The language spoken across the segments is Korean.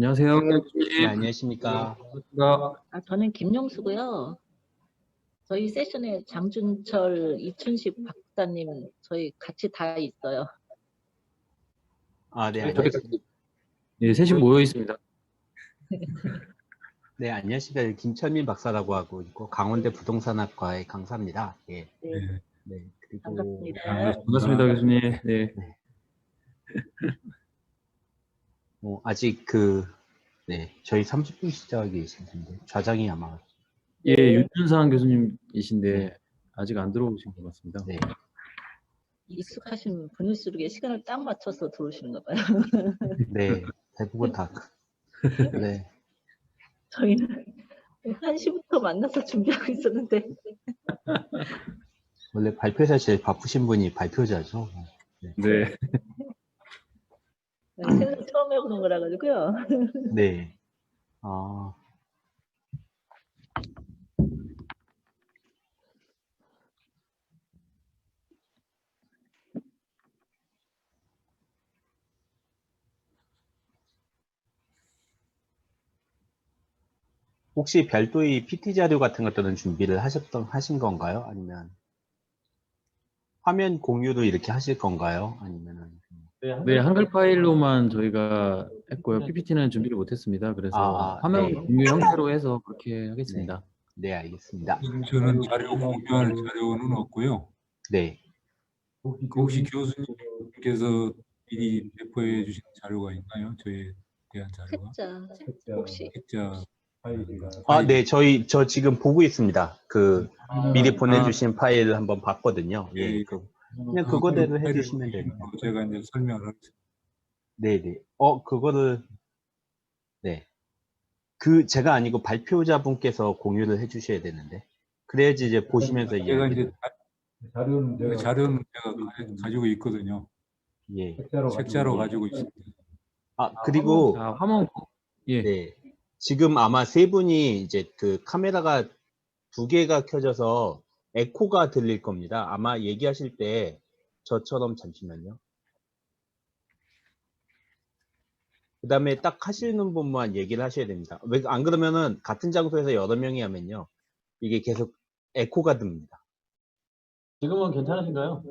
안녕하세요, 네, 교수님. 안녕하십니까. 반갑습니다. 저는 김용수고요. 저희 세션에 장준철, 이춘식 박사님 저희 같이 다 있어요. 네, 저희 안녕하십니까. 같이 셋이 모여 있습니다. 네, 안녕하십니까. 김철민 박사라고 하고 있고, 강원대 부동산학과의 강사입니다. 예. 네, 네, 그리고, 반갑습니다. 반갑습니다, 교수님. 네. 아직 저희 30분 시작하기 계실 텐데, 좌장이 아마. 예, 윤준상 교수님이신데 네. 아직 안 들어오신 것 같습니다. 네. 익숙하신 분일수록 시간을 딱 맞춰서 들어오시는가 봐요. 네, 대부분 다. 네. 저희는 1시부터 만나서 준비하고 있었는데. 원래 발표자 제일 바쁘신 분이 발표자죠. 네. 생전 처음 해보는 거라 가지고요. 네. 혹시 별도의 PT 자료 같은 것들은 준비를 하신 건가요? 아니면 화면 공유도 이렇게 하실 건가요? 아니면은 네, 한글 파일로만 저희가 했고요. PPT는 준비를 못했습니다. 그래서 화면 네. 공유 형태로 해서 그렇게 하겠습니다. 네, 알겠습니다. 저는 자료 공유할 자료는 없고요. 네. 혹시 교수님께서 미리 배포해 주신 자료가 있나요? 저에 대한 자료가? 책자 혹시? 책자 네, 저 지금 보고 있습니다. 미리 보내주신 파일 한번 봤거든요. 예, 그냥 그거대로 해주시면 돼요. 제가 이제 설명을 하겠습니다. 네네. 그거를, 네. 제가 아니고 발표자분께서 공유를 해주셔야 되는데. 그래야지 이제 보시면서 제가 이제 이야기를. 자료는 제가 가지고 있거든요. 예. 책자로 가지고 있습니다. 그리고, 예. 네. 지금 아마 세 분이 이제 카메라가 두 개가 켜져서 에코가 들릴 겁니다. 아마 얘기하실 때 저처럼 잠시만요. 그 다음에 딱 하시는 분만 얘기를 하셔야 됩니다. 왜 안 그러면은 같은 장소에서 여러 명이 하면요. 이게 계속 에코가 듭니다. 지금은 괜찮으신가요?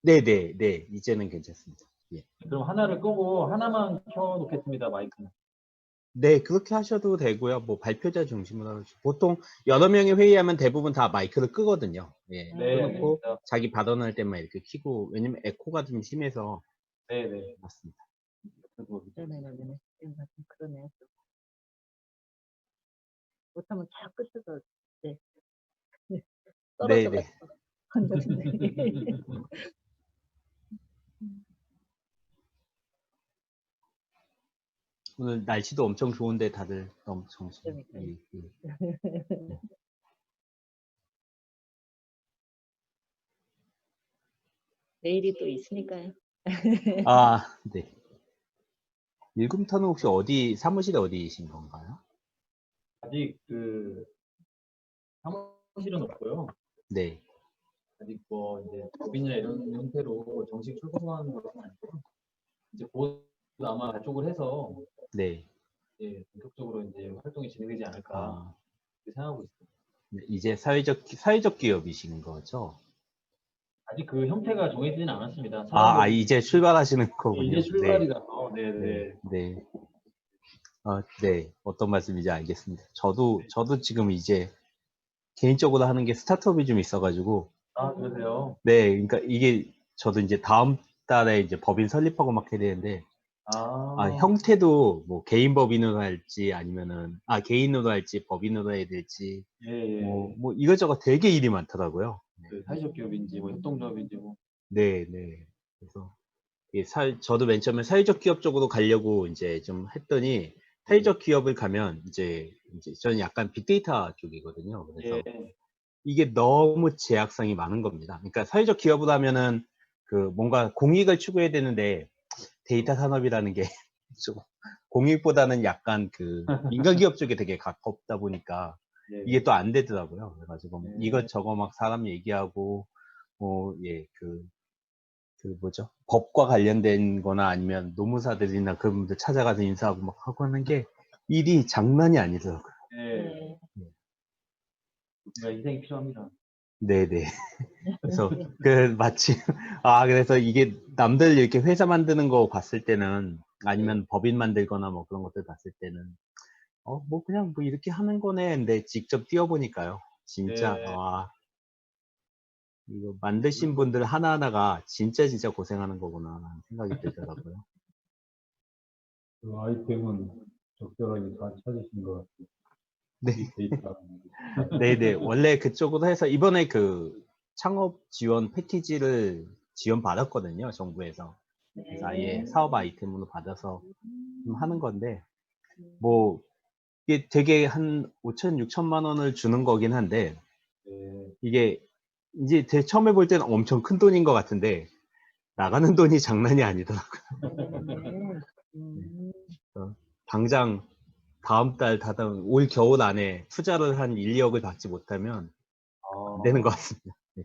네. 이제는 괜찮습니다. 예. 그럼 하나를 끄고 하나만 켜놓겠습니다, 마이크는. 네, 그렇게 하셔도 되고요. 뭐 발표자 중심으로 하시고. 보통 여러 명이 회의하면 대부분 다 마이크를 끄거든요. 예. 네, 끄놓고 알겠습니다. 자기 발언할 때만 이렇게 켜고, 왜냐면 에코가 좀 심해서. 네. 맞습니다. 네네네. 그러네요. 못하면 다 끝에서 떨어져 네네. 오늘 날씨도 엄청 좋은데 다들 너무 정신이. 내일이 또 있으니까요. 네. 일금터는 혹시 사무실에 어디이신 건가요? 아직 사무실은 없고요. 네. 아직 이제 법인이나 이런 형태로 정식 출범하는 것은 아니고 이제 곧 아마 그쪽을 해서 네. 본격적으로 이제 활동이 진행되지 않을까 생각하고 있습니다. 네, 이제 사회적 기업이신 거죠? 아직 그 형태가 정해지진 않았습니다. 이제 출발하시는 거군요. 이제 출발이라서. 네네. 네. 네. 어떤 말씀인지 알겠습니다. 저도 지금 이제 개인적으로 하는 게 스타트업이 좀 있어가지고. 그러세요? 네. 그러니까 이게 저도 이제 다음 달에 이제 법인 설립하고 막 해야 되는데. 형태도 뭐 개인 법인으로 할지 아니면은 개인으로 할지 법인으로 해야 될지 뭐 이것저것 되게 일이 많더라고요. 사회적 기업인지 뭐 협동조합인지 뭐. 네. 그래서 저도 맨 처음에 사회적 기업 쪽으로 가려고 이제 좀 했더니 사회적 기업을 가면 이제 저는 약간 빅데이터 쪽이거든요. 그래서 이게 너무 제약상이 많은 겁니다. 그러니까 사회적 기업을 하면은 뭔가 공익을 추구해야 되는데 데이터 산업이라는 게 좀 공익보다는 약간 민간기업 쪽에 되게 가깝다 보니까 이게 또 안 되더라고요. 그래가지고 이것저것 막 사람 얘기하고 그 뭐죠? 법과 관련된 거나 아니면 노무사들이나 그분들 찾아가서 인사하고 막 하고 하는 게 일이 장난이 아니더라고요. 네. 네. 우리가 인생이 필요합니다. 네네. 그래서 그 마침 그래서 이게 남들 이렇게 회사 만드는 거 봤을 때는 아니면 법인 만들거나 뭐 그런 것들 봤을 때는 뭐 그냥 뭐 이렇게 하는 거네. 근데 직접 뛰어보니까요. 진짜 네. 이거 만드신 분들 하나하나가 진짜 고생하는 거구나 하는 생각이 들더라고요. 그 아이템은 적절하게 다 찾으신 것 같아요. 네. 데이터. 네네. 원래 그쪽으로 해서 이번에 그 창업 지원 패키지를 지원받았거든요. 정부에서. 그래서 아예 사업 아이템으로 받아서 좀 하는 건데, 뭐, 이게 되게 한 5천, 6천만 원을 주는 거긴 한데, 네. 이게 이제 처음에 볼 때는 엄청 큰 돈인 것 같은데, 나가는 돈이 장난이 아니더라고요. 네. 음. 당장 다음 달, 올 겨울 안에 투자를 한 1, 2억을 받지 못하면 안 되는 것 같습니다. 네.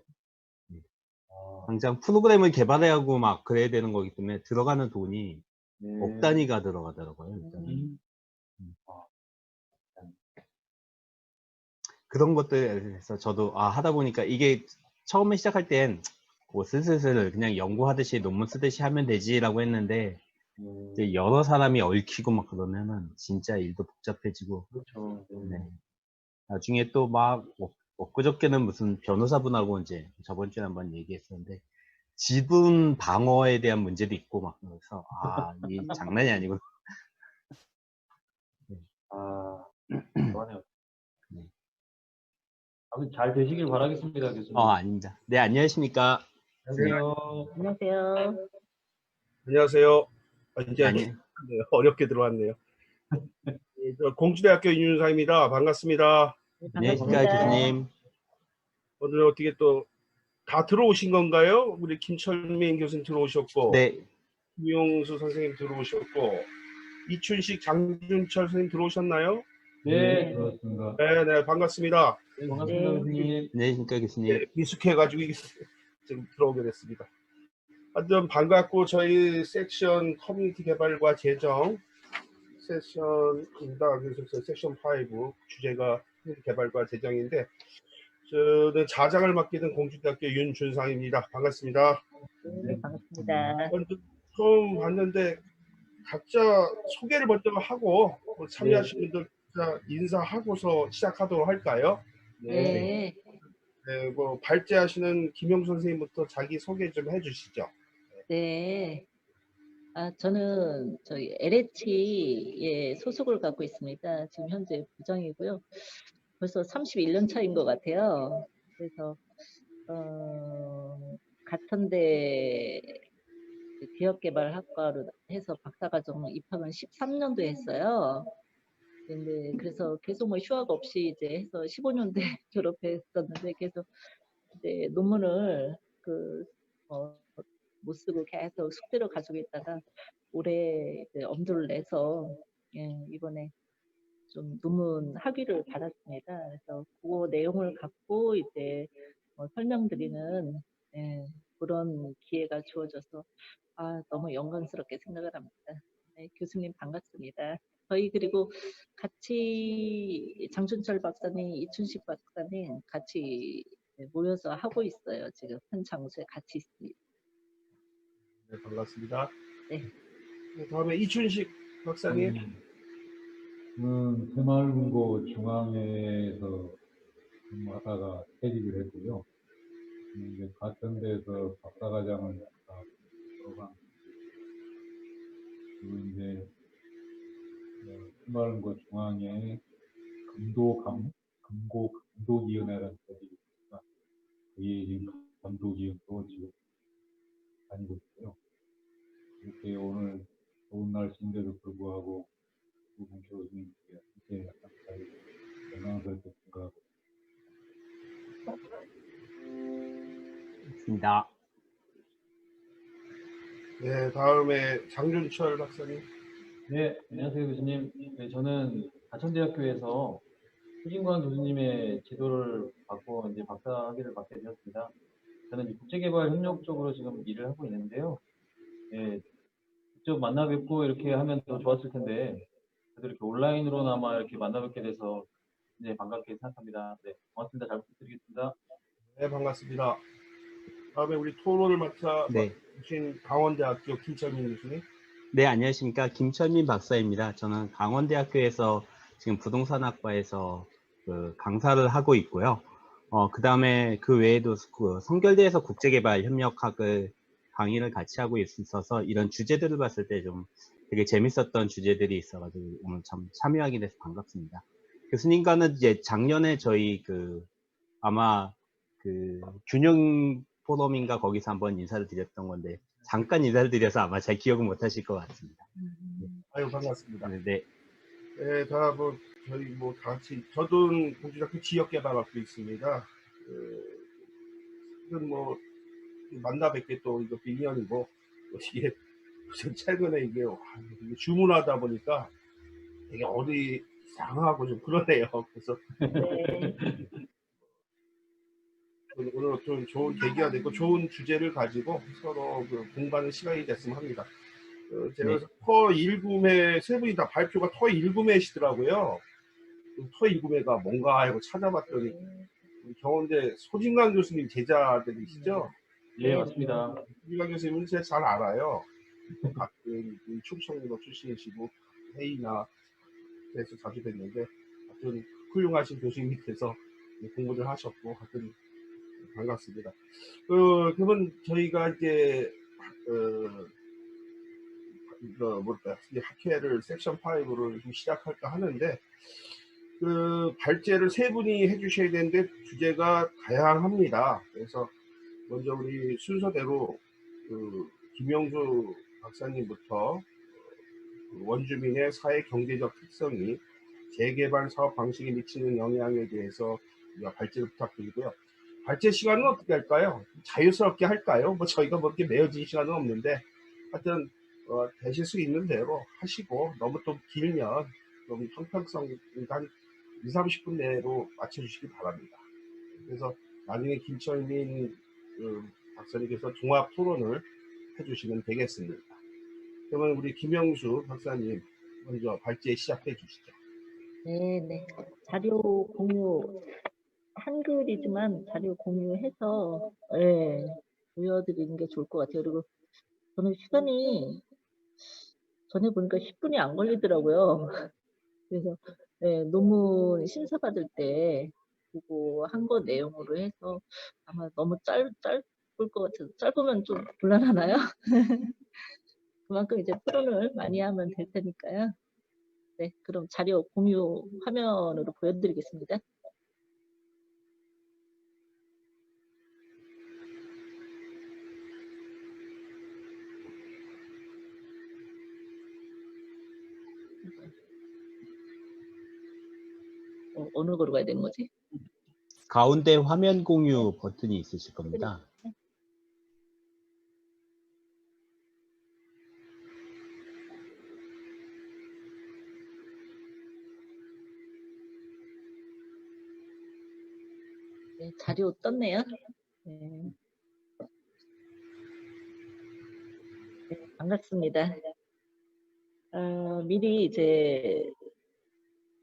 당장 프로그램을 개발해야 하고 막 그래야 되는 거기 때문에 들어가는 돈이 네. 억 단위가 들어가더라고요. 일단은. 그런 것들에서 저도 하다 보니까 이게 처음에 시작할 땐 뭐 슬슬 그냥 연구하듯이 논문 쓰듯이 하면 되지라고 했는데 이제 여러 사람이 얽히고 막 그러면은 진짜 일도 복잡해지고 그렇죠. 네. 나중에 또 막 엊그저께는 무슨 변호사분하고 이제 저번 주에 한번 얘기했었는데 지분 방어에 대한 문제도 있고 막 그래서 이게 장난이 아니고 좋아요. 네. 아무튼 잘 되시길 바라겠습니다, 교수님. 아닙니다. 네, 안녕하십니까. 안녕하세요. 안녕하세요. 안녕하세요. 이제 아니, 어렵게 들어왔네요. 저 공주대학교 윤윤상입니다. 반갑습니다. 안녕하십니까, 반갑습니다. 교수님. 오늘 어떻게 또 다 들어오신 건가요? 우리 김철민 교수님 들어오셨고, 네, 유용수 선생님 들어오셨고, 이춘식 장준철 선생님 들어오셨나요? 네. 그렇습니다. 네, 반갑습니다. 네, 반갑습니다, 네. 교수님. 안녕하십니까, 교수님. 미숙해가지고 지금 들어오게 됐습니다. 하여튼 반갑고 저희 섹션 커뮤니티 개발과 재정 세션입니다. 그래서 섹션 5 주제가 커뮤니티 개발과 재정인데 저는 자장을 맡게 된 공주대학교 윤준상입니다. 반갑습니다. 네, 반갑습니다. 처음 봤는데 각자 소개를 먼저 하고 참여하신 분들 인사하고서 시작하도록 할까요? 네. 네, 뭐 발제하시는 김용 선생님부터 자기 소개 좀 해주시죠. 네. 저는 저희 LH에 소속을 갖고 있습니다. 지금 현재 부장이고요. 벌써 31년 차인 것 같아요. 그래서 같은데 기업개발학과로 해서 박사과정 입학은 13년도에 했어요. 근데 그래서 계속 뭐 휴학 없이 이제 해서 15년도에 졸업했었는데 계속 이제 논문을 못 쓰고 계속 숙제로 가지고 있다가 올해 이제 엄두를 내서 이번에 좀 논문 학위를 받았습니다. 그래서 그 내용을 갖고 이제 설명드리는 그런 기회가 주어져서 너무 영광스럽게 생각을 합니다. 네, 교수님 반갑습니다. 저희 그리고 같이 장준철 박사님, 이춘식 박사님 같이 모여서 하고 있어요. 지금 한 장소에 같이 있습니다. 네, 반갑습니다. 네. 다음에 이춘식 박사님. 저는 새마을금고 중앙회에서 근무하다가 퇴직을 했고요. 이제 같은 데서 박사과정을 들어간 그리고 이제 새마을금고 중앙회 감독위원회라는 데가 있습니다. 거기에 지금 감독위원으로 지금 다니고 있고요. 이렇게 오늘 좋은 날씨인데도 불구하고 두 분 교수님께 함께 영광스럽게 생각하고 있습니다. 네, 다음에 장준철 박사님. 네, 안녕하세요, 교수님. 네, 저는 저는 이제 국제개발 협력 쪽으로 지금 일을 하고 있는데요. 예, 직접 만나 뵙고 이렇게 하면 더 좋았을 텐데, 그래도 이렇게 온라인으로나마 이렇게 만나 뵙게 돼서 네, 반갑게 생각합니다. 네, 고맙습니다. 잘 부탁드리겠습니다. 네, 반갑습니다. 다음에 우리 토론을 네. 맡으신 강원대학교 김철민 교수님. 네, 안녕하십니까. 김철민 박사입니다. 저는 강원대학교에서 지금 부동산학과에서 그 강사를 하고 있고요. 그 다음에 그 외에도 그 성결대에서 국제개발협력학을 강의를 같이 하고 있어서 이런 주제들을 봤을 때 좀 되게 재밌었던 주제들이 있어가지고 오늘 참 참여하게 돼서 반갑습니다. 교수님과는 이제 작년에 저희 그 아마 그 균형 포럼인가 거기서 한번 인사를 드렸던 건데 잠깐 인사를 드려서 아마 잘 기억은 못 하실 것 같습니다. 아유, 반갑습니다. 네. 네, 다 저희 다 같이, 저도 공주대학교 지역개발학부 있습니다. 지금 만나 뵙게 또 이거 빈년이고, 이게 최근에 이게 주문하다 보니까 되게 어디 이상하고 좀 그러네요. 그래서 네. 오늘 좀 좋은 계기가 되고 좋은 주제를 가지고 서로 공부하는 시간이 됐으면 합니다. 제가 네. 터 1구매 세 분이 다 발표가 터 1구매시더라고요. 터 1구매가 뭔가 하고 찾아봤더니 우리 경원대 소진강 교수님 제자들이시죠? 예, 맞습니다. 소진강 교수님은 제가 잘 알아요. 가끔 충청도 출신이시고 회의나 그래서 자주 뵀는데 하여튼 훌륭하신 교수님 밑에서 공부를 하셨고 하여튼 반갑습니다. 그러면 저희가 이제 이제 학회를 섹션 5를 시작할까 하는데 발제를 세 분이 해주셔야 되는데 주제가 다양합니다. 그래서 먼저 우리 순서대로 김영수 박사님부터 원주민의 사회 경제적 특성이 재개발 사업 방식에 미치는 영향에 대해서 우리가 발제를 부탁드리고요. 발제 시간은 어떻게 할까요? 자유스럽게 할까요? 저희가 이렇게 매어진 시간은 없는데 하여튼 되실 수 있는 대로 하시고 너무 또 길면 좀 형평성 한 2, 30분 내로 맞춰주시기 바랍니다. 그래서 나중에 김철민 박사님께서 종합 토론을 해주시면 되겠습니다. 그러면 우리 김영수 박사님 먼저 발제 시작해 주시죠. 네. 자료 공유, 한글이지만 자료 공유해서 보여드리는 게 좋을 것 같아요. 그리고 저는 시간이 전에 보니까 10분이 안 걸리더라고요. 그래서 논문 심사 받을 때 보고 한 거 내용으로 해서 아마 너무 짧을 것 같아서 짧으면 좀 곤란하나요? 그만큼 이제 토론을 많이 하면 될 테니까요. 네, 그럼 자료 공유 화면으로 보여드리겠습니다. 어느 거로 가야 되는 거지? 가운데 화면 공유 버튼이 있으실 겁니다. 네, 자료 떴네요. 네. 네, 반갑습니다. 미리 이제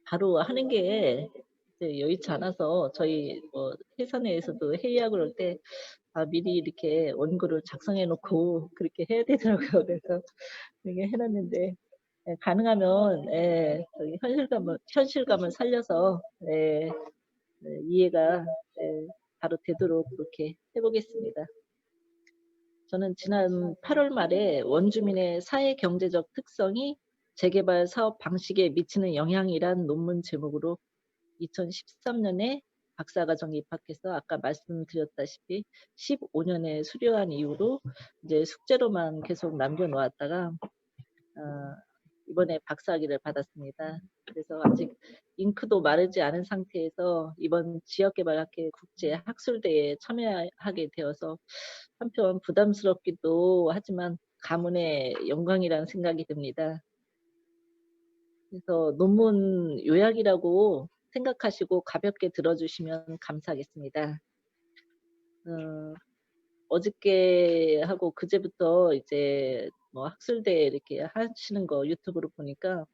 바로 하는 게 이제 여의치 않아서 저희 회사 내에서도 회의하고 그럴 때 미리 이렇게 원고를 작성해 놓고 그렇게 해야 되더라고요. 그래서 이렇게 해놨는데 가능하면 저희 현실감을 살려서 이해가 바로 되도록 그렇게 해보겠습니다. 저는 지난 8월 말에 원주민의 사회 경제적 특성이 재개발 사업 방식에 미치는 영향이란 논문 제목으로 2013년에 박사과정에 입학해서 아까 말씀드렸다시피 15년에 수료한 이후로 이제 숙제로만 계속 남겨놓았다가 이번에 박사학위를 받았습니다. 그래서 아직 잉크도 마르지 않은 상태에서 이번 지역개발학회 국제학술대회에 참여하게 되어서 한편 부담스럽기도 하지만 가문의 영광이라는 생각이 듭니다. 그래서 논문 요약이라고 생각하시고 가볍게 들어주시면 감사하겠습니다. 어저께 하고 그제부터 이제 뭐 학술대 이렇게 하시는 거 유튜브로 보니까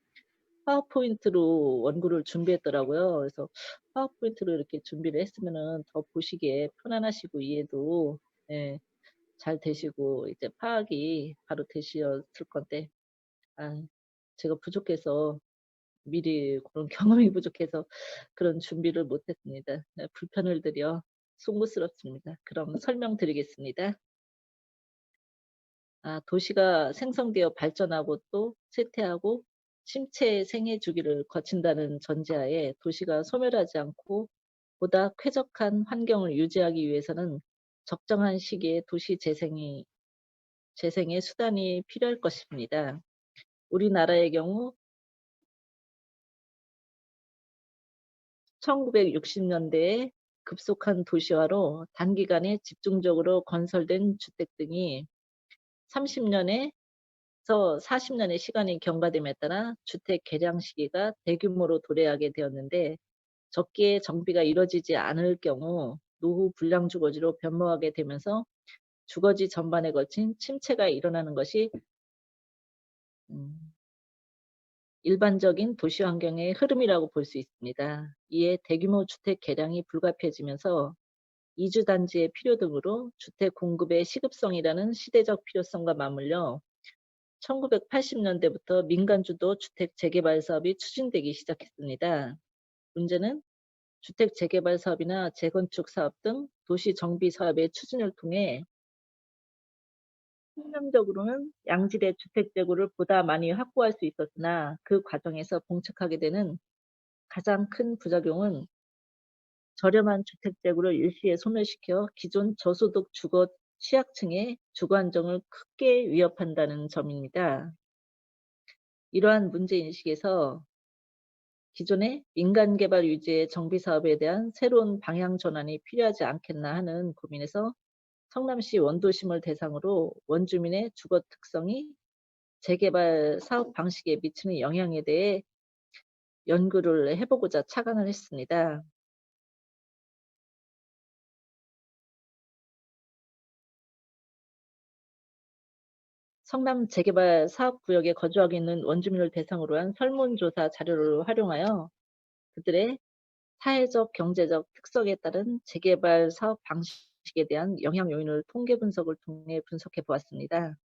파워포인트로 원고를 준비했더라고요. 그래서 파워포인트로 이렇게 준비를 했으면은 더 보시기에 편안하시고 이해도 예, 잘 되시고 이제 파악이 바로 되셨을 건데 아, 제가 부족해서 미리 그런 경험이 부족해서 그런 준비를 못했습니다. 네, 불편을 드려 송구스럽습니다. 그럼 설명드리겠습니다. 도시가 생성되어 발전하고 또 쇠퇴하고 침체 생애 주기를 거친다는 전제하에 도시가 소멸하지 않고 보다 쾌적한 환경을 유지하기 위해서는 적정한 시기에 도시 재생의 수단이 필요할 것입니다. 우리나라의 경우 1960년대에 급속한 도시화로 단기간에 집중적으로 건설된 주택 등이 30년에서 40년의 시간이 경과됨에 따라 주택 개량 시기가 대규모로 도래하게 되었는데 적기에 정비가 이뤄지지 않을 경우 노후 불량 주거지로 변모하게 되면서 주거지 전반에 걸친 침체가 일어나는 것이 일반적인 도시 환경의 흐름이라고 볼 수 있습니다. 이에 대규모 주택 개량이 불가피해지면서 이주단지의 필요 등으로 주택 공급의 시급성이라는 시대적 필요성과 맞물려 1980년대부터 민간주도 주택 재개발 사업이 추진되기 시작했습니다. 문제는 주택 재개발 사업이나 재건축 사업 등 도시 정비 사업의 추진을 통해 평균적으로는 양질의 주택 재고를 보다 많이 확보할 수 있었으나 그 과정에서 봉착하게 되는 가장 큰 부작용은 저렴한 주택 재고를 일시에 소멸시켜 기존 저소득 주거 취약층의 주거 안정을 크게 위협한다는 점입니다. 이러한 문제인식에서 기존의 민간개발 위주의 정비사업에 대한 새로운 방향 전환이 필요하지 않겠나 하는 고민에서 성남시 원도심을 대상으로 원주민의 주거 특성이 재개발 사업 방식에 미치는 영향에 대해 연구를 해보고자 착안을 했습니다. 성남 재개발 사업구역에 거주하고 있는 원주민을 대상으로 한 설문조사 자료를 활용하여 그들의 사회적, 경제적 특성에 따른 재개발 사업 방식에 대한 영향 요인을 통계 분석을 통해 분석해 보았습니다.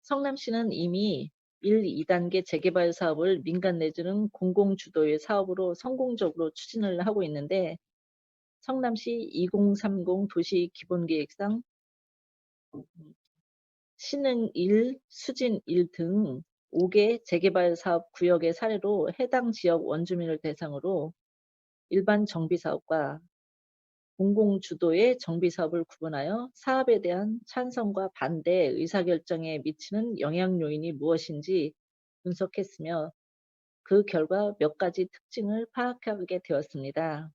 성남시는 이미 1, 2단계 재개발 사업을 민간 내지는 공공주도의 사업으로 성공적으로 추진을 하고 있는데 성남시 2030 도시기본계획상 신흥 1, 수진 1 등 5개 재개발 사업 구역의 사례로 해당 지역 원주민을 대상으로 일반 정비사업과 공공주도의 정비사업을 구분하여 사업에 대한 찬성과 반대 의사결정에 미치는 영향 요인이 무엇인지 분석했으며 그 결과 몇 가지 특징을 파악하게 되었습니다.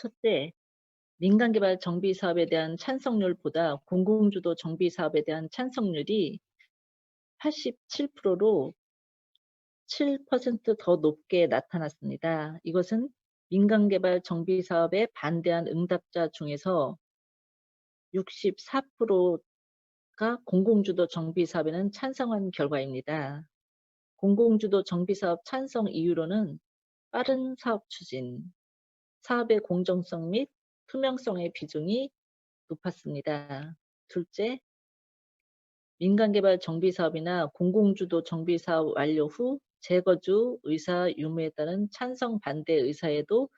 첫째, 민간개발 정비사업에 대한 찬성률보다 공공주도 정비사업에 대한 찬성률이 87%로 7% 더 높게 나타났습니다. 이것은 민간개발 정비사업에 반대한 응답자 중에서 64%가 공공주도 정비사업에는 찬성한 결과입니다. 공공주도 정비사업 찬성 이유로는 빠른 사업 추진, 사업의 공정성 및 투명성의 비중이 높았습니다. 둘째, 민간개발 정비사업이나 공공주도 정비사업 완료 후 재거주 의사 유무에 따른 찬성 반대 의사에도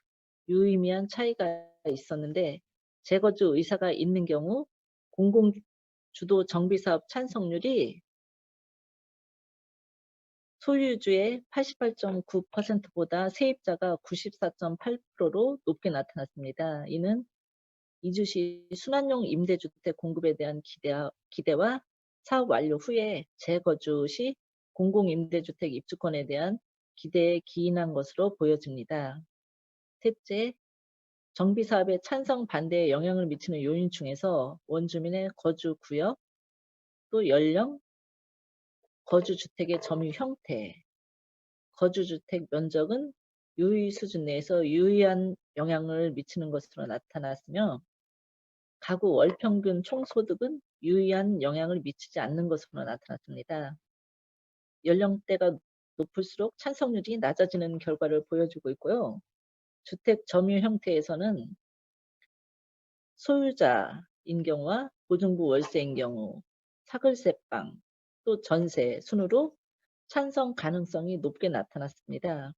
유의미한 차이가 있었는데 재거주 의사가 있는 경우 공공주도 정비사업 찬성률이 소유주의 88.9%보다 세입자가 94.8%로 높게 나타났습니다. 이는 이주시 순환용 임대주택 공급에 대한 기대와 사업 완료 후에 재거주 시 공공임대주택 입주권에 대한 기대에 기인한 것으로 보여집니다. 셋째, 정비 사업에 찬성 반대에 영향을 미치는 요인 중에서 원주민의 거주 구역, 또 연령, 거주 주택의 점유 형태, 거주 주택 면적은 유의 수준 내에서 유의한 영향을 미치는 것으로 나타났으며 가구 월평균 총소득은 유의한 영향을 미치지 않는 것으로 나타났습니다. 연령대가 높을수록 찬성률이 낮아지는 결과를 보여주고 있고요. 주택 점유 형태에서는 소유자인 경우와 보증부 월세인 경우, 사글세방, 또 전세 순으로 찬성 가능성이 높게 나타났습니다.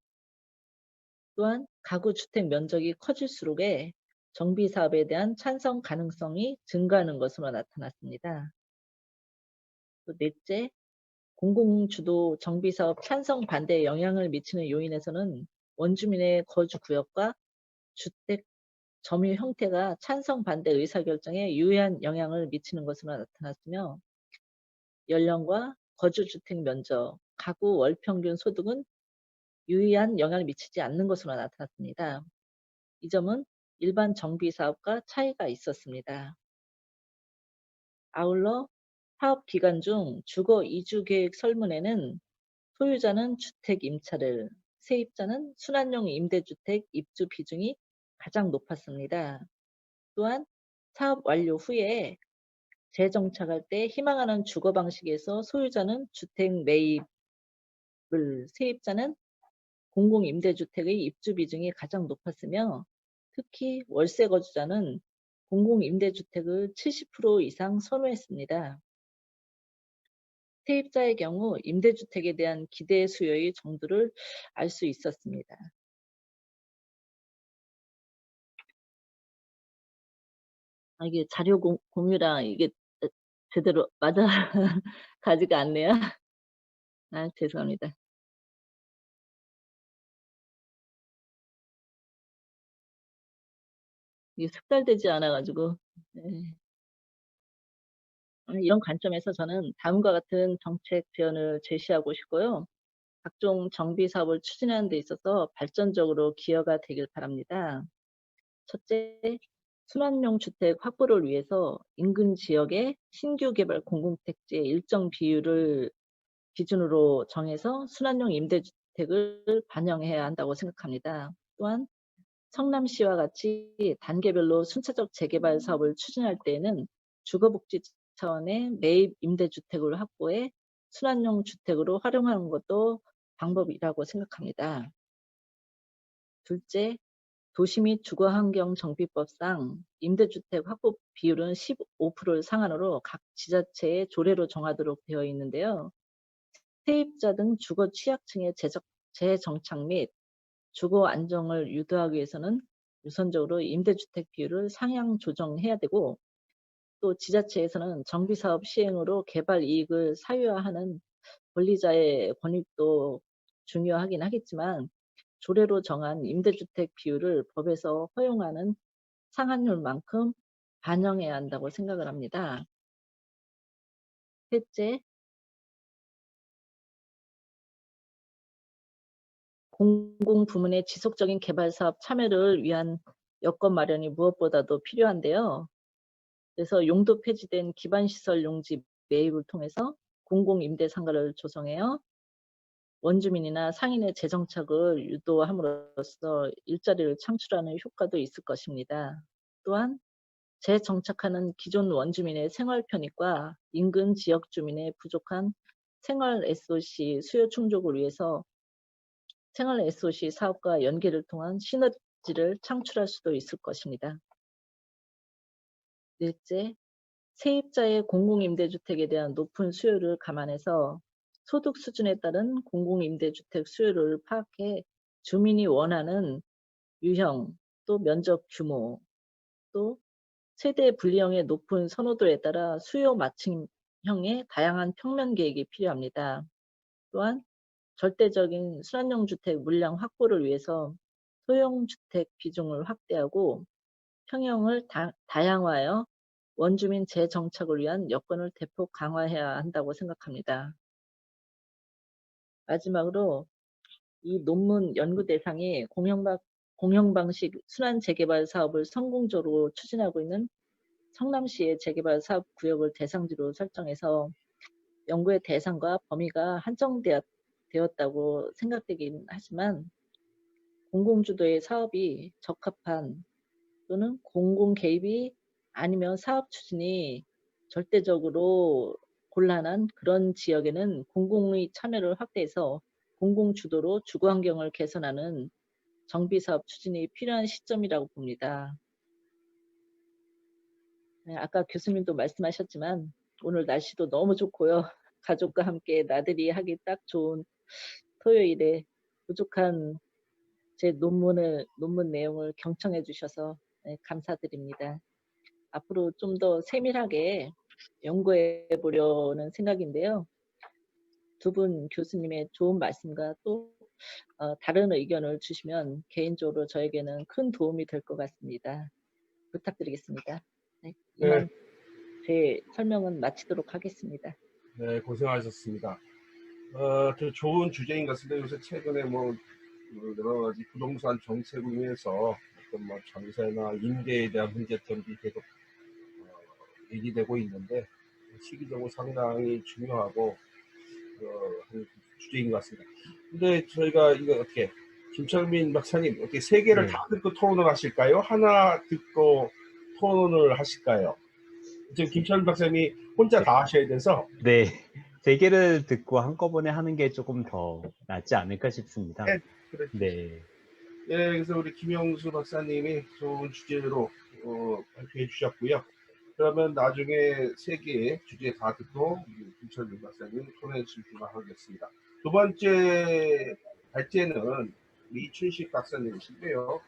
또한 가구 주택 면적이 커질수록에 정비 사업에 대한 찬성 가능성이 증가하는 것으로 나타났습니다. 또 넷째, 공공주도 정비 사업 찬성 반대에 영향을 미치는 요인에서는 원주민의 거주 구역과 주택 점유 형태가 찬성 반대 의사결정에 유의한 영향을 미치는 것으로 나타났으며 연령과 거주 주택 면적, 가구 월평균 소득은 유의한 영향을 미치지 않는 것으로 나타났습니다. 이 점은 일반 정비 사업과 차이가 있었습니다. 아울러 사업 기간 중 주거 이주 계획 설문에는 소유자는 주택 임차를, 세입자는 순환용 임대주택 입주 비중이 가장 높았습니다. 또한 사업 완료 후에 재정착할 때 희망하는 주거 방식에서 소유자는 주택 매입을, 세입자는 공공임대주택의 입주 비중이 가장 높았으며 특히 월세 거주자는 공공임대주택을 70% 이상 선호했습니다. 세입자의 경우 임대주택에 대한 기대 수요의 정도를 알 수 있었습니다. 이게 자료 공유랑 이게 제대로 맞아 가지가 않네요. 죄송합니다. 이게 숙달되지 않아가지고. 네. 이런 관점에서 저는 다음과 같은 정책 제안을 제시하고 싶고요. 각종 정비 사업을 추진하는 데 있어서 발전적으로 기여가 되길 바랍니다. 첫째, 순환용 주택 확보를 위해서 인근 지역의 신규 개발 공공택지의 일정 비율을 기준으로 정해서 순환용 임대주택을 반영해야 한다고 생각합니다. 또한 성남시와 같이 단계별로 순차적 재개발 사업을 추진할 때에는 주거복지 차원의 매입 임대주택을 확보해 순환용 주택으로 활용하는 것도 방법이라고 생각합니다. 둘째, 도시 및 주거환경정비법상 임대주택 확보 비율은 15%를 상한으로 각 지자체의 조례로 정하도록 되어 있는데요. 세입자 등 주거 취약층의 재정착 및 주거 안정을 유도하기 위해서는 우선적으로 임대주택 비율을 상향 조정해야 되고 또 지자체에서는 정비사업 시행으로 개발 이익을 사유화하는 권리자의 권익도 중요하긴 하겠지만 조례로 정한 임대주택 비율을 법에서 허용하는 상한율만큼 반영해야 한다고 생각을 합니다. 셋째, 공공부문의 지속적인 개발사업 참여를 위한 여건 마련이 무엇보다도 필요한데요. 그래서 용도 폐지된 기반시설 용지 매입을 통해서 공공임대상가를 조성하여 원주민이나 상인의 재정착을 유도함으로써 일자리를 창출하는 효과도 있을 것입니다. 또한 재정착하는 기존 원주민의 생활 편익과 인근 지역 주민의 부족한 생활 SOC 수요 충족을 위해서 생활 SOC 사업과 연계를 통한 시너지를 창출할 수도 있을 것입니다. 넷째, 세입자의 공공임대주택에 대한 높은 수요를 감안해서 소득 수준에 따른 공공임대주택 수요를 파악해 주민이 원하는 유형, 또 면적 규모, 또 세대 분리형의 높은 선호도에 따라 수요 맞춤형의 다양한 평면 계획이 필요합니다. 또한 절대적인 순환용 주택 물량 확보를 위해서 소형 주택 비중을 확대하고 평형을 다양화하여 원주민 재정착을 위한 여건을 대폭 강화해야 한다고 생각합니다. 마지막으로 이 논문 연구 대상이 공영 방식 순환 재개발 사업을 성공적으로 추진하고 있는 성남시의 재개발 사업 구역을 대상지로 설정해서 연구의 대상과 범위가 한정되었다고 생각되긴 하지만 공공주도의 사업이 적합한 또는 공공 개입이 아니면 사업 추진이 절대적으로 곤란한 그런 지역에는 공공의 참여를 확대해서 공공주도로 주거 환경을 개선하는 정비사업 추진이 필요한 시점이라고 봅니다. 네, 아까 교수님도 말씀하셨지만 오늘 날씨도 너무 좋고요. 가족과 함께 나들이 하기 딱 좋은 토요일에 부족한 제 논문 내용을 경청해 주셔서 네, 감사드립니다. 앞으로 좀 더 세밀하게 연구해 보려는 생각인데요. 두 분 교수님의 좋은 말씀과 또 다른 의견을 주시면 개인적으로 저에게는 큰 도움이 될 것 같습니다. 부탁드리겠습니다. 네, 이만 제 설명은 마치도록 하겠습니다. 네, 고생하셨습니다. 저 좋은 주제인 것 같습니다. 요새 최근에 뭐 여러 가지 부동산 정책을 위해서 어떤 뭐 전세나 임대에 대한 문제점이 계속 얘기되고 있는데 시기적으로 상당히 중요하고 한 주제인 것 같습니다. 근데 저희가 이거 어떻게 김철민 박사님 어떻게 세 개를 네. 다 듣고 토론을 하실까요? 하나 듣고 토론을 하실까요? 지금 김철민 박사님이 혼자 다 하셔야 돼서 네. 3개를 듣고 한꺼번에 하는 게 조금 더 낫지 않을까 싶습니다. 네, 그래. 네. 예, 그래서 우리 김영수 박사님이 좋은 주제로 발표해 주셨고요. 그러면 나중에 3개 주제 다 듣고 김철민 박사님 토론해 주시도록 하겠습니다. 두 번째 발제는 이춘식 박사님이신데요.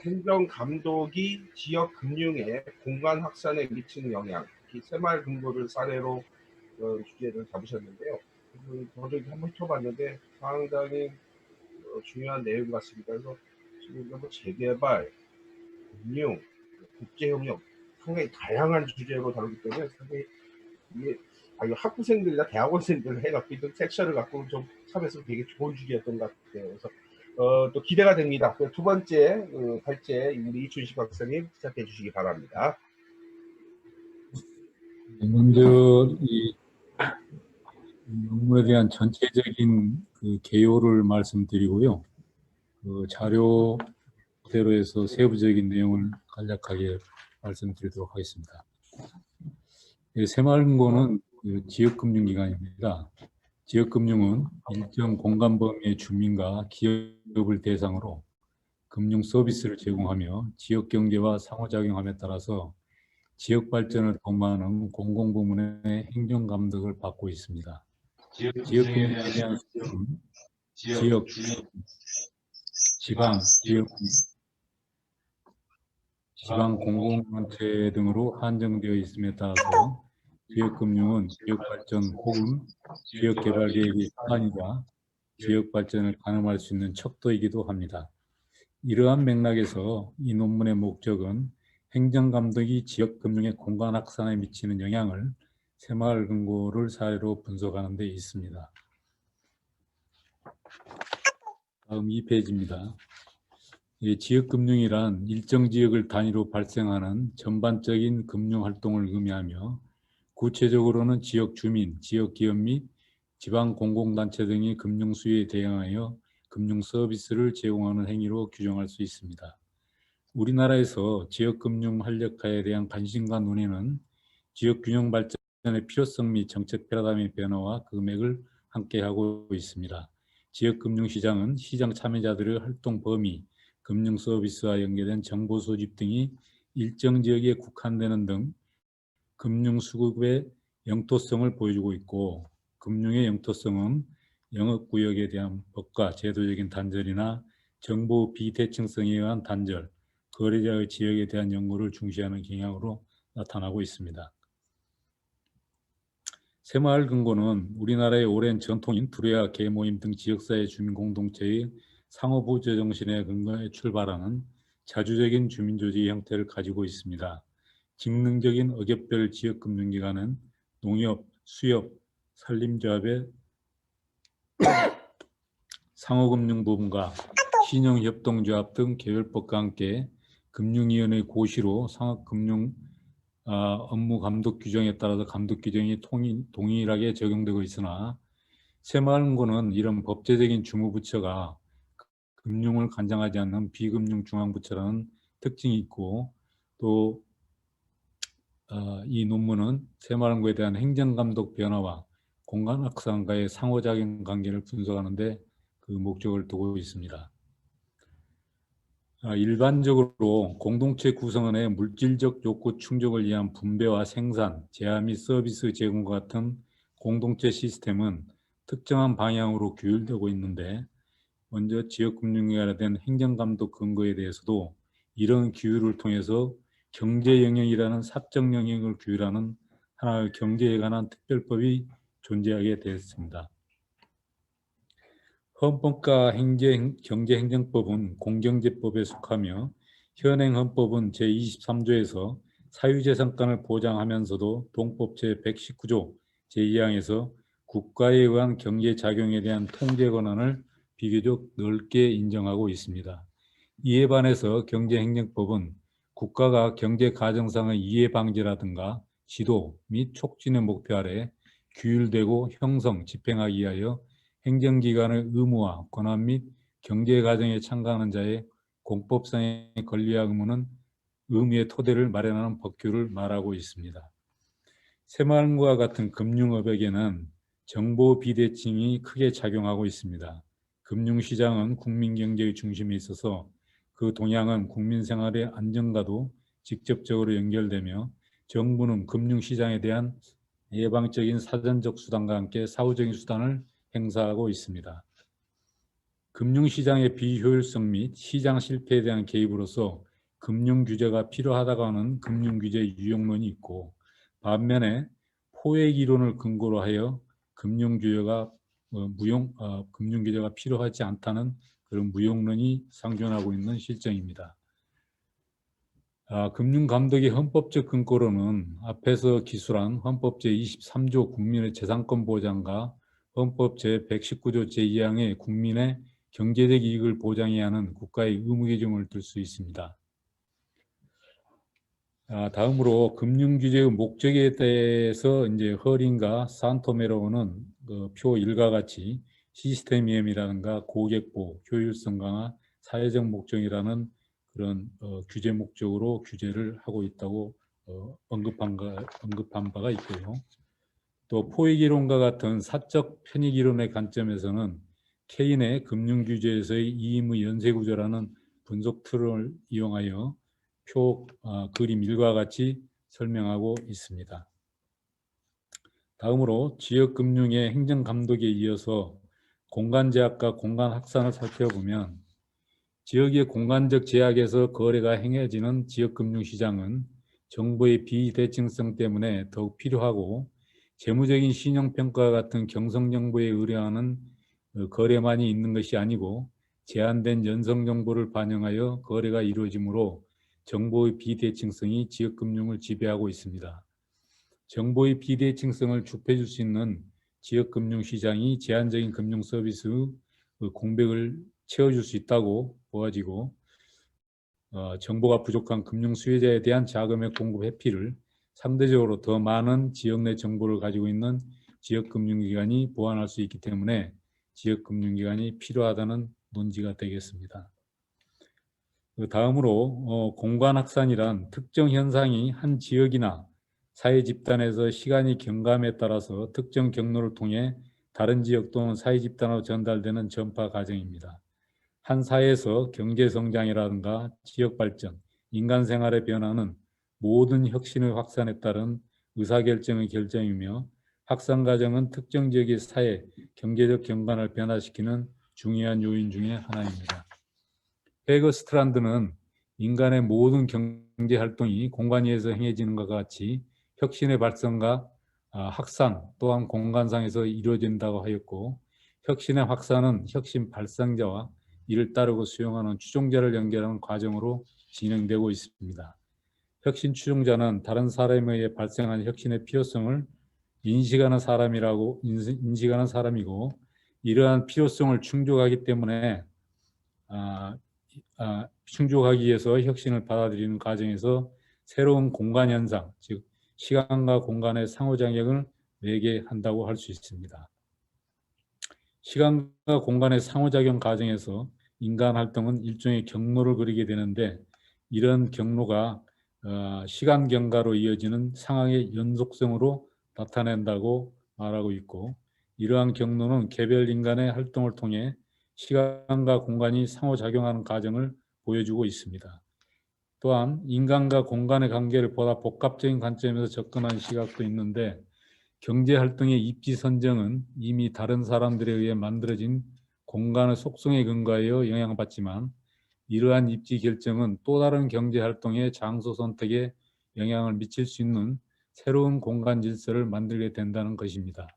행정 감독이 지역 금융에 공간 확산에 미치는 영향, 이 새마을 금고를 사례로 주제를 잡으셨는데요. 저도 한번 펴봤는데 상당히 중요한 내용 같습니다. 그래서 지금 뭐 재개발, 금융, 국제협력 상당히 다양한 주제로 다루기 때문에 상당히 이게 이거 학부생들이나 대학원생들 해갖고 있던 섹션을 갖고 좀 참여해서 되게 좋은 주제였던 것 같아요. 그래서 또 기대가 됩니다. 두 번째 발제 우리 이춘식 박사님 시작해 주시기 바랍니다. 먼저 이 논문에 대한 전체적인 그 개요를 말씀드리고요. 그 자료 그대로 해서 세부적인 내용을 간략하게 말씀드리도록 하겠습니다. 새마을금고는 그 지역금융기관입니다. 지역금융은 일정 공간 범위의 주민과 기업을 대상으로 금융 서비스를 제공하며 지역경제와 상호작용함에 따라서 지역 발전을 도모하는 공공부문의 행정감독을 받고 있습니다. 지역금융에 대한 수요는 지역, 지방 공공단체 등으로 한정되어 있음에 따라서 지역금융은 지역발전 혹은 지역개발계획의 수단이자 지역발전을 가늠할 수 있는 척도이기도 합니다. 이러한 맥락에서 이 논문의 목적은 행정감독이 지역금융의 공간 확산에 미치는 영향을 새마을금고를 사례로 분석하는 데 있습니다. 다음 2페이지입니다. 지역금융이란 일정 지역을 단위로 발생하는 전반적인 금융활동을 의미하며 구체적으로는 지역 주민, 지역 기업 및 지방 공공단체 등의 금융 수요에 대응하여 금융 서비스를 제공하는 행위로 규정할 수 있습니다. 우리나라에서 지역금융 활력화에 대한 관심과 논의는 지역균형 발전의 필요성 및 정책 패러다임의 변화와 금액을 함께하고 있습니다. 지역금융시장은 시장 참여자들의 활동 범위, 금융 서비스와 연계된 정보 소집 등이 일정 지역에 국한되는 등 금융 수급의 영토성을 보여주고 있고, 금융의 영토성은 영업구역에 대한 법과 제도적인 단절이나 정보 비대칭성에 의한 단절, 거래자의 지역에 대한 연구를 중시하는 경향으로 나타나고 있습니다. 새마을금고는 우리나라의 오랜 전통인 두레와 계모임 등 지역사회 주민공동체의 상호보조 정신에 근거해 출발하는 자주적인 주민조직의 형태를 가지고 있습니다. 직능적인 억엽별 지역금융기관은 농협, 수협, 산림조합의 상호금융부문과 신용협동조합 등 개별법과 함께 금융위원회 고시로 상업금융 업무 감독 규정에 따라서 감독 규정이 동일하게 적용되고 있으나 새마을금고는 이런 법제적인 주무부처가 금융을 관장하지 않는 비금융 중앙부처라는 특징이 있고, 또 이 논문은 새마을금고에 대한 행정감독 변화와 공간확산과의 상호작용 관계를 분석하는 데 그 목적을 두고 있습니다. 일반적으로 공동체 구성원의 물질적 욕구 충족을 위한 분배와 생산, 제한 및 서비스 제공과 같은 공동체 시스템은 특정한 방향으로 규율되고 있는데, 먼저 지역금융위원회에 대한 행정감독 근거에 대해서도 이런 규율을 통해서 경제 영역이라는 사적 영역을 규율하는 하나의 경제에 관한 특별법이 존재하게 되었습니다. 헌법과 경제행정법은 공경제법에 속하며 현행 헌법은 제23조에서 사유재산권을 보장하면서도 동법 제119조 제2항에서 국가에 의한 경제작용에 대한 통제 권한을 비교적 넓게 인정하고 있습니다. 이에 반해서 경제행정법은 국가가 경제가정상의 이해방지라든가 지도 및 촉진의 목표 아래 규율되고 형성, 집행하기 위하여 행정기관의 의무와 권한 및 경제가정에 참가하는 자의 공법상의 권리와 의무의 토대를 마련하는 법규를 말하고 있습니다. 새마을금고와 같은 금융업에게는 정보 비대칭이 크게 작용하고 있습니다. 금융시장은 국민경제의 중심에 있어서 그 동향은 국민생활의 안정과도 직접적으로 연결되며, 정부는 금융시장에 대한 예방적인 사전적 수단과 함께 사후적인 수단을 행사하고 있습니다. 금융시장의 비효율성 및 시장 실패에 대한 개입으로서 금융규제가 필요하다고 하는 금융규제 유용론이 있고, 반면에 포획이론을 근거로 하여 금융규제가 필요하지 않다는 그런 무용론이 상존하고 있는 실정입니다. 금융감독의 헌법적 근거로는 앞에서 기술한 헌법 제23조 국민의 재산권 보장과 헌법 제119조 제2항의 국민의 경제적 이익을 보장해야 하는 국가의 의무 규정을 들 수 있습니다. 다음으로 금융규제의 목적에 대해서 이제 허린과 산토메로는 표 1과 같이 시스템 위험이라든가 고객보호, 효율성 강화, 사회적 목적이라는 그런 규제 목적으로 규제를 하고 있다고 언급한 바가 있고요. 또 포획이론과 같은 사적 편익이론의 관점에서는 케인의 금융규제에서의 이의무 연쇄구조라는 분석 툴을 이용하여 그림 1과 같이 설명하고 있습니다. 다음으로 지역금융의 행정감독에 이어서 공간제약과 공간확산을 살펴보면, 지역의 공간적 제약에서 거래가 행해지는 지역금융시장은 정보의 비대칭성 때문에 더욱 필요하고, 재무적인 신용평가와 같은 경성정보에 의뢰하는 거래만이 있는 것이 아니고 제한된 연성정보를 반영하여 거래가 이루어지므로 정보의 비대칭성이 지역금융을 지배하고 있습니다. 정보의 비대칭성을 좁혀줄 수 있는 지역금융시장이 제한적인 금융서비스의 공백을 채워줄 수 있다고 보아지고, 정보가 부족한 금융수혜자에 대한 자금의 공급 회피를 상대적으로 더 많은 지역 내 정보를 가지고 있는 지역금융기관이 보완할 수 있기 때문에 지역금융기관이 필요하다는 논지가 되겠습니다. 다음으로 공간확산이란 특정 현상이 한 지역이나 사회 집단에서 시간이 경감에 따라서 특정 경로를 통해 다른 지역 또는 사회 집단으로 전달되는 전파 과정입니다. 한 사회에서 경제성장이라든가 지역발전, 인간생활의 변화는 모든 혁신의 확산에 따른 의사결정의 결정이며, 확산 과정은 특정 지역의 사회, 경제적 경관을 변화시키는 중요한 요인 중의 하나입니다. 헤거스트란드는 인간의 모든 경제활동이 공간 위에서 행해지는 것과 같이 혁신의 발생과 확산 또한 공간상에서 이루어진다고 하였고, 혁신의 확산은 혁신 발상자와 이를 따르고 수용하는 추종자를 연결하는 과정으로 진행되고 있습니다. 혁신 추종자는 다른 사람에 의해 발생한 혁신의 필요성을 인식하는 사람이고, 이러한 필요성을 충족하기 때문에 충족하기 위해서 혁신을 받아들이는 과정에서 새로운 공간 현상, 즉 시간과 공간의 상호작용을 매개한다고 할 수 있습니다. 시간과 공간의 상호작용 과정에서 인간 활동은 일종의 경로를 그리게 되는데, 이런 경로가 시간 경과로 이어지는 상황의 연속성으로 나타낸다고 말하고 있고, 이러한 경로는 개별 인간의 활동을 통해 시간과 공간이 상호작용하는 과정을 보여주고 있습니다. 또한 인간과 공간의 관계를 보다 복합적인 관점에서 접근하는 시각도 있는데, 경제활동의 입지선정은 이미 다른 사람들에 의해 만들어진 공간의 속성에 근거하여 영향받지만, 이러한 입지 결정은 또 다른 경제활동의 장소 선택에 영향을 미칠 수 있는 새로운 공간 질서를 만들게 된다는 것입니다.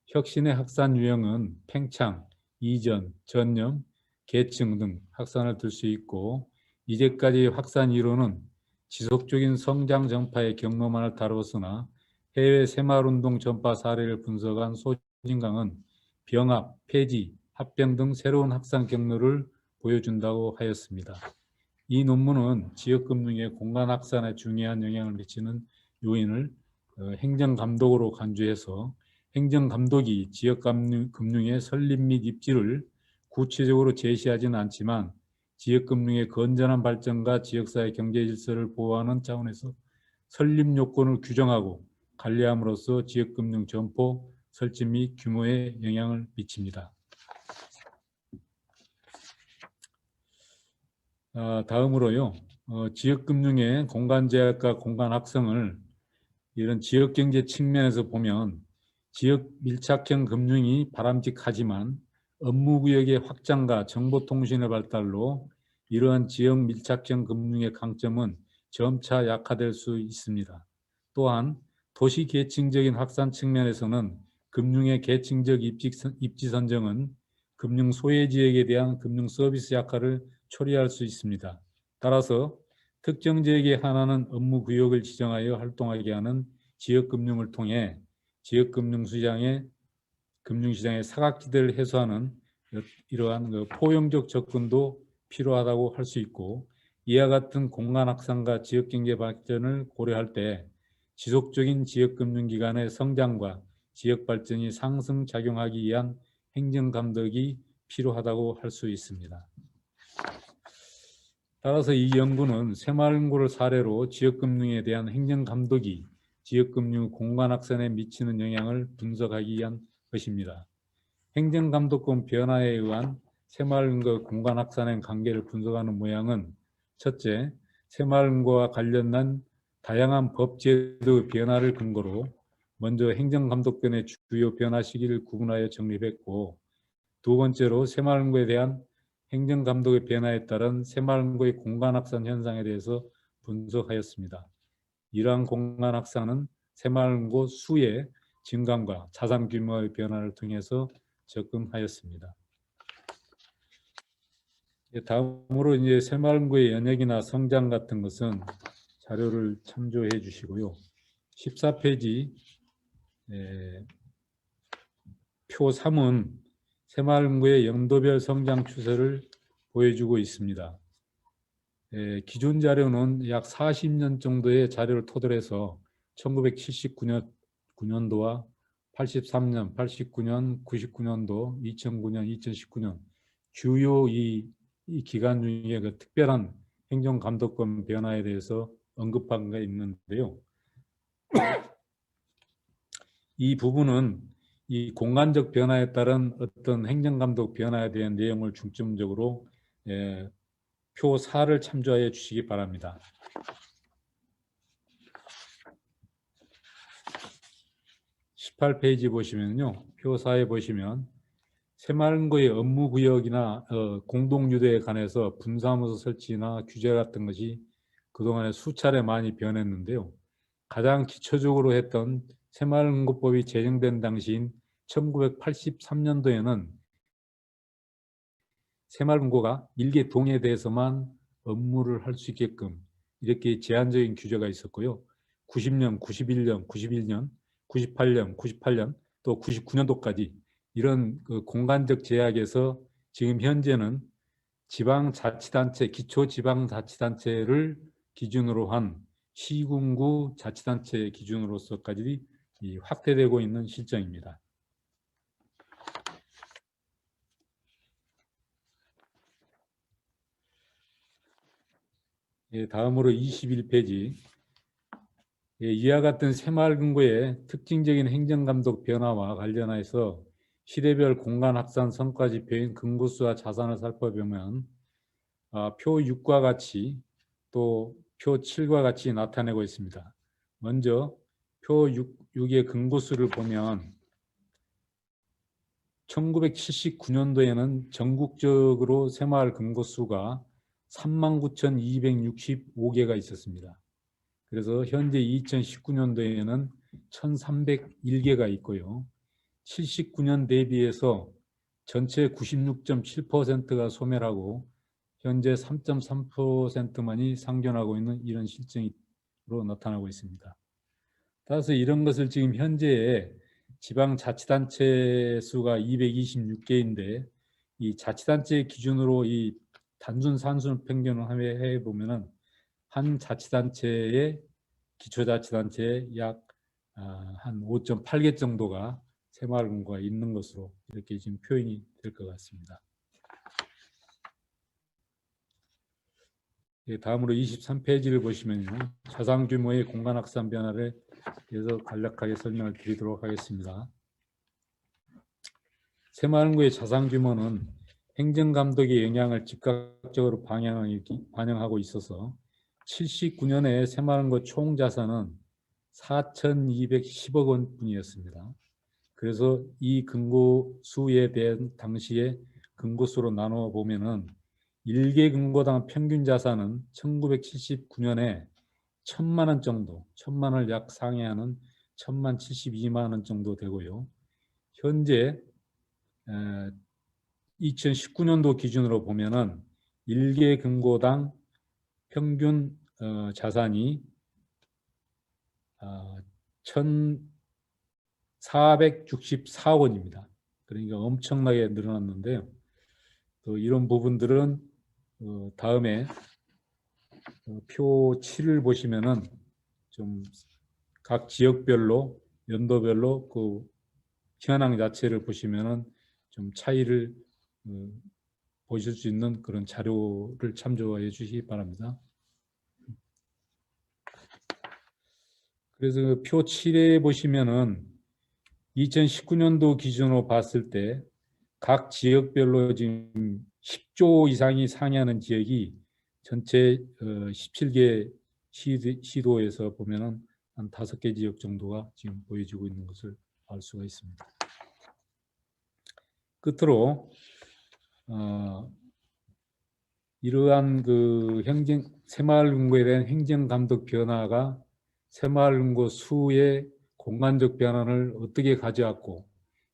혁신의 확산 유형은 팽창, 이전, 전염, 계층 등 확산을 들 수 있고, 이제까지의 확산 이론은 지속적인 성장 전파의 경로만을 다루었으나, 해외 새마을운동 전파 사례를 분석한 소진강은 병합, 폐지, 합병 등 새로운 확산 경로를 보여준다고 하였습니다. 이 논문은 지역금융의 공간 확산에 중요한 영향을 미치는 요인을 행정감독으로 간주해서, 행정감독이 지역금융의 설립 및 입지를 구체적으로 제시하지는 않지만 지역금융의 건전한 발전과 지역사회 경제 질서를 보호하는 차원에서 설립 요건을 규정하고 관리함으로써 지역금융 점포 설치 및 규모에 영향을 미칩니다. 다음으로요, 지역금융의 공간 제약과 공간 확성을 이런 지역경제 측면에서 보면, 지역 밀착형 금융이 바람직하지만 업무구역의 확장과 정보통신의 발달로 이러한 지역 밀착형 금융의 강점은 점차 약화될 수 있습니다. 또한 도시 계층적인 확산 측면에서는 금융의 계층적 입지 선정은 금융 소외 지역에 대한 금융 서비스 약화를 초래할 수 있습니다. 따라서 특정 지역에 한하는 업무 구역을 지정하여 활동하게 하는 지역금융을 통해 지역금융시장의 사각지대를 해소하는 이러한 포용적 접근도 필요하다고 할 수 있고, 이와 같은 공간 확산과 지역경제 발전을 고려할 때 지속적인 지역금융기관의 성장과 지역발전이 상승작용하기 위한 행정감독이 필요하다고 할 수 있습니다. 따라서 이 연구는 새마을금고를 사례로 지역금융에 대한 행정감독이 지역금융 공간 확산에 미치는 영향을 분석하기 위한 것입니다. 행정감독권 변화에 의한 새마을금고 공간 확산의 관계를 분석하는 모양은, 첫째, 새마을금고와 관련된 다양한 법제도의 변화를 근거로 먼저 행정감독권의 주요 변화 시기를 구분하여 정립했고, 두 번째로 새마을금고에 대한 행정감독의 변화에 따른 새마을금고의 공간 확산 현상에 대해서 분석하였습니다. 이러한 공간 확산은 새마을금고 수의 증감과 자산 규모의 변화를 통해서 접근하였습니다. 다음으로 이제 새마을금고의 연역이나 성장 같은 것은 자료를 참조해 주시고요. 14페이지 표 3은 새마을금고의 연도별 성장 추세를 보여주고 있습니다. 기존 자료는 약 40년 정도의 자료를 토대로 해서 1979년도와 83년, 89년, 99년도, 2009년, 2019년 주요 이 기간 중에 그 특별한 행정감독권 변화에 대해서 언급한 게 있는데요. 이 부분은 이 공간적 변화에 따른 어떤 행정감독 변화에 대한 내용을 중점적으로 표 4를 참조하여 주시기 바랍니다. 18페이지 보시면요. 표 4에 보시면 새마을금고의 업무구역이나 공동유대에 관해서 분사무소 설치나 규제 같은 것이 그동안에 수차례 많이 변했는데요. 가장 기초적으로 했던 새마을금고법이 제정된 당시인 1983년도에는 새마을금고가 일개 동에 대해서만 업무를 할 수 있게끔 이렇게 제한적인 규제가 있었고요. 90년, 91년, 98년, 또 99년도까지 이런 그 공간적 제약에서 지금 현재는 지방자치단체, 기초지방자치단체를 기준으로 한 시군구 자치단체 기준으로서까지 확대되고 있는 실정입니다. 다음으로 21페이지. 이와 같은 새마을금고의 특징적인 행정감독 변화와 관련해서 시대별 공간 확산 성과 지표인 금고수와 자산을 살펴보면 표 6과 같이 또 표 7과 같이 나타내고 있습니다. 먼저 표 6의 금고수를 보면 1979년도에는 전국적으로 새마을 금고수가 39,265개가 있었습니다. 그래서 현재 2019년도에는 1,301개가 있고요. 79년 대비해서 전체 96.7%가 소멸하고 현재 3.3%만이 상존하고 있는 이런 실정으로 나타나고 있습니다. 따라서 이런 것을 지금 현재의 지방자치단체 수가 226개인데 이 자치단체 기준으로 이 단순 산술 평균을 해보면은 한 자치단체의 기초자치단체에 약 한 5.8개 정도가 새마을금고가 있는 것으로 이렇게 지금 표현이 될 것 같습니다. 다음으로 23페이지를 보시면요. 자산 규모의 공간 확산 변화를 대해서 간략하게 설명을 드리도록 하겠습니다. 새마을금고의 자산 규모는 행정감독의 영향을 즉각적으로 반영하고 있어서 79년에 새마을금고 총 자산은 4,210억 원뿐이었습니다. 그래서 이 금고수에 대한 당시의 금고수로 나눠 보면은 1개 금고당 평균 자산은 1979년에 1,000만 원 정도, 1,000만 원을 약 상회하는 1,072만 원 정도 되고요. 현재 2019년도 기준으로 보면은 1개 금고당 평균 자산이 1,464억 원입니다. 그러니까 엄청나게 늘어났는데요. 또 이런 부분들은 다음에 표 7을 보시면은 좀 각 지역별로 연도별로 그 현황 자체를 보시면은 좀 차이를 보실 수 있는 그런 자료를 참조해 주시기 바랍니다. 그래서 표 7에 보시면은 2019년도 기준으로 봤을 때 각 지역별로 지금 10조 이상이 상회하는 지역이 전체 17개 시도에서 보면은 한 5개 지역 정도가 지금 보여지고 있는 것을 알 수가 있습니다. 끝으로 이러한 그 새마을금고에 대한 행정감독 변화가 새마을금고 수의 공간적 변화를 어떻게 가져왔고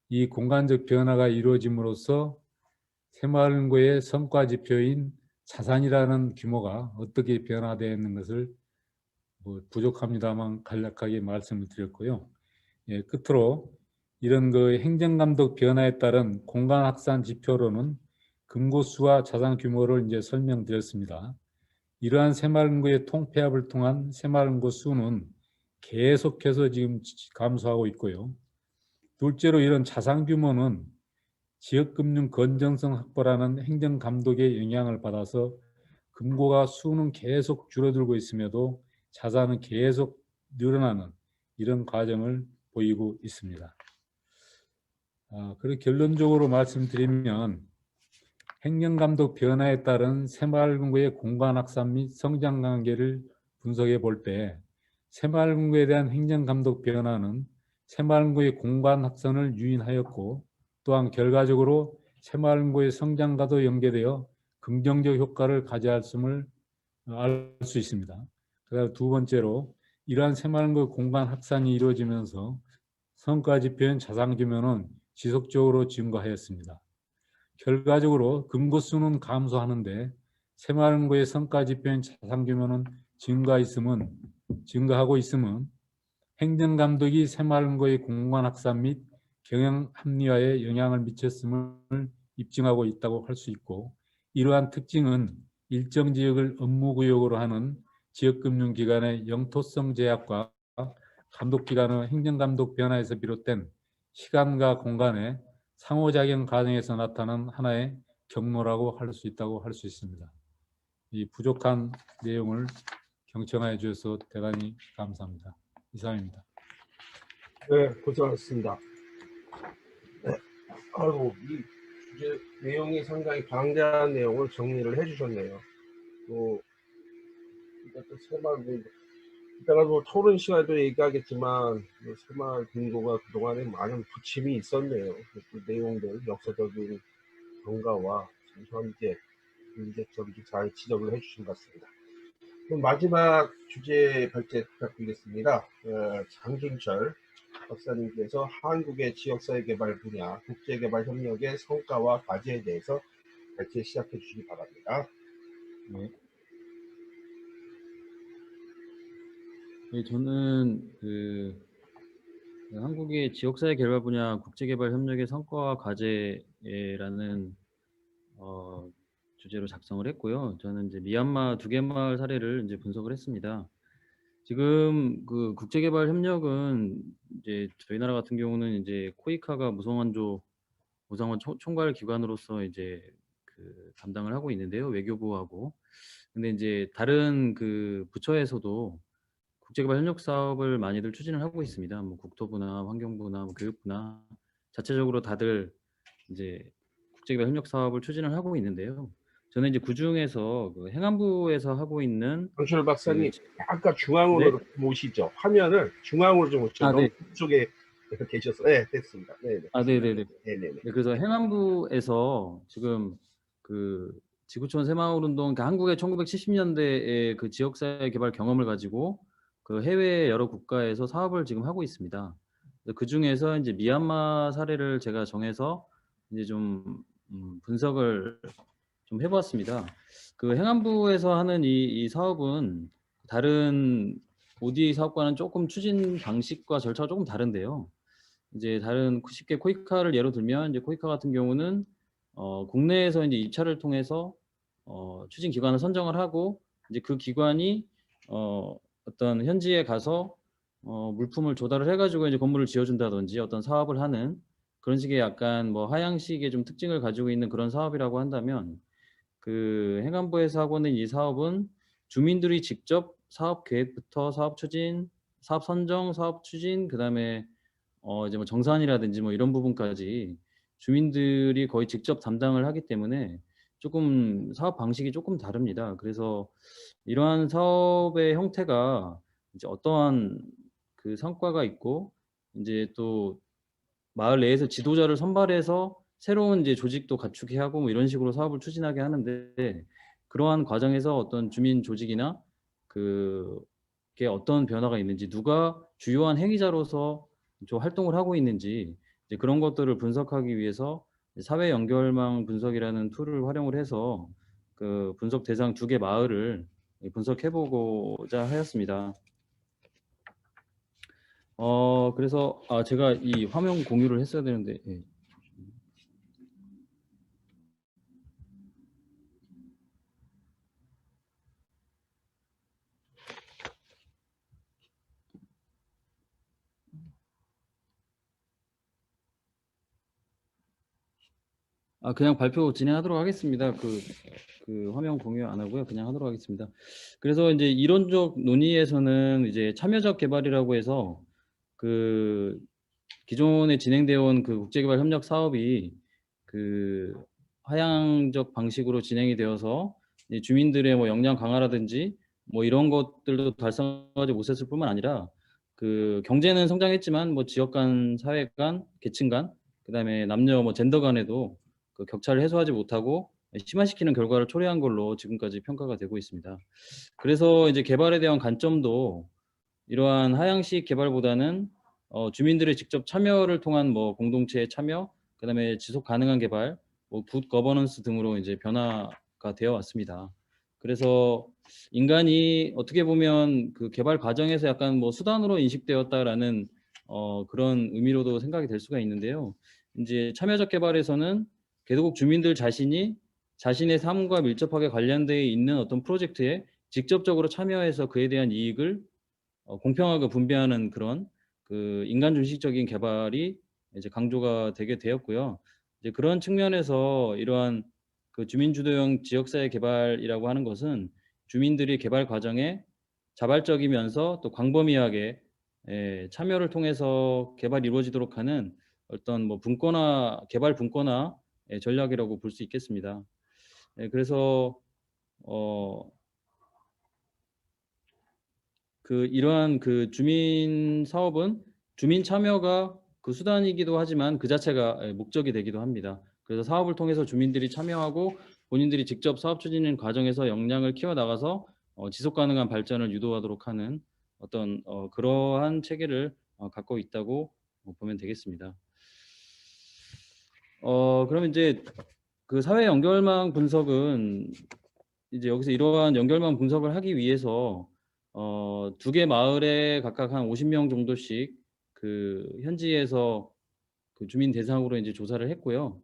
이 공간적 변화가 이루어짐으로써 새마을금고의 성과지표인 자산이라는 규모가 어떻게 변화되어 있는 것을 부족합니다만 간략하게 말씀을 드렸고요. 끝으로 이런 그 행정감독 변화에 따른 공간 확산 지표로는 금고수와 자산 규모를 이제 설명드렸습니다. 이러한 새마을금고의 통폐합을 통한 새마을금고 수는 계속해서 지금 감소하고 있고요. 둘째로 이런 자산 규모는 지역금융 건전성 확보라는 행정감독의 영향을 받아서 금고가 수는 계속 줄어들고 있음에도 자산은 계속 늘어나는 이런 과정을 보이고 있습니다. 그리고 결론적으로 말씀드리면 행정감독 변화에 따른 새마을금고의 공간 확산 및 성장 관계를 분석해 볼 때 새마을금고에 대한 행정감독 변화는 새마을금고의 공간 확산을 유인하였고 또한 결과적으로 새마을금고의 성장과도 연계되어 긍정적 효과를 가져왔음을 알 수 있습니다. 그다음 두 번째로 이러한 새마을금고 공간 확산이 이루어지면서 성과지표인 자산 규모는 지속적으로 증가하였습니다. 결과적으로 금고수는 감소하는데 새마을금고의 성과지표인 자산 규모는 증가하고 있음은 행정감독이 새마을금고의 공간 확산 및 경영 합리화에 영향을 미쳤음을 입증하고 있다고 할 수 있고 이러한 특징은 일정 지역을 업무구역으로 하는 지역금융기관의 영토성 제약과 감독기관의 행정감독 변화에서 비롯된 시간과 공간의 상호작용 과정에서 나타나는 하나의 경로라고 할 수 있다고 할 수 있습니다. 이 부족한 내용을 경청하여 주셔서 대단히 감사합니다. 이상입니다. 네, 고생하셨습니다. 네. 아이고, 이 주제 내용이 상당히 방대한 내용을 정리를 해주셨네요. 또 이것도 새마을 이따가 뭐 토론 시간에도 얘기하겠지만 새마을 금고가 그동안에 많은 부침이 있었네요. 그 내용들 역사적인 경과와 현재 문제점도 잘 지적을 해주신 것 같습니다. 그럼 마지막 주제 발제 부탁드리겠습니다. 장준철 박사님께서 한국의 지역사회 개발 분야 국제개발 협력의 성과와 과제에 대해서 발제 시작해 주시기 바랍니다. 네. 네, 저는 한국의 지역사회 개발 분야 국제개발 협력의 성과와 과제라는 주제로 작성을 했고요. 저는 이제 미얀마 2개 마을 사례를 이제 분석을 했습니다. 지금 그 국제개발 협력은 이제 저희 나라 같은 경우는 이제 코이카가 무성원조 무상원 총괄 기관으로서 이제 그 담당을 하고 있는데요. 외교부하고. 근데 이제 다른 그 부처에서도 국제개발 협력 사업을 많이들 추진을 하고 있습니다. 뭐 국토부나 환경부나 뭐 교육부나 자체적으로 다들 이제 국제개발 협력 사업을 추진을 하고 있는데요. 저는 이제 그 중에서 그 행안부에서 하고 있는 장철 박사님, 그 약간 중앙으로 네? 모시죠. 화면을 중앙으로 좀 모시죠. 너무 네. 쪽에 계셔서. 네, 됐습니다. 네네. 네네네. 네네네. 네, 그래서 행안부에서 지금 그 지구촌 새마을운동, 그러니까 한국의 1970년대의 그 지역사회 개발 경험을 가지고 그 해외 여러 국가에서 사업을 지금 하고 있습니다. 그 중에서 이제 미얀마 사례를 제가 정해서 이제 좀 분석을 좀 해보았습니다. 그 행안부에서 하는 이 사업은 다른 ODA 사업과는 조금 추진 방식과 절차가 조금 다른데요. 이제 다른 쉽게 코이카를 예로 들면 이제 코이카 같은 경우는 국내에서 이제 입찰을 통해서 추진 기관을 선정을 하고 이제 그 기관이 어떤 현지에 가서 물품을 조달을 해가지고 이제 건물을 지어준다든지 어떤 사업을 하는 그런 식의 약간 뭐 하향식의 좀 특징을 가지고 있는 그런 사업이라고 한다면 그 행안부에서 하고 있는 이 사업은 주민들이 직접 사업 계획부터 사업 추진, 사업 선정, 사업 추진, 그다음에 이제 뭐 정산이라든지 뭐 이런 부분까지 주민들이 거의 직접 담당을 하기 때문에 조금 사업 방식이 조금 다릅니다. 그래서 이러한 사업의 형태가 이제 어떠한 그 성과가 있고 이제 또 마을 내에서 지도자를 선발해서 새로운 이제 조직도 갖추게 하고 뭐 이런 식으로 사업을 추진하게 하는데 그러한 과정에서 어떤 주민 조직이나 그게 어떤 변화가 있는지 누가 주요한 행위자로서 좀 활동을 하고 있는지 이제 그런 것들을 분석하기 위해서 사회 연결망 분석이라는 툴을 활용을 해서 그 분석 대상 2개 마을을 분석해 보고자 하였습니다. 그래서 제가 이 화면 공유를 했어야 되는데 예. 그냥 발표 진행하도록 하겠습니다. 그 화면 공유 안 하고요. 그냥 하도록 하겠습니다. 그래서 이제 이론적 논의에서는 이제 참여적 개발이라고 해서 그 기존에 진행되어 온 그 국제개발 협력 사업이 그 하향적 방식으로 진행이 되어서 이제 주민들의 뭐 역량 강화라든지 뭐 이런 것들도 달성하지 못했을 뿐만 아니라 그 경제는 성장했지만 뭐 지역 간, 사회 간, 계층 간, 그다음에 남녀 뭐 젠더 간에도 그 격차를 해소하지 못하고 심화시키는 결과를 초래한 걸로 지금까지 평가가 되고 있습니다. 그래서 이제 개발에 대한 관점도 이러한 하향식 개발보다는 주민들의 직접 참여를 통한 뭐 공동체 참여, 그다음에 지속 가능한 개발, 뭐 굿 거버넌스 등으로 이제 변화가 되어 왔습니다. 그래서 인간이 어떻게 보면 그 개발 과정에서 약간 뭐 수단으로 인식되었다라는 그런 의미로도 생각이 될 수가 있는데요. 이제 참여적 개발에서는 개도국 주민들 자신이 자신의 삶과 밀접하게 관련되어 있는 어떤 프로젝트에 직접적으로 참여해서 그에 대한 이익을 공평하게 분배하는 그런 그 인간 중심적인 개발이 이제 강조가 되게 되었고요. 이제 그런 측면에서 이러한 그 주민주도형 지역사회 개발이라고 하는 것은 주민들이 개발 과정에 자발적이면서 또 광범위하게 참여를 통해서 개발이 이루어지도록 하는 어떤 뭐 분권화, 개발 분권화 전략이라고 볼 수 있겠습니다. 그래서 그 이러한 그 주민 사업은 주민 참여가 그 수단이기도 하지만 그 자체가 목적이 되기도 합니다. 그래서 사업을 통해서 주민들이 참여하고 본인들이 직접 사업 추진 과정에서 역량을 키워 나가서 지속 가능한 발전을 유도하도록 하는 어떤 그러한 체계를 갖고 있다고 보면 되겠습니다. 그럼 이제 그 사회 연결망 분석은 이제 여기서 이러한 연결망 분석을 하기 위해서 두 개 마을에 각각 한 50명 정도씩 그 현지에서 그 주민 대상으로 이제 조사를 했고요.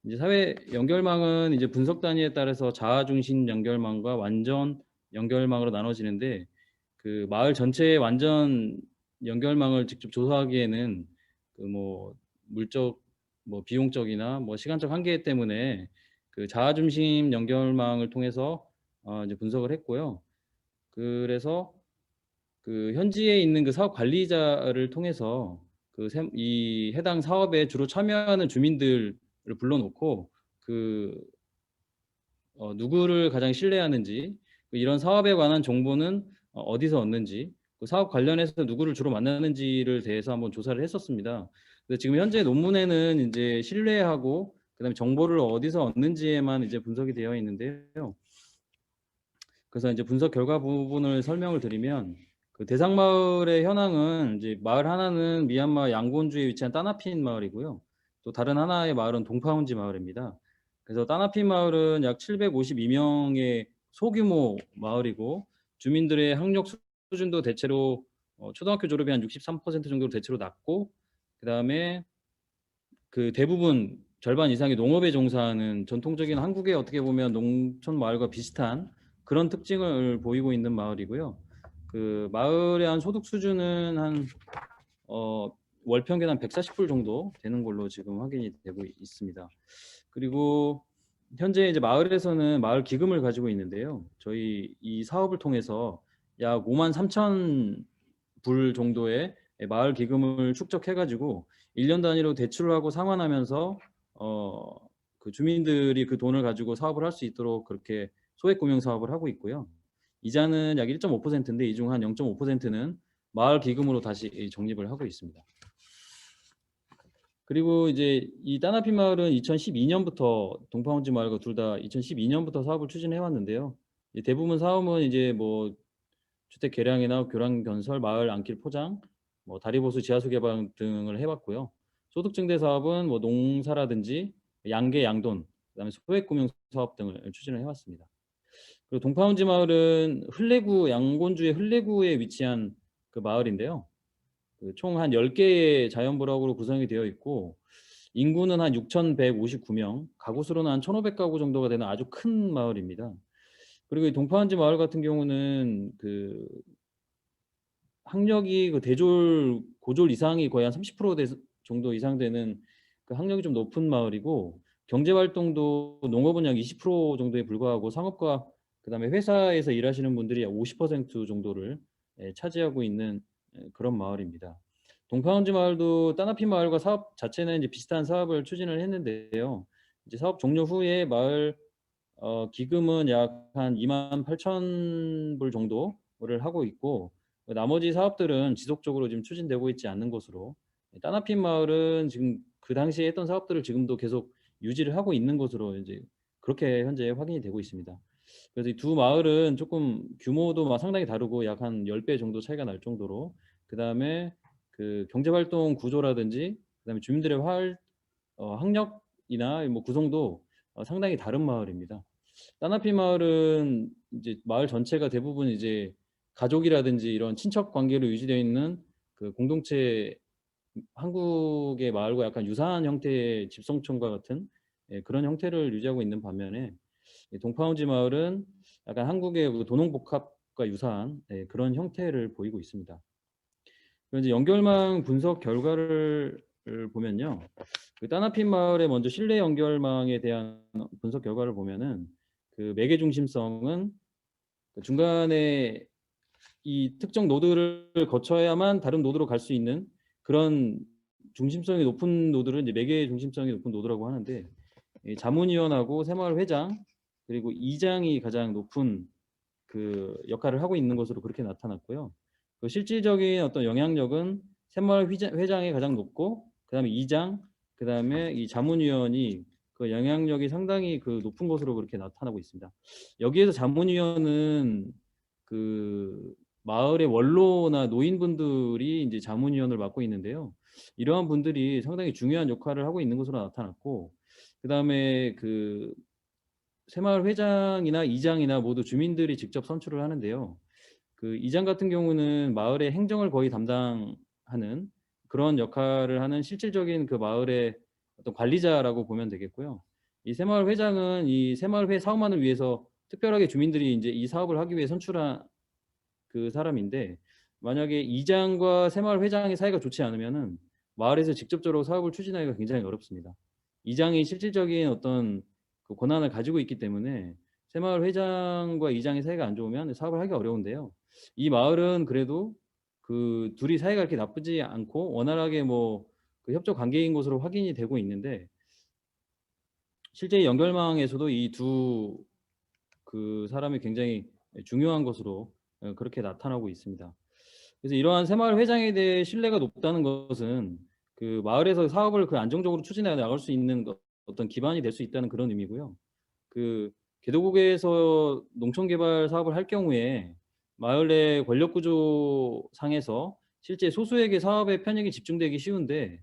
이제 사회 연결망은 이제 분석 단위에 따라서 자아 중심 연결망과 완전 연결망으로 나눠지는데 그 마을 전체의 완전 연결망을 직접 조사하기에는 그 뭐 물적 뭐 비용적이나 뭐 시간적 한계 때문에 그 자아 중심 연결망을 통해서 이제 분석을 했고요. 그래서 그 현지에 있는 그 사업 관리자를 통해서 이 해당 사업에 주로 참여하는 주민들을 불러놓고 그 누구를 가장 신뢰하는지 이런 사업에 관한 정보는 어디서 얻는지 그 사업 관련해서 누구를 주로 만나는지를 대해서 한번 조사를 했었습니다. 근데 지금 현재 논문에는 이제 신뢰하고 그다음에 정보를 어디서 얻는지에만 이제 분석이 되어 있는데요. 그래서 이제 분석 결과 부분을 설명을 드리면 그 대상 마을의 현황은 이제 마을 하나는 미얀마 양곤주에 위치한 따나핀 마을이고요. 또 다른 하나의 마을은 동파운지 마을입니다. 그래서 따나핀 마을은 약 752명의 소규모 마을이고 주민들의 학력 수준도 대체로 초등학교 졸업이 한 63% 정도로 대체로 낮고 그다음에 그 대부분 절반 이상이 농업에 종사하는 전통적인 한국의 어떻게 보면 농촌 마을과 비슷한 그런 특징을 보이고 있는 마을이고요. 그 마을의 한 소득 수준은 한 월 평균 한 140불 정도 되는 걸로 지금 확인이 되고 있습니다. 그리고 현재 이제 마을에서는 마을 기금을 가지고 있는데요. 저희 이 사업을 통해서 약 5만 3천 불 정도의 마을 기금을 축적해가지고 1년 단위로 대출을 하고 상환하면서 그 주민들이 그 돈을 가지고 사업을 할 수 있도록 그렇게 소액 금융 사업을 하고 있고요. 이자는 약 1.5%인데 이 중 한 0.5%는 마을 기금으로 다시 적립을 하고 있습니다. 그리고 이제 이 따나피 마을은 2012년부터 동파운지 마을과 둘 다 2012년부터 사업을 추진해 왔는데요. 대부분 사업은 이제 뭐 주택 개량이나 교량 건설, 마을 안길 포장, 뭐 다리보수 지하수 개방 등을 해봤고요. 소득 증대 사업은 뭐 농사라든지 양계, 양돈, 그다음에 소액 금융 사업 등을 추진을 해왔습니다. 그리고 동파운지 마을은 흘레구 양곤주의 흘레구에 위치한 그 마을인데요. 그 총 한 10개의 자연부락으로 구성이 되어 있고 인구는 한 6,159명, 가구 수로는 한 1,500가구 정도가 되는 아주 큰 마을입니다. 그리고 이 동파운지 마을 같은 경우는 그 학력이 그 대졸, 고졸 이상이 거의 한 30% 정도 이상 되는 그 학력이 좀 높은 마을이고 경제 활동도 농업은 약 20% 정도에 불과하고 상업과 그다음에 회사에서 일하시는 분들이 약 50% 정도를 차지하고 있는 그런 마을입니다. 동파운지 마을도 따나피 마을과 사업 자체는 이제 비슷한 사업을 추진을 했는데요. 이제 사업 종료 후에 마을 기금은 약 한 28,000불 정도를 하고 있고 나머지 사업들은 지속적으로 지금 추진되고 있지 않는 것으로 따나핀 마을은 지금 그 당시에 했던 사업들을 지금도 계속 유지를 하고 있는 것으로 이제 그렇게 현재 확인이 되고 있습니다. 그래서 이 두 마을은 조금 규모도 상당히 다르고 약 한 10배 정도 차이가 날 정도로 그다음에 그 경제활동 구조라든지 그다음에 주민들의 학력이나 뭐 구성도 상당히 다른 마을입니다. 따나피 마을은 이제 마을 전체가 대부분 이제 가족이라든지 이런 친척 관계로 유지되어 있는 그 공동체 한국의 마을과 약간 유사한 형태의 집성촌과 같은 그런 형태를 유지하고 있는 반면에 이 동파운지 마을은 약간 한국의 그 도농복합과 유사한 그런 형태를 보이고 있습니다. 그리고 이제 연결망 분석 결과를 보면요. 그 따나핀 마을의 먼저 실내 연결망에 대한 분석 결과를 보면은 그 매개 중심성은 그 중간에 이 특정 노드를 거쳐야만 다른 노드로 갈 수 있는 그런 중심성이 높은 노드를 이제 매개 중심성이 높은 노드라고 하는데, 이 자문위원하고 새마을 회장 그리고 이장이 가장 높은 그 역할을 하고 있는 것으로 그렇게 나타났고요. 그 실질적인 어떤 영향력은 새마을 회장이 가장 높고, 그다음에 이장, 그다음에 이 자문위원이 그 영향력이 상당히 그 높은 것으로 그렇게 나타나고 있습니다. 여기에서 자문위원은 그 마을의 원로나 노인분들이 이제 자문위원을 맡고 있는데요. 이러한 분들이 상당히 중요한 역할을 하고 있는 것으로 나타났고, 그다음에 그 새마을 회장이나 이장이나 모두 주민들이 직접 선출을 하는데요. 그 이장 같은 경우는 마을의 행정을 거의 담당하는 그런 역할을 하는 실질적인 그 마을의 어떤 관리자라고 보면 되겠고요. 이 새마을 회장은 이 새마을회 사업만을 위해서 특별하게 주민들이 이제 이 사업을 하기 위해 선출한 그 사람인데, 만약에 이장과 새마을 회장의 사이가 좋지 않으면은 마을에서 직접적으로 사업을 추진하기가 굉장히 어렵습니다. 이장이 실질적인 어떤 그 권한을 가지고 있기 때문에 새마을 회장과 이장의 사이가 안 좋으면 사업을 하기 어려운데요. 이 마을은 그래도 그 둘이 사이가 그렇게 나쁘지 않고 원활하게 뭐 그 협조 관계인 것으로 확인이 되고 있는데, 실제 연결망에서도 이 두 그 사람이 굉장히 중요한 것으로 그렇게 나타나고 있습니다. 그래서 이러한 새마을 회장에 대해 신뢰가 높다는 것은 그 마을에서 사업을 그 안정적으로 추진해 나갈 수 있는 어떤 기반이 될 수 있다는 그런 의미고요. 그 개도국에서 농촌개발 사업을 할 경우에 마을 내 권력 구조 상에서 실제 소수에게 사업의 편익이 집중되기 쉬운데,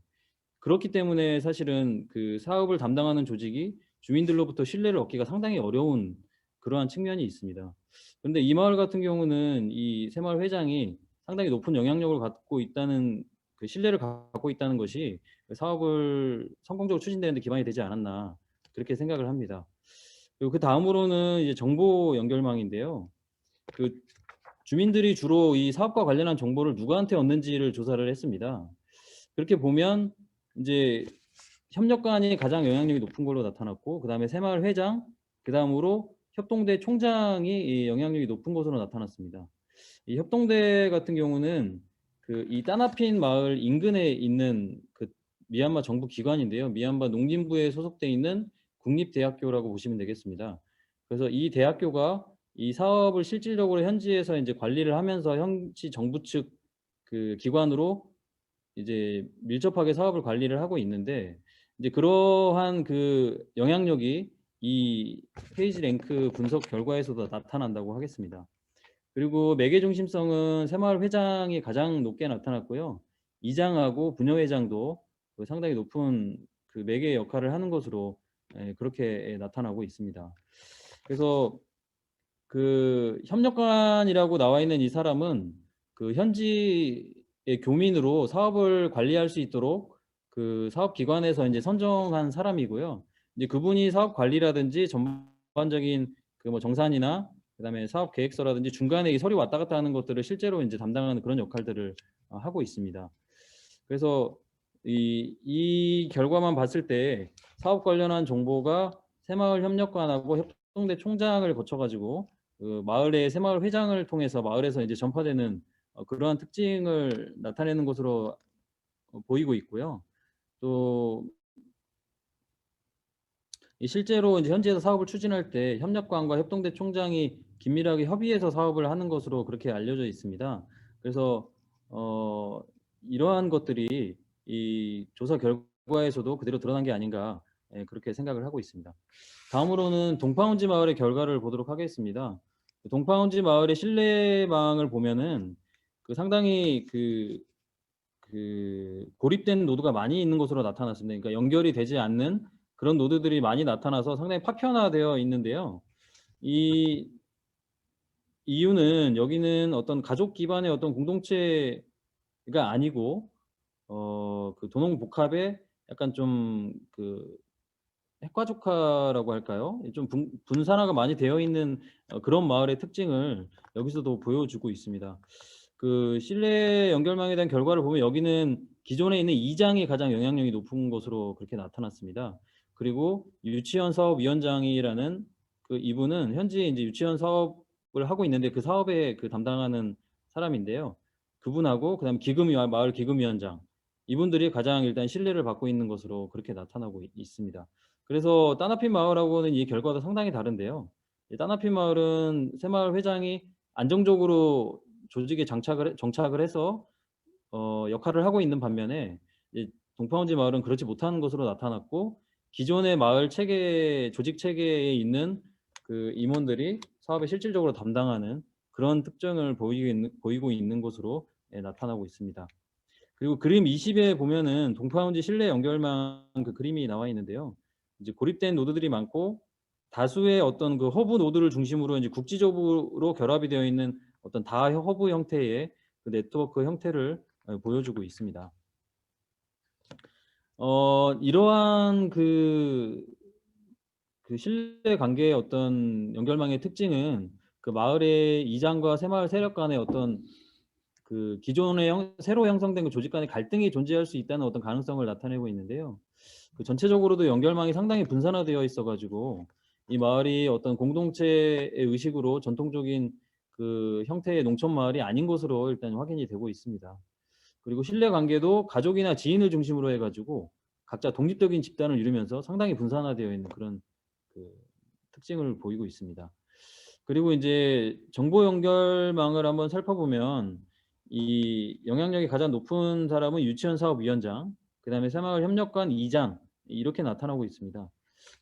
그렇기 때문에 사실은 그 사업을 담당하는 조직이 주민들로부터 신뢰를 얻기가 상당히 어려운 그러한 측면이 있습니다. 그런데 이 마을 같은 경우는 이 새마을 회장이 상당히 높은 영향력을 갖고 있다는 그 신뢰를 갖고 있다는 것이 사업을 성공적으로 추진되는 데 기반이 되지 않았나 그렇게 생각을 합니다. 그리고 그 다음으로는 이제 정보 연결망인데요. 그 주민들이 주로 이 사업과 관련한 정보를 누구한테 얻는지를 조사를 했습니다. 그렇게 보면 이제 협력관이 가장 영향력이 높은 걸로 나타났고, 그 다음에 새마을 회장, 그 다음으로 협동대 총장이 이 영향력이 높은 것으로 나타났습니다. 이 협동대 같은 경우는 그 이 따나핀 마을 인근에 있는 그 미얀마 정부 기관인데요. 미얀마 농림부에 소속돼 있는 국립대학교라고 보시면 되겠습니다. 그래서 이 대학교가 이 사업을 실질적으로 현지에서 이제 관리를 하면서 현지 정부 측 그 기관으로 이제 밀접하게 사업을 관리를 하고 있는데, 이제 그러한 그 영향력이 이 페이지 랭크 분석 결과에서도 나타난다고 하겠습니다. 그리고 매개 중심성은 새마을 회장이 가장 높게 나타났고요. 이장하고 부녀회장도 그 상당히 높은 그 매개 역할을 하는 것으로 그렇게 나타나고 있습니다. 그래서 그 협력관이라고 나와 있는 이 사람은 그 현지의 교민으로 사업을 관리할 수 있도록 그 사업기관에서 이제 선정한 사람이고요. 이제 그분이 사업 관리라든지 전반적인 그 뭐 정산이나 그다음에 사업 계획서라든지 중간에 이 서류 왔다 갔다 하는 것들을 실제로 이제 담당하는 그런 역할들을 하고 있습니다. 그래서 이 결과만 봤을 때 사업 관련한 정보가 새마을 협력관하고 협동대 총장을 거쳐가지고 그 마을의 새마을 회장을 통해서 마을에서 이제 전파되는 그러한 특징을 나타내는 것으로 보이고 있고요. 또 실제로 이제 현지에서 사업을 추진할 때 협력관과 협동대 총장이 긴밀하게 협의해서 사업을 하는 것으로 그렇게 알려져 있습니다. 그래서 이러한 것들이 이 조사 결과에서도 그대로 드러난 게 아닌가 그렇게 생각을 하고 있습니다. 다음으로는 동파운지 마을의 결과를 보도록 하겠습니다. 동파운지 마을의 신뢰망을 보면은 그 상당히 그 고립된 노드가 많이 있는 것으로 나타났습니다. 그러니까 연결이 되지 않는 그런 노드들이 많이 나타나서 상당히 파편화되어 있는데요. 이 이유는 여기는 어떤 가족 기반의 어떤 공동체가 아니고 그 도농복합의 약간 좀 그 핵가족화라고 할까요? 좀 분산화가 많이 되어 있는 그런 마을의 특징을 여기서도 보여주고 있습니다. 그 실내 연결망에 대한 결과를 보면 여기는 기존에 있는 2장이 가장 영향력이 높은 것으로 그렇게 나타났습니다. 그리고 유치원 사업위원장이라는 그 이분은 현재 이제 유치원 사업을 하고 있는데 그 사업에 그 담당하는 사람인데요. 그분하고 그다음 마을 기금위원장 이분들이 가장 일단 신뢰를 받고 있는 것으로 그렇게 나타나고 있습니다. 그래서 따나핀 마을하고는 이 결과도 상당히 다른데요. 이 따나핀 마을은 새마을 회장이 안정적으로 조직에 정착을 해서 역할을 하고 있는 반면에 이제 동파운지 마을은 그렇지 못한 것으로 나타났고 기존의 마을 체계 조직 체계에 있는 그 임원들이 사업에 실질적으로 담당하는 그런 특징을 보이고 있는 것으로 나타나고 있습니다. 그리고 그림 20에 보면은 동파운지 실내 연결망 그 그림이 나와 있는데요. 이제 고립된 노드들이 많고 다수의 어떤 그 허브 노드를 중심으로 이제 국지적으로 결합이 되어 있는 어떤 다허브 형태의 그 네트워크 형태를 보여주고 있습니다. 이러한 그 신뢰 관계의 어떤 연결망의 특징은 그 마을의 이장과 새마을 세력 간의 어떤 그 기존의 새로 형성된 그 조직 간의 갈등이 존재할 수 있다는 어떤 가능성을 나타내고 있는데요. 그 전체적으로도 연결망이 상당히 분산화되어 있어가지고 이 마을이 어떤 공동체의 의식으로 전통적인 그 형태의 농촌 마을이 아닌 것으로 일단 확인이 되고 있습니다. 그리고 신뢰 관계도 가족이나 지인을 중심으로 해가지고 각자 독립적인 집단을 이루면서 상당히 분산화되어 있는 그런 그 특징을 보이고 있습니다. 그리고 이제 정보 연결망을 한번 살펴보면 이 영향력이 가장 높은 사람은 유치원 사업위원장, 그 다음에 새마을 협력관 2장 이렇게 나타나고 있습니다.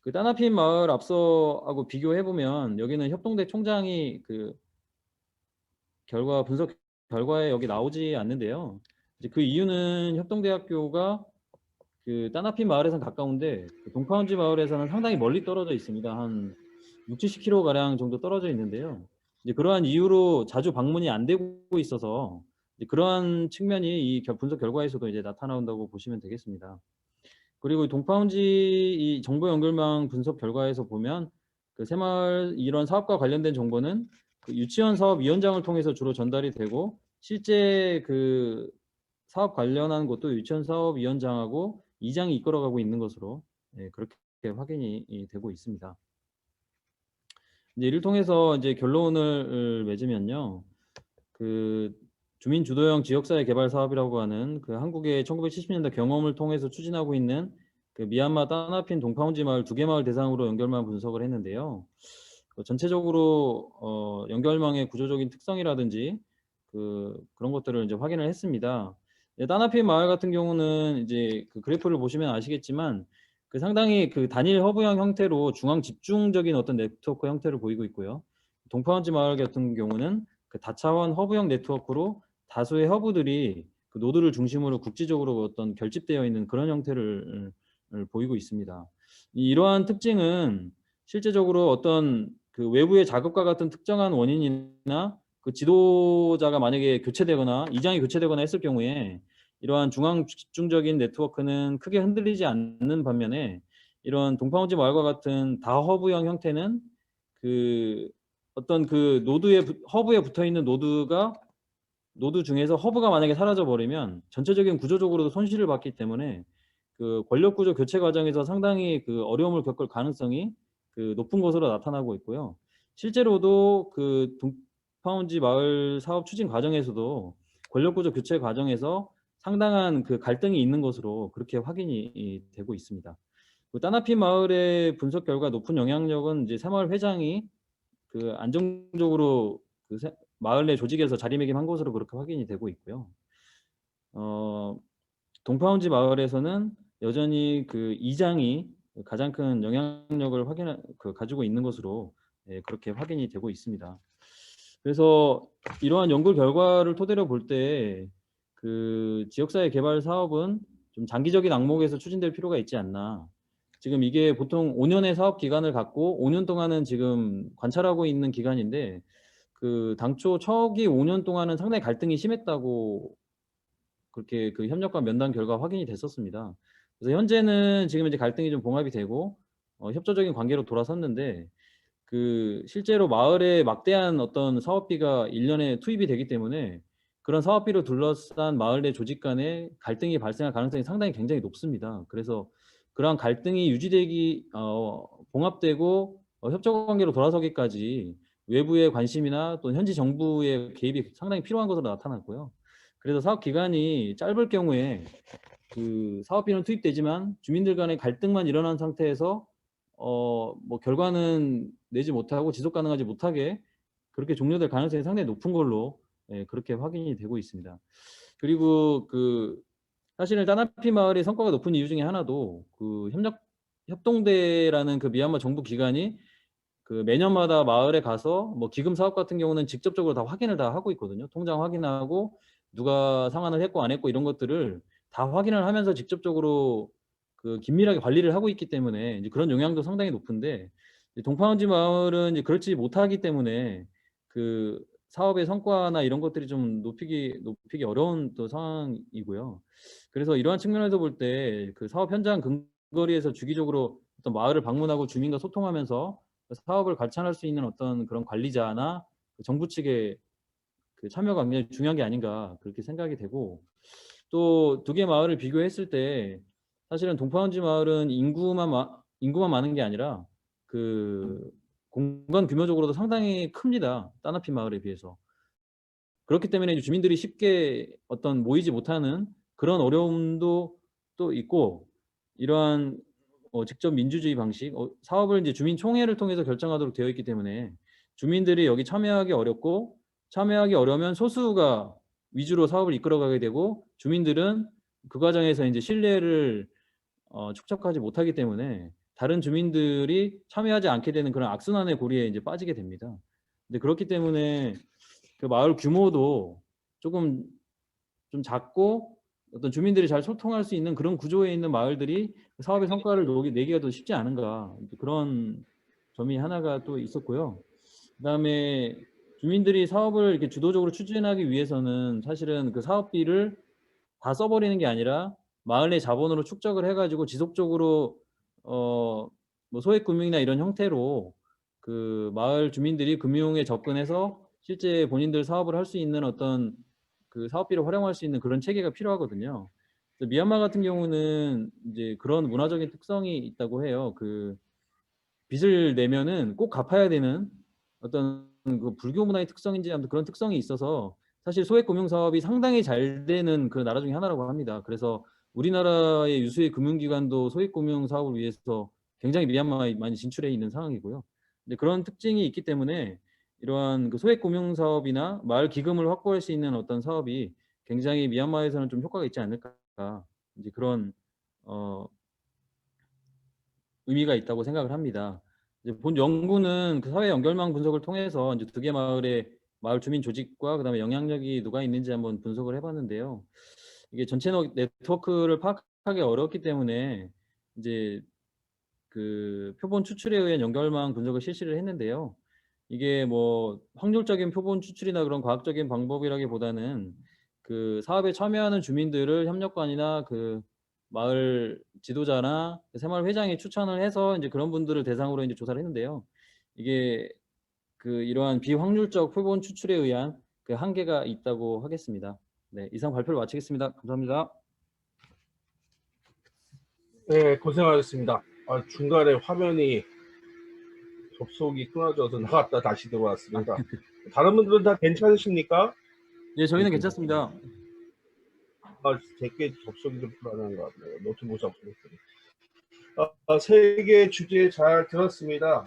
그 따나핀 마을 앞서하고 비교해 보면 여기는 협동대 총장이 그 분석 결과에 여기 나오지 않는데요. 이제 그 이유는 협동대학교가 그 따나핀 마을에서는 가까운데 그 동파운지 마을에서는 상당히 멀리 떨어져 있습니다. 한 6, 70km 가량 정도 떨어져 있는데요. 이제 그러한 이유로 자주 방문이 안 되고 있어서 이제 그러한 측면이 이 분석 결과에서도 이제 나타나온다고 보시면 되겠습니다. 그리고 동파운지 이 정보 연결망 분석 결과에서 보면 그 새마을 이런 사업과 관련된 정보는 그 유치원 사업위원장을 통해서 주로 전달이 되고 실제 그 사업 관련한 것도 유치원 사업위원장하고 이장이 이끌어가고 있는 것으로 그렇게 확인이 되고 있습니다. 이제 이를 통해서 이제 결론을 맺으면요, 그 주민 주도형 지역사회 개발 사업이라고 하는 그 한국의 1970년대 경험을 통해서 추진하고 있는 그 미얀마 따나핀 동파운지 마을 2개 마을 대상으로 연결망 분석을 했는데요. 전체적으로 연결망의 구조적인 특성이라든지 그런 것들을 이제 확인을 했습니다. 따나핀 마을 같은 경우는 이제 그 그래프를 보시면 아시겠지만 그 상당히 그 단일 허브형 형태로 중앙 집중적인 어떤 네트워크 형태를 보이고 있고요. 동파운지 마을 같은 경우는 그 다차원 허브형 네트워크로 다수의 허브들이 그 노드를 중심으로 국지적으로 어떤 결집되어 있는 그런 형태를 보이고 있습니다. 이러한 특징은 실제적으로 어떤 그 외부의 자극과 같은 특정한 원인이나 그 지도자가 만약에 교체되거나 이장이 교체되거나 했을 경우에 이러한 중앙 집중적인 네트워크는 크게 흔들리지 않는 반면에 이런 동파운지 마을과 같은 다허브형 형태는 그 어떤 그 허브에 붙어 있는 노드 중에서 허브가 만약에 사라져 버리면 전체적인 구조적으로도 손실을 받기 때문에 그 권력 구조 교체 과정에서 상당히 그 어려움을 겪을 가능성이 그 높은 것으로 나타나고 있고요. 실제로도 그 동파운지 마을 사업 추진 과정에서도 권력 구조 교체 과정에서 상당한 그 갈등이 있는 것으로 그렇게 확인이 되고 있습니다. 그 따나핀 마을의 분석 결과 높은 영향력은 이제 새마을 회장이 그 안정적으로 그 마을 내 조직에서 자리매김한 것으로 그렇게 확인이 되고 있고요. 동파운지 마을에서는 여전히 그 이장이 가장 큰 영향력을 가지고 있는 것으로 그렇게 확인이 되고 있습니다. 그래서 이러한 연구 결과를 토대로 볼 때 그 지역사회 개발 사업은 좀 장기적인 악목에서 추진될 필요가 있지 않나. 지금 이게 보통 5년의 사업 기간을 갖고 5년 동안은 지금 관찰하고 있는 기간인데 그 당초 초기 5년 동안은 상당히 갈등이 심했다고 그렇게 그 협력과 면담 결과 확인이 됐었습니다. 그래서 현재는 지금 이제 갈등이 좀 봉합이 되고 협조적인 관계로 돌아섰는데 그 실제로 마을에 막대한 어떤 사업비가 1년에 투입이 되기 때문에 그런 사업비로 둘러싼 마을 내 조직 간에 갈등이 발생할 가능성이 상당히 굉장히 높습니다. 그래서 그러한 갈등이 유지되기 봉합되고 협조 관계로 돌아서기까지 외부의 관심이나 또 현지 정부의 개입이 상당히 필요한 것으로 나타났고요. 그래서 사업 기간이 짧을 경우에 그 사업비는 투입되지만 주민들 간의 갈등만 일어난 상태에서 뭐 결과는 내지 못하고 지속 가능하지 못하게 그렇게 종료될 가능성이 상당히 높은 걸로 그렇게 확인이 되고 있습니다. 그리고 그 사실은 따나피 마을의 성과가 높은 이유 중에 하나도 그 협동대라는 그 미얀마 정부 기관이 그 매년마다 마을에 가서 뭐 기금 사업 같은 경우는 직접적으로 다 확인을 다 하고 있거든요. 통장 확인하고 누가 상환을 했고 안 했고 이런 것들을 다 확인을 하면서 직접적으로 그 긴밀하게 관리를 하고 있기 때문에 이제 그런 영향도 상당히 높은데 동파원지 마을은 이제 그렇지 못하기 때문에 그 사업의 성과나 이런 것들이 좀 높이기 어려운 또 상황이고요. 그래서 이러한 측면에서 볼 때 그 사업 현장 근거리에서 주기적으로 어떤 마을을 방문하고 주민과 소통하면서 사업을 관찰할 수 있는 어떤 그런 관리자나 그 정부 측의 그 참여가 굉장히 중요한 게 아닌가 그렇게 생각이 되고 또 두 개 마을을 비교했을 때 사실은 동파원지 마을은 인구만 많은 게 아니라 그 공간 규모적으로도 상당히 큽니다. 따나피 마을에 비해서. 그렇기 때문에 이제 주민들이 쉽게 어떤 모이지 못하는 그런 어려움도 또 있고 이러한 직접 민주주의 방식, 사업을 이제 주민총회를 통해서 결정하도록 되어 있기 때문에 주민들이 여기 참여하기 어렵고 참여하기 어려우면 소수가 위주로 사업을 이끌어가게 되고 주민들은 그 과정에서 이제 신뢰를 축적하지 못하기 때문에 다른 주민들이 참여하지 않게 되는 그런 악순환의 고리에 이제 빠지게 됩니다. 근데 그렇기 때문에 그 마을 규모도 조금 좀 작고 어떤 주민들이 잘 소통할 수 있는 그런 구조에 있는 마을들이 사업의 성과를 내기가 더 쉽지 않은가 그런 점이 하나가 또 있었고요. 그다음에 주민들이 사업을 이렇게 주도적으로 추진하기 위해서는 사실은 그 사업비를 다 써버리는 게 아니라 마을 내 자본으로 축적을 해가지고 지속적으로 뭐 소액금융이나 이런 형태로 그 마을 주민들이 금융에 접근해서 실제 본인들 사업을 할 수 있는 어떤 그 사업비를 활용할 수 있는 그런 체계가 필요하거든요. 그래서 미얀마 같은 경우는 이제 그런 문화적인 특성이 있다고 해요. 그 빚을 내면은 꼭 갚아야 되는 어떤 그 불교 문화의 특성인지 아무튼 그런 특성이 있어서 사실 소액 금융 사업이 상당히 잘 되는 그 나라 중에 하나라고 합니다. 그래서 우리나라의 유수의 금융기관도 소액 금융 사업을 위해서 굉장히 미얀마에 많이 진출해 있는 상황이고요. 근데 그런 특징이 있기 때문에 이러한 그 소액 금융 사업이나 마을 기금을 확보할 수 있는 어떤 사업이 굉장히 미얀마에서는 좀 효과가 있지 않을까 이제 그런 의미가 있다고 생각을 합니다. 이제 본 연구는 그 사회 연결망 분석을 통해서 이제 두 개 마을의 마을 주민 조직과 그다음에 영향력이 누가 있는지 한번 분석을 해봤는데요. 이게 전체 네트워크를 파악하기 어렵기 때문에 이제 그 표본 추출에 의한 연결망 분석을 실시를 했는데요. 이게 뭐 확률적인 표본 추출이나 그런 과학적인 방법이라기보다는 그 사업에 참여하는 주민들을 협력관이나 그 마을 지도자나 새마을 회장이 추천을 해서 이제 그런 분들을 대상으로 이제 조사를 했는데요. 이게 그 이러한 비확률적 표본 추출에 의한 그 한계가 있다고 하겠습니다. 네, 이상 발표를 마치겠습니다. 감사합니다. 네, 고생하셨습니다. 중간에 화면이 접속이 끊어져서 나갔다 다시 들어왔습니다. 다른 분들은 다 괜찮으십니까? 네, 저희는 괜찮습니다. 제게 접속이 좀 불안한 것 같네요. 노트북 접속이. 세 개 주제 잘 들었습니다.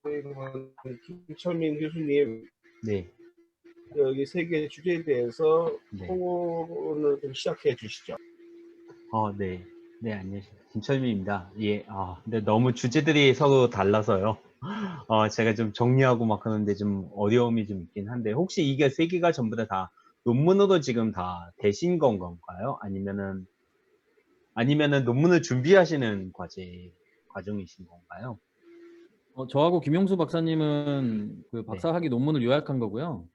우리 김철민 교수님, 네. 여기 세 개 주제에 대해서 네. 토론을 좀 시작해 주시죠. 네. 네, 안녕하십니까. 김철민입니다. 예, 근데 너무 주제들이 서로 달라서요. 제가 좀 정리하고 막 하는데 좀 어려움이 좀 있긴 한데, 혹시 이게 세 개가 전부 다 논문으로 지금 다 되신 건가요? 아니면은 논문을 준비하시는 과정이신 건가요? 저하고 김용수 박사님은 그 박사학위 논문을 요약한 거고요.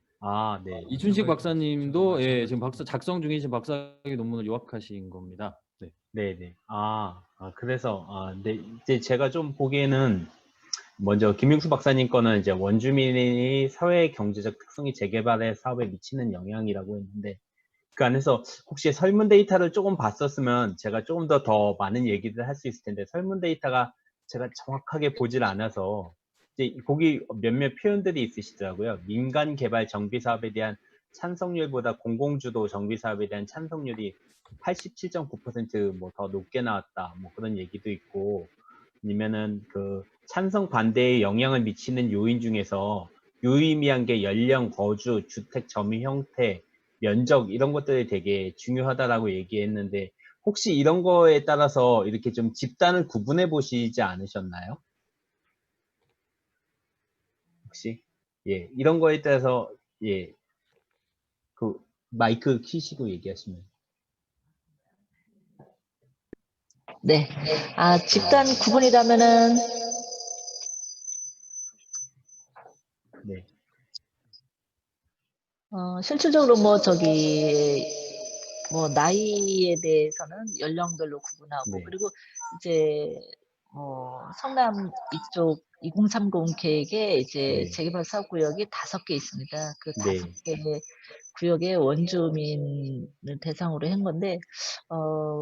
네. 이춘식 박사님도 예, 지금 작성 중이신 박사학위 논문을 요약하신 겁니다. 네. 네네. 그래서, 네, 이제 제가 좀 보기에는, 먼저 김용수 박사님 거는 이제 원주민이 사회 경제적 특성이 재개발의 사업에 미치는 영향이라고 했는데, 그 안에서 혹시 설문 데이터를 조금 봤었으면 제가 조금 더 많은 얘기를 할 수 있을 텐데, 설문 데이터가 제가 정확하게 보질 않아서, 이제 거기 몇몇 표현들이 있으시더라고요. 민간 개발 정비 사업에 대한 찬성률보다 공공주도 정비 사업에 대한 찬성률이 87.9% 더 높게 나왔다. 뭐 그런 얘기도 있고, 아니면은 그 찬성 반대에 영향을 미치는 요인 중에서 유의미한 게 연령, 거주, 주택 점유 형태, 면적 이런 것들이 되게 중요하다라고 얘기했는데, 혹시 이런 거에 따라서 이렇게 좀 집단을 구분해 보시지 않으셨나요? 혹시? 예, 이런 거에 따라서, 예, 그 마이크 키시고 얘기하시면. 네. 집단 구분이라면은 네, 실질적으로 뭐 나이에 대해서는 연령별로 구분하고, 네, 그리고 이제 성남 이쪽 2030 계획에 이제 네, 재개발 사업 구역이 5개 있습니다. 그 네, 5개 구역의 원주민을 대상으로 한 건데,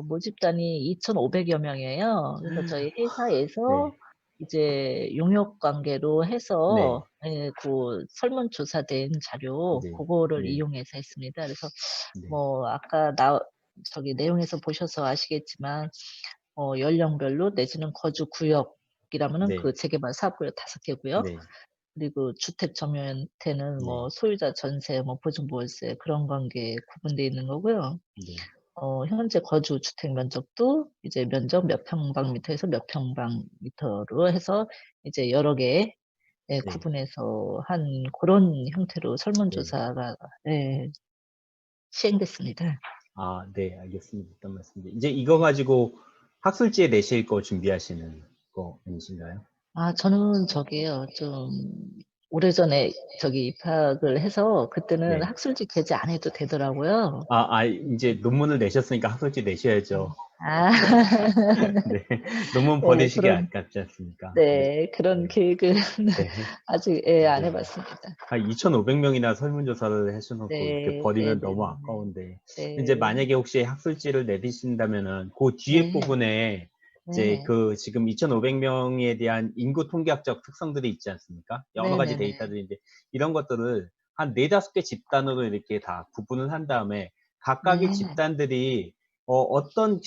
모집단이 2,500여 명이에요. 그래서 저희 회사에서 네, 이제 용역 관계로 네, 해서 그 설문조사된 자료 네, 그거를 네, 이용해서 했습니다. 그래서 네, 뭐 아까 저기 내용에서 보셔서 아시겠지만 연령별로 내지는 거주 구역이라면은 네, 그 재개발 사업구역 5개고요. 네, 그리고 주택 점유 형태는 네, 뭐 소유자 전세, 뭐 보증보월세 그런 관계에 구분되어 있는 거고요. 네, 현재 거주 주택 면적도 이제 면적 몇 평방미터에서 몇 평방미터로 해서 이제 여러 개 네, 구분해서 한 그런 형태로 네. 설문조사가 시행됐습니다. 네, 알겠습니다. 어떤 말씀인지. 이제 이거 가지고 학술지에 내실 거 준비하시는 거 아니신가요? 저는 저기요, 좀, 오래전에 저기 입학을 해서 그때는 네. 학술지 게재 안 해도 되더라고요. 이제 논문을 내셨으니까 학술지 내셔야죠. 아, 네. 논문 네, 버리시기 아깝지 않습니까? 네. 그런 네. 계획은 네. 아직 안 네. 해봤습니다. 한 2,500명이나 설문조사를 해놓고 이렇게 네, 네, 버리면 네, 너무 네, 아까운데. 이제 네, 만약에 혹시 학술지를 내리신다면은 그 뒤에 네, 부분에 이제 네, 그 지금 2,500명에 대한 인구 통계학적 특성들이 있지 않습니까? 여러 네, 가지 네, 네, 데이터들인데 이런 것들을 한 4-5개 집단으로 이렇게 다 구분을 한 다음에 각각의 네, 집단들이 어떤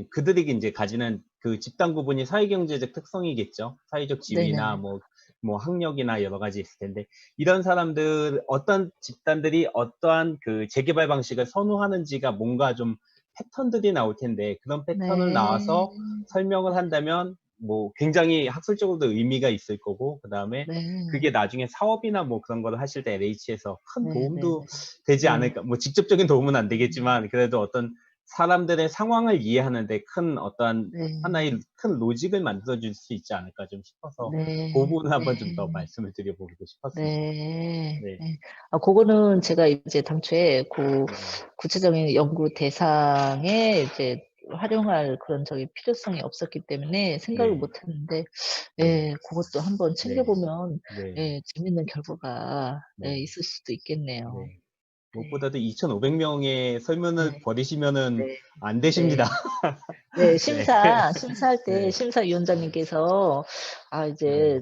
그들이 이제 가지는 그 집단 구분이 사회경제적 특성이겠죠. 사회적 네, 네, 지위나 뭐 학력이나 여러 가지 있을 텐데 이런 사람들 어떤 집단들이 어떠한 그 재개발 방식을 선호하는지가 뭔가 좀 패턴들이 나올 텐데 그런 패턴을 네, 나와서 설명을 한다면 뭐 굉장히 학술적으로도 의미가 있을 거고 그다음에 네, 그게 나중에 사업이나 뭐 그런 거를 하실 때 LH에서 큰 네, 네, 도움도 되지 네, 않을까. 뭐 직접적인 도움은 안 되겠지만 그래도 어떤 사람들의 상황을 이해하는데 큰 어떠한 네, 하나의 큰 로직을 만들어 줄 수 있지 않을까 좀 싶어서 그 네, 부분을 한번 좀 더 네. 말씀을 드려보고 싶었습니다. 네. 네. 네. 그거는 제가 이제 당초에 네. 구체적인 연구 대상에 이제 활용할 그런 필요성이 없었기 때문에 생각을 네. 못 했는데, 네. 그것도 한번 네. 챙겨보면, 네. 재밌는 결과가, 네. 있을 수도 있겠네요. 네. 네. 무엇보다도 2,500명의 설문을 네. 버리시면은 네. 안 되십니다. 네. 네, 네. 심사할 때 네. 심사위원장님께서 네. 이제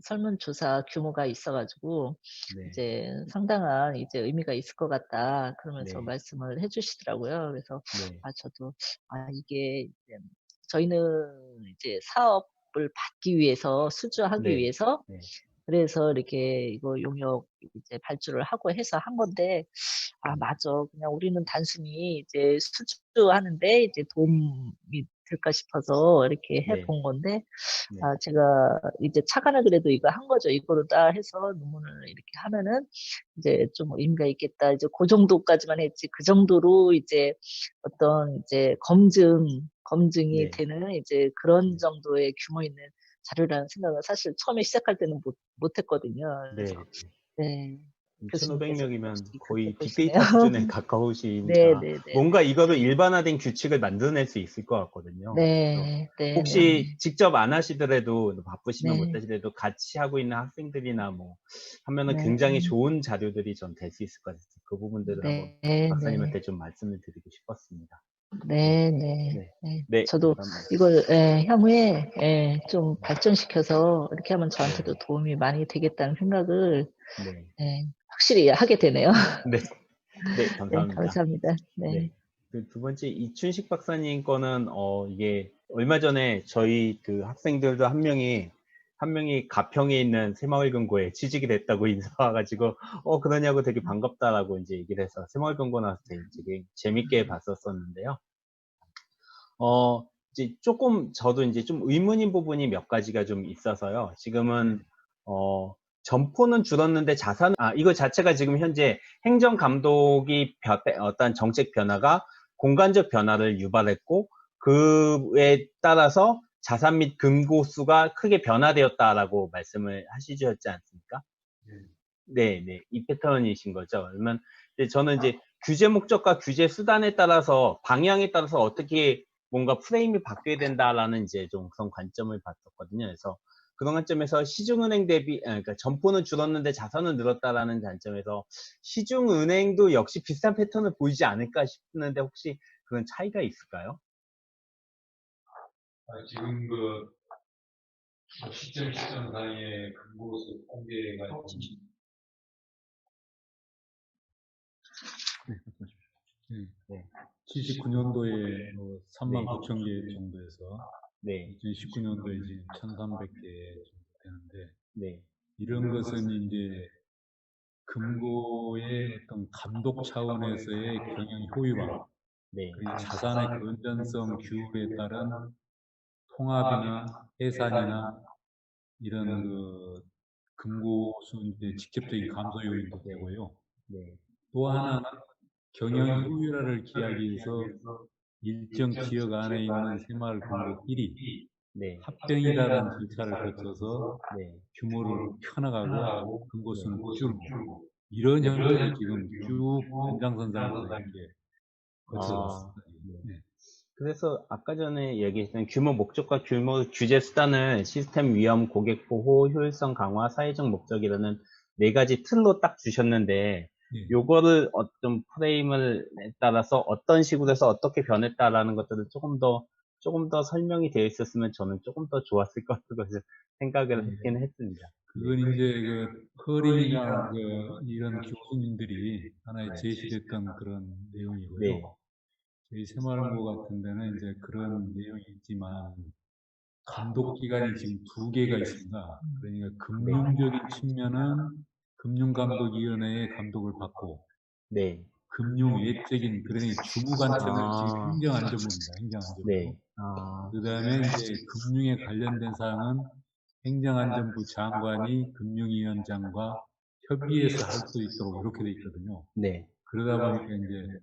설문조사 규모가 있어가지고 네. 이제 상당한 이제 의미가 있을 것 같다 그러면서 네. 말씀을 해주시더라고요. 그래서 네. 저도 이게 이제 저희는 이제 사업을 받기 위해서 수주하기 네. 위해서 네. 그래서 이렇게 이거 용역 이제 발주를 하고 해서 한 건데, 맞아. 그냥 우리는 단순히 이제 수주하는데 이제 도움이 될까 싶어서 이렇게 네. 해본 건데, 네. 제가 이제 착안을 그래도 이거 한 거죠. 이거로 딱 해서 논문을 이렇게 하면은 이제 좀 의미가 있겠다. 이제 그 정도까지만 했지. 그 정도로 이제 어떤 이제 검증이 네. 되는 이제 그런 정도의 규모 있는 자료라는 생각을 사실 처음에 시작할 때는 못 했거든요. 네. 그래서, 네. 교수님께서 2,500명이면 혹시 거의 그렇게 빅데이터 보시네요. 수준에 네, 가까우시니까 네, 네, 뭔가 이거를 일반화된 규칙을 만들어낼 수 있을 것 같거든요. 그래서 네, 네, 혹시 직접 안 하시더라도 바쁘시면 못 네, 하시더라도 같이 하고 있는 학생들이나 뭐 하면은 네, 굉장히 좋은 자료들이 전 될 수 있을 것 같아서 그 부분들을 한번 네, 네, 박사님한테 좀 말씀을 드리고 싶었습니다. 네, 네, 네, 네. 네, 저도 감사합니다. 이걸 향후에 좀 발전시켜서 이렇게 하면 저한테도 네, 도움이 많이 되겠다는 생각을 네, 확실히 하게 되네요. 네, 네, 네, 감사합니다. 감사합니다. 네. 네, 그 두 번째 이춘식 박사님 거는 이게 얼마 전에 저희 그 학생들도 한 명이 가평에 있는 새마을금고에 취직이 됐다고 인사 와가지고 그러냐고 되게 반갑다라고 이제 얘기를 해서 새마을금고 나왔을 때 되게 재밌게 봤었었는데요. 이제 조금 저도 이제 좀 의문인 부분이 몇 가지가 좀 있어서요. 지금은 점포는 줄었는데 이거 자체가 지금 현재 행정감독이 어떤 정책 변화가 공간적 변화를 유발했고 그에 따라서 자산 및 금고 수가 크게 변화되었다라고 말씀을 하시지 않습니까? 네, 네. 이 패턴이신 거죠. 그러면 저는 이제 규제 목적과 규제 수단에 따라서 방향에 따라서 어떻게 뭔가 프레임이 바뀌어야 된다라는 이제 좀 그런 관점을 봤었거든요. 그래서 그런 관점에서 시중은행 대비, 그러니까 점포는 줄었는데 자산은 늘었다라는 관점에서 시중은행도 역시 비슷한 패턴을 보이지 않을까 싶는데 혹시 그런 차이가 있을까요? 지금 그 시점 사이에 금고수 통계가 좀 79년도에 뭐 3만 9천 개 정도에서 네, 2019년도에 지금 1,300개 정도 되는데 네, 이런 것은 이제 금고의 어떤 감독 차원에서의 경영 효율화, 네, 그리고 자산의 건전성 규율에 따른 통합이나 해산이나 이런 그 금고수 이제 직접적인 감소 요인도 네, 되고요. 네, 또 하나는 경영 효율화를 기하기 위해서 일정 지역 안에 있는 새마을금고끼리 네, 합병이라는 절차를 거쳐서 네, 규모를 켜나가고 네. 금고수는 줄고 이런 형태로 지금 쭉 연장선상에서 이렇게 거쳐서 아, 왔습니다. 네. 네. 그래서 아까 전에 얘기했던 규모 목적과 규모 규제 수단을 시스템 위험, 고객 보호, 효율성 강화, 사회적 목적이라는 네 가지 틀로 딱 주셨는데 예. 요거를 어떤 프레임을 따라서 어떤 식으로 해서 어떻게 변했다라는 것들을 조금 더 설명이 되어 있었으면 저는 조금 더 좋았을 것 같아서 생각을 했긴 했습니다. 그건 이제 그 허링이나 이런 교수님들이 하나의 네. 제시됐던 그런 내용이고요. 네, 저희 새마을고 같은 데는 이제 그런 내용이 있지만 감독 기관이 지금 두 개가 있습니다. 그러니까 금융적인 측면은 금융감독위원회의 감독을 받고 네, 금융 외적인 그러니 주무관청은 지금 아, 행정안전부입니다. 행정안전부. 네, 아, 그 다음에 이제 금융에 관련된 사항은 행정안전부 장관이 금융위원장과 협의해서 할 수 있도록 이렇게 돼 있거든요. 네, 그러다 보니까 이제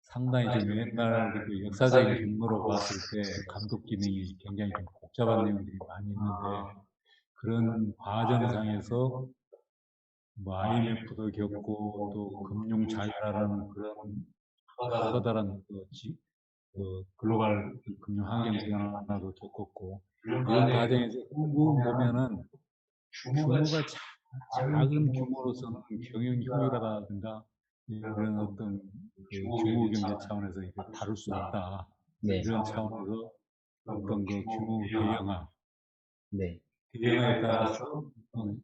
상당히 좀 옛날 그 역사적인 경로로 봤을 때 감독 기능이 굉장히 좀 복잡한 내용들이 많이 있는데 그런 과정상에서 뭐 IMF도 겪고 또 금융 자유화라는 그런 커다란 글로벌 금융 환경 변화도 겪었고 이런 과정에서 결국 보면은 규모가 작은 규모로서는 경영 효율화라든가 이런 어떤 그 규모 경제 차원에서 이렇게 다룰 수 없다. 네, 이런 차원에서 어떤 그 규모 네, 대형화에 따라서 어떤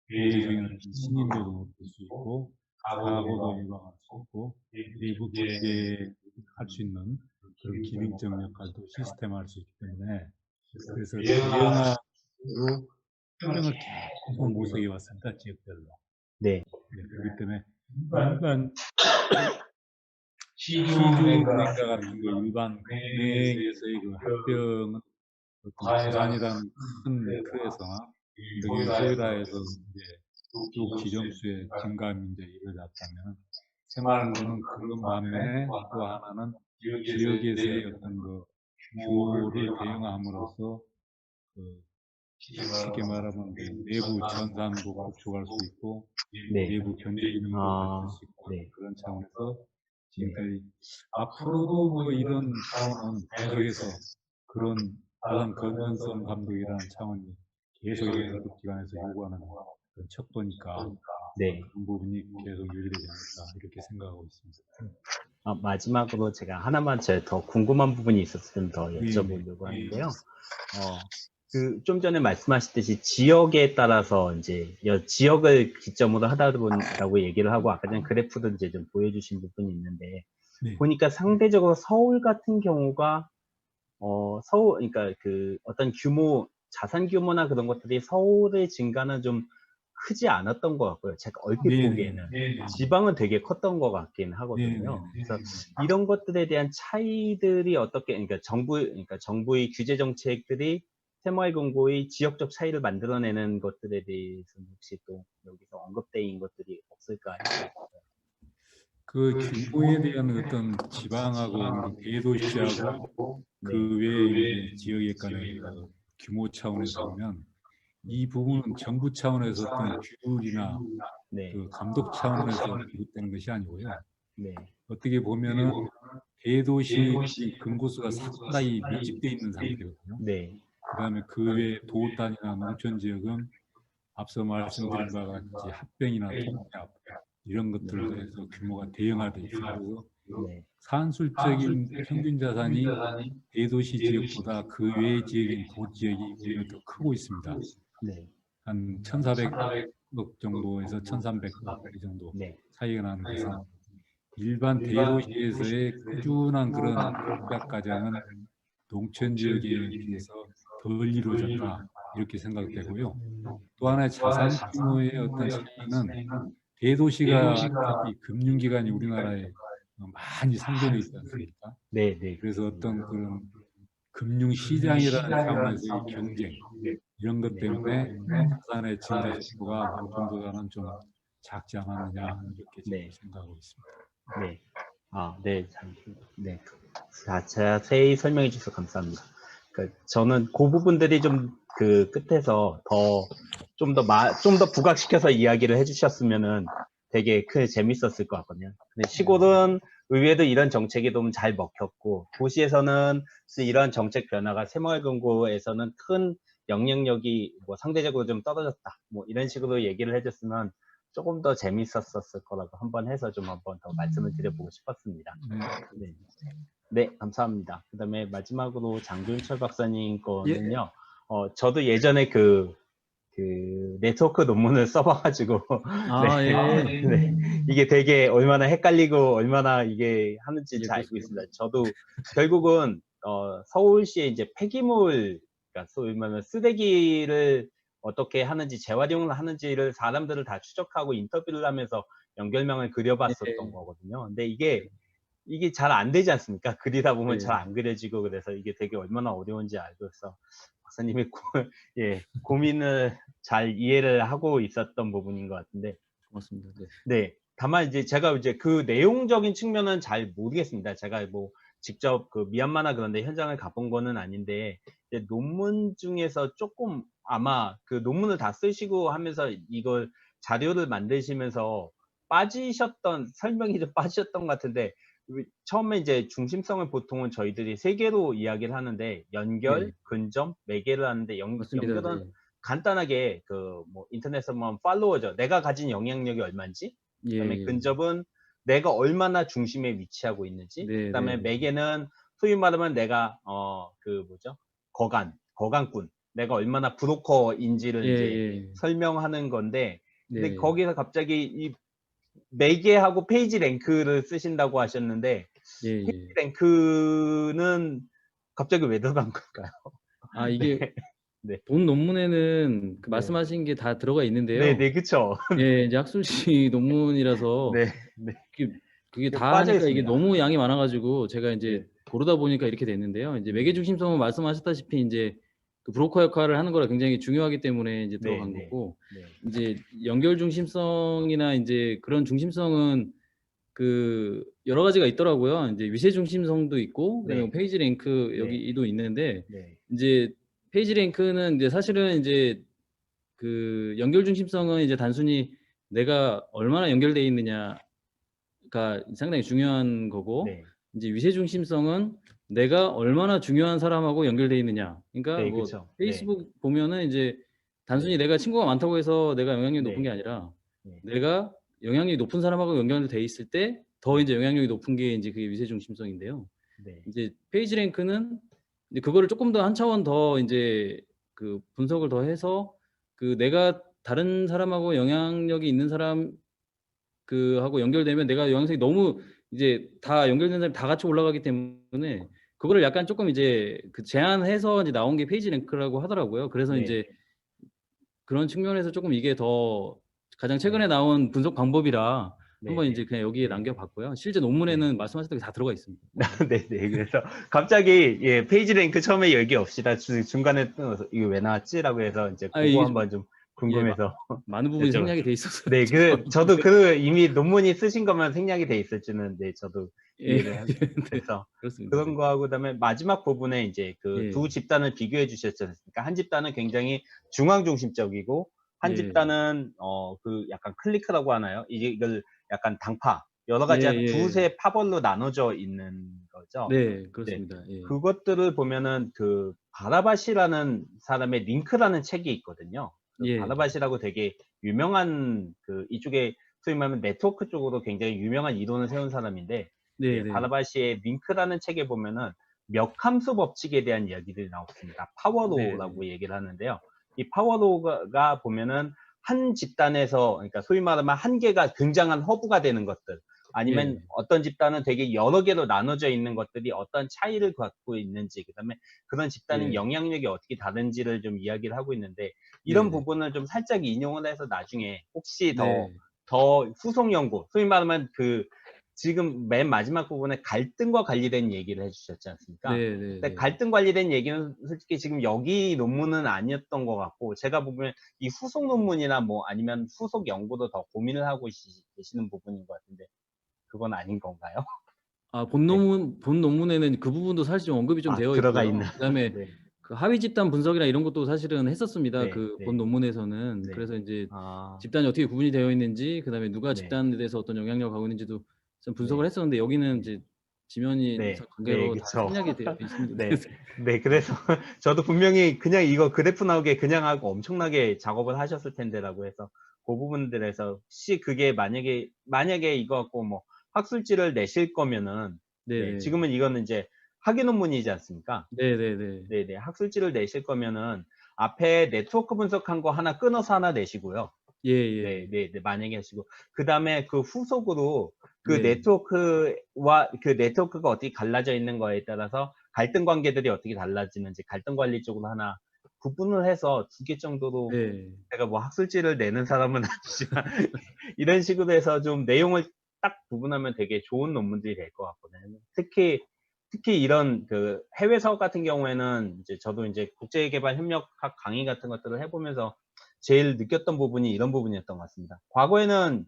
대외적인 어떤 신임도도 높일 수 있고 사고도 예방할 수 있고 내부 경제할 수 있는 그런 기능적 역할도 시스템화할 수 있기 때문에 그래서 대형화로 협력을 계속 모색해 왔습니다. 지역별로. 네, 네, 그렇기 때문에 일반 시중은행과 같은 그 일반 은행에서의 그 합병은 어떤 부산이라는 큰 틀에서 경영 효율화에서 이제 쭉 지점수의 증감이 이제 이루어졌다면 새마을고는 그런 반면에 또 하나는 지역에서의 어떤 그 규모를 대응함으로써 그 쉽게 말하면 그 내부 전산도 구축할 수 있고 네. 내부 견제 기능도 아, 만들 수 있고 네. 그런 차원에서 지금까지 앞으로도 뭐 이런 차원은 계속해서 그런 자산 건전성 감독이라는 차원이 계속 이렇게 국기관에서 요구하는 그런 척도니까 네. 그런 부분이 계속 유지되지 않을까 이렇게 생각하고 있습니다. 마지막으로 제가 하나만 제 더 궁금한 부분이 있었으면 더 네, 여쭤보려고 네. 하는데요. 그 좀 전에 말씀하셨듯이 지역에 따라서 이제 지역을 기점으로 하다 보니라고 얘기를 하고 아까 전에 그래프도 이제 좀 보여주신 부분이 있는데 네. 보니까 상대적으로 서울 같은 경우가 서울 그러니까 그 어떤 규모 자산 규모나 그런 것들이 서울의 증가는 좀 크지 않았던 것 같고요. 제가 얼핏 네, 보기에는 네. 지방은 되게 컸던 것 같긴 네, 하거든요. 네, 그래서 이런 것들에 대한 차이들이 어떻게 그러니까 정부의 규제 정책들이 새마을금고의 지역적 차이를 만들어내는 것들에 대해서는 혹시 또 여기서 언급되어 있는 것들이 없을까 해서 그 규모에 대한 어떤 지방하고 우리 대도시하고 네, 그 외에 이제 지역에 간의 그 규모 차원에서 보면 이 부분은 정부 차원에서 어떤 규율이나 네, 그 감독 차원에서 기록되는 것이 아니고요. 네, 어떻게 보면은 대도시 근구수가 상당히 밀집되어 있는 상태거든요. 네, 그다음에 그 외에 도단이나 농촌 지역은 앞서 말씀드린 바와 같이 합병이나 통합 이런 것들로 해서 규모가 대형화되어 있습니다. 그래서 네, 산술적인 평균 자산이 대도시 지역보다 그 외의 지역인 도지역이 오히려 더 크고 있습니다. 네, 한 1,400억 정도에서 1,300억 이 정도 네, 차이가 나는 것은 일반 대도시에서의 꾸준한 그런 공작 과정은 농촌 지역에 비해서 덜 이루어졌다 이렇게 생각되고요. 또 하나의 자산 규모의 어떤 차이는 대도시가 이 금융기관이 우리나라에 많이 상존해 있지 않습니까? 네, 네, 그래서 어떤 그런 금융시장이라는 차원에서의 경쟁 이런 것 때문에 자산의 증가 속도가 농촌보다는 좀 작지 않았느냐 이렇게 지금 네. 생각하고 있습니다. 네. 네. 네. 자세히 설명해 주셔서 감사합니다. 저는 그 부분들이 좀 그 끝에서 좀 더 부각시켜서 이야기를 해주셨으면은 되게 재밌었을 것 같거든요. 근데 시골은 의외로 이런 정책이 좀 잘 먹혔고, 도시에서는 이런 정책 변화가 새마을금고에서는 큰 영향력이 뭐 상대적으로 좀 떨어졌다. 뭐 이런 식으로 얘기를 해줬으면 조금 더 재밌었을 거라고 한번 해서 좀 한번 더 말씀을 드려보고 싶었습니다. 네, 네 감사합니다. 그 다음에 마지막으로 장준철 박사님 거는요. 저도 예전에 그 네트워크 논문을 써봐가지고 네, 예. 네, 이게 되게 얼마나 헷갈리고 얼마나 이게 하는지 예, 잘 알고 그렇습니다. 있습니다. 저도 결국은 서울시의 이제 폐기물, 그러니까 소위 말하면 쓰레기를 어떻게 하는지 재활용을 하는지를 사람들을 다 추적하고 인터뷰를 하면서 연결망을 그려봤었던 거거든요. 근데 이게 잘 안 되지 않습니까? 그리다 보면 잘 안 그려지고 그래서 이게 되게 얼마나 어려운지 알고 있어. 박사님의 고민을 잘 이해를 하고 있었던 부분인 것 같은데. 고맙습니다. 네. 네. 다만 이제 제가 이제 그 내용적인 측면은 잘 모르겠습니다. 제가 뭐 직접 그 미얀마나 그런데 현장을 가본 거는 아닌데 이제 논문 중에서 조금 아마 그 논문을 다 쓰시고 하면서 이걸 자료를 만드시면서 설명이 좀 빠지셨던 것 같은데 처음에 이제 중심성을 보통은 저희들이 세 개로 이야기를 하는데 연결, 네. 근접, 매개를 하는데 맞습니다. 연결은 네. 간단하게 뭐 인터넷에서 보면 팔로워죠. 내가 가진 영향력이 얼마인지. 그다음에 예. 근접은 내가 얼마나 중심에 위치하고 있는지. 네, 그다음에 네. 매개는 소위 말하면 내가 거간꾼. 내가 얼마나 브로커인지를 예, 이제 예. 설명하는 건데 근데 네. 거기서 갑자기 이 매개하고 페이지 랭크를 쓰신다고 하셨는데 예, 페이지 예. 랭크는 갑자기 왜 들어간 걸까요? 이게 네. 본 논문에는 그 네. 말씀하신 게 다 들어가 있는데요. 네, 그쵸. 예, 이제 학술지 논문이라서 네, 네. 그게 다 빠져 하니까 이게 있습니다. 너무 양이 많아가지고 제가 이제 네. 고르다 보니까 이렇게 됐는데요. 이제 매개 중심성은 말씀하셨다시피 이제 그 브로커 역할을 하는 거라 굉장히 중요하기 때문에 이제 들어간 네, 거고 네. 이제 연결 중심성이나 이제 그런 중심성은 그 여러 가지가 있더라고요. 이제 위세 중심성도 있고 그다음에 네. 페이지 랭크 네. 여기도 있는데 네. 이제 페이지 랭크는 이제 사실은 이제 그 연결 중심성은 이제 단순히 내가 얼마나 연결돼 있느냐가 상당히 중요한 거고, 네. 이제 위세 중심성은 내가 얼마나 중요한 사람하고 연결돼 있느냐. 그러니까 네, 뭐 그쵸. 페이스북 보면은 이제 단순히 네. 내가 친구가 많다고 해서 내가 영향력이 높은 네. 게 아니라 네. 내가 영향력이 높은 사람하고 연결돼 있을 때 더 네. 이제 영향력이 높은 게 이제 그게 위세 중심성인데요. 네. 이제 페이지 랭크는 이제 그거를 조금 더 한 차원 더 이제 그 분석을 더 해서 그 내가 다른 사람하고 영향력이 있는 사람 그 하고 연결되면 내가 영상이 너무 이제 다 연결된 사람이 다 같이 올라가기 때문에 그거를 약간 조금 이제 그 제한해서 이제 나온 게 페이지 랭크라고 하더라고요. 그래서 네. 이제 그런 측면에서 조금 이게 더 가장 최근에 네. 나온 분석 방법이라 네. 한번 네. 이제 그냥 여기에 네. 남겨봤고요. 실제 논문에는 말씀하셨던 게 다 들어가 있습니다. 네네. 그래서 갑자기 예, 페이지 랭크 처음에 얘기없이다 중간에 또 이거 왜 나왔지라고 해서 이제 아, 그거 이게 한번 좀 예, 궁금해서 많은 부분이 여쭤봤어요. 생략이 돼 있었어요. 네, 저도 이미 논문이 쓰신 것만 생략이 돼 있을지는 네, 저도 예, 이해를 합니다. 네, 그래서 그렇습니다. 그런 거하고 그다음에 마지막 부분에 이제 그 예. 두 집단을 비교해 주셨지 않습니까? 한 집단은 굉장히 중앙 중심적이고 한 예. 집단은 그 약간 클리크라고 하나요? 이걸 약간 당파 여러 예, 가지 한 예. 두세 파벌로 나눠져 있는 거죠. 네, 네. 그렇습니다. 예. 그것들을 보면은 그 바라바시라는 사람의 링크라는 책이 있거든요. 그 예. 바라바시라고 되게 유명한 그 이쪽에 소위 말하면 네트워크 쪽으로 굉장히 유명한 이론을 세운 사람인데 네, 예, 네. 바라바시의 링크라는 책에 보면은 역함수 법칙에 대한 이야기들이 나옵니다. 파워로우라고 네. 얘기를 하는데요. 이 파워로우가 보면은 한 집단에서 그러니까 소위 말하면 한 개가 굉장한 허브가 되는 것들 아니면 예. 어떤 집단은 되게 여러 개로 나눠져 있는 것들이 어떤 차이를 갖고 있는지 그다음에 그런 집단의 예. 영향력이 어떻게 다른지를 좀 이야기를 하고 있는데 네, 이런 네. 부분을 좀 살짝 인용을 해서 나중에 혹시 네. 더 후속 연구 소위 말하면 그 지금 맨 마지막 부분에 갈등과 관련된 얘기를 해주셨지 않습니까? 네, 네, 근데 네. 갈등 관련된 얘기는 솔직히 지금 여기 논문은 아니었던 것 같고 제가 보면 이 후속 논문이나 뭐 아니면 후속 연구도 더 고민을 하고 계시는 부분인 것 같은데 그건 아닌 건가요? 아, 본 네. 논문에는 그 부분도 사실 좀 언급이 좀 되어 들어가 있고요. 있는. 그다음에 네. 그 하위 집단 분석이나 이런 것도 사실은 했었습니다. 네, 그 네. 본 논문에서는. 네. 그래서 이제 아, 집단이 어떻게 구분이 되어 있는지, 그다음에 누가 네. 집단에 대해서 어떤 영향력을 갖고 있는지도 좀 분석을 네. 했었는데 여기는 네. 이제 지면이 네, 관계로 네, 다 그쵸. 생략이 되어 있습니다. 네, 네, 그래서 저도 분명히 그냥 이거 그래프 나오게 그냥 하고 엄청나게 작업을 하셨을 텐데라고 해서 그 부분들에서 혹시 그게 만약에 이거 갖고 뭐 학술지를 내실 거면은 네, 네네. 지금은 이거는 이제 학위 논문이지 않습니까? 네네네. 네, 네, 학술지를 내실 거면은 앞에 네트워크 분석한 거 하나 끊어서 하나 내시고요. 예, 예. 네, 네, 네, 만약에 하시고 그 다음에 그 후속으로 그 네. 네트워크와 그 네트워크가 어떻게 갈라져 있는 거에 따라서 갈등 관계들이 어떻게 달라지는지 갈등 관리 쪽으로 하나 구분을 해서 2개 정도로 네. 제가 뭐 학술지를 내는 사람은 아니지만 이런 식으로 해서 좀 내용을 딱 구분하면 되게 좋은 논문들이 될 것 같거든요. 특히 이런 그 해외 사업 같은 경우에는 이제 저도 이제 국제개발협력학 강의 같은 것들을 해보면서 제일 느꼈던 부분이 이런 부분이었던 것 같습니다. 과거에는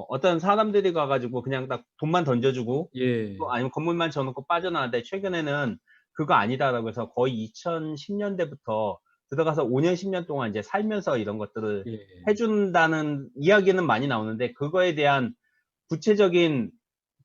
어떤 사람들이 가가지고 그냥 딱 돈만 던져주고 예. 또 아니면 건물만 져놓고 빠져나왔는데 최근에는 그거 아니다라고 해서 거의 2010년대부터 들어가서 5년, 10년 동안 이제 살면서 이런 것들을 예. 해준다는 이야기는 많이 나오는데 그거에 대한 구체적인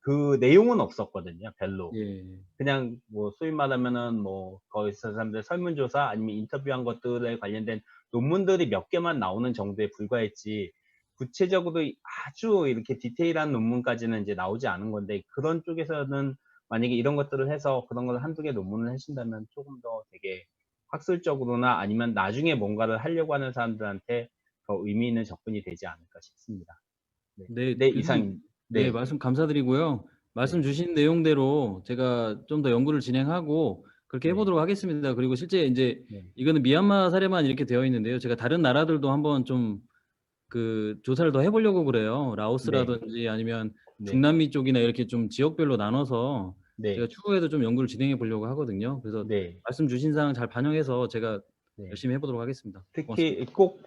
그 내용은 없었거든요, 별로. 예. 그냥 뭐 소위 말하면은 뭐 거기서 사람들 설문조사 아니면 인터뷰한 것들에 관련된 논문들이 몇 개만 나오는 정도에 불과했지 구체적으로 아주 이렇게 디테일한 논문까지는 이제 나오지 않은 건데 그런 쪽에서는 만약에 이런 것들을 해서 그런 걸 한두 개 논문을 하신다면 조금 더 되게 학술적으로나 아니면 나중에 뭔가를 하려고 하는 사람들한테 더 의미 있는 접근이 되지 않을까 싶습니다. 네, 네, 네 교수님, 이상. 예, 네, 말씀 감사드리고요. 말씀 네, 주신 내용대로 제가 좀 더 연구를 진행하고 그렇게 네, 해보도록 하겠습니다. 그리고 실제 이제 네, 이거는 미얀마 사례만 이렇게 되어 있는데요. 제가 다른 나라들도 한번 좀 그 조사를 더 해보려고 그래요. 네, 라오스라든지 아니면 네, 중남미 쪽이나 이렇게 좀 지역별로 나눠서 제가 네, 추후에도 좀 연구를 진행해 보려고 하거든요. 그래서 네, 말씀 주신 사항 잘 반영해서 제가 네. 열심히 해보도록 하겠습니다. 고맙습니다. 특히 꼭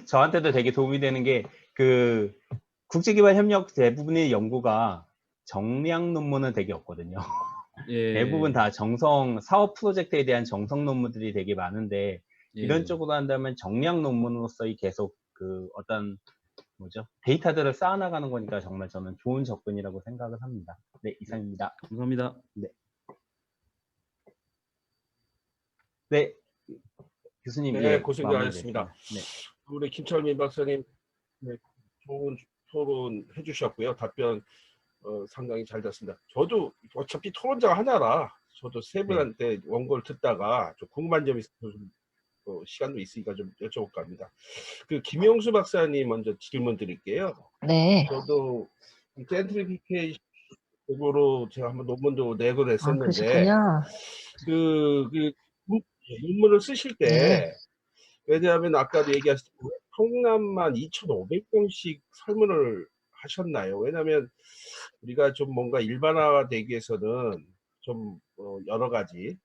저한테도 되게 도움이 되는 게 그 국제기반협력 대부분의 연구가 정량 논문은 되게 없거든요. 예. 대부분 다 사업 프로젝트에 대한 정성 논문들이 되게 많은데 예. 이런 쪽으로 한다면 정량 논문으로서의 계속 그 어떤 데이터들을 쌓아나가는 거니까 정말 저는 좋은 접근이라고 생각을 합니다. 네, 이상입니다. 감사합니다. 네, 교수님. 네, 예, 고생하셨습니다. 마무리됐습니다. 네. 우리 김철민 박사님, 네, 좋은 토론 해주셨고요. 답변 상당히 잘 됐습니다. 저도 어차피 토론자가 하나라 저도 세 분한테 원고를 듣다가 좀 궁금한 점이 있어서 좀, 시간도 있으니까 좀 여쭤볼까 합니다. 그 김용수 박사님 먼저 질문 드릴게요. 네. 저도 젠트리피케이션으로 제가 한번 논문도 내고 아, 냈었는데 그러셨군요. 그 논문을 쓰실 때 네. 왜냐하면 아까도 얘기하셨듯이 성남만 2,500명씩 설문을 하셨나요? 왜냐하면 우리가 좀 뭔가 일반화되기 위해서는 좀 여러 가지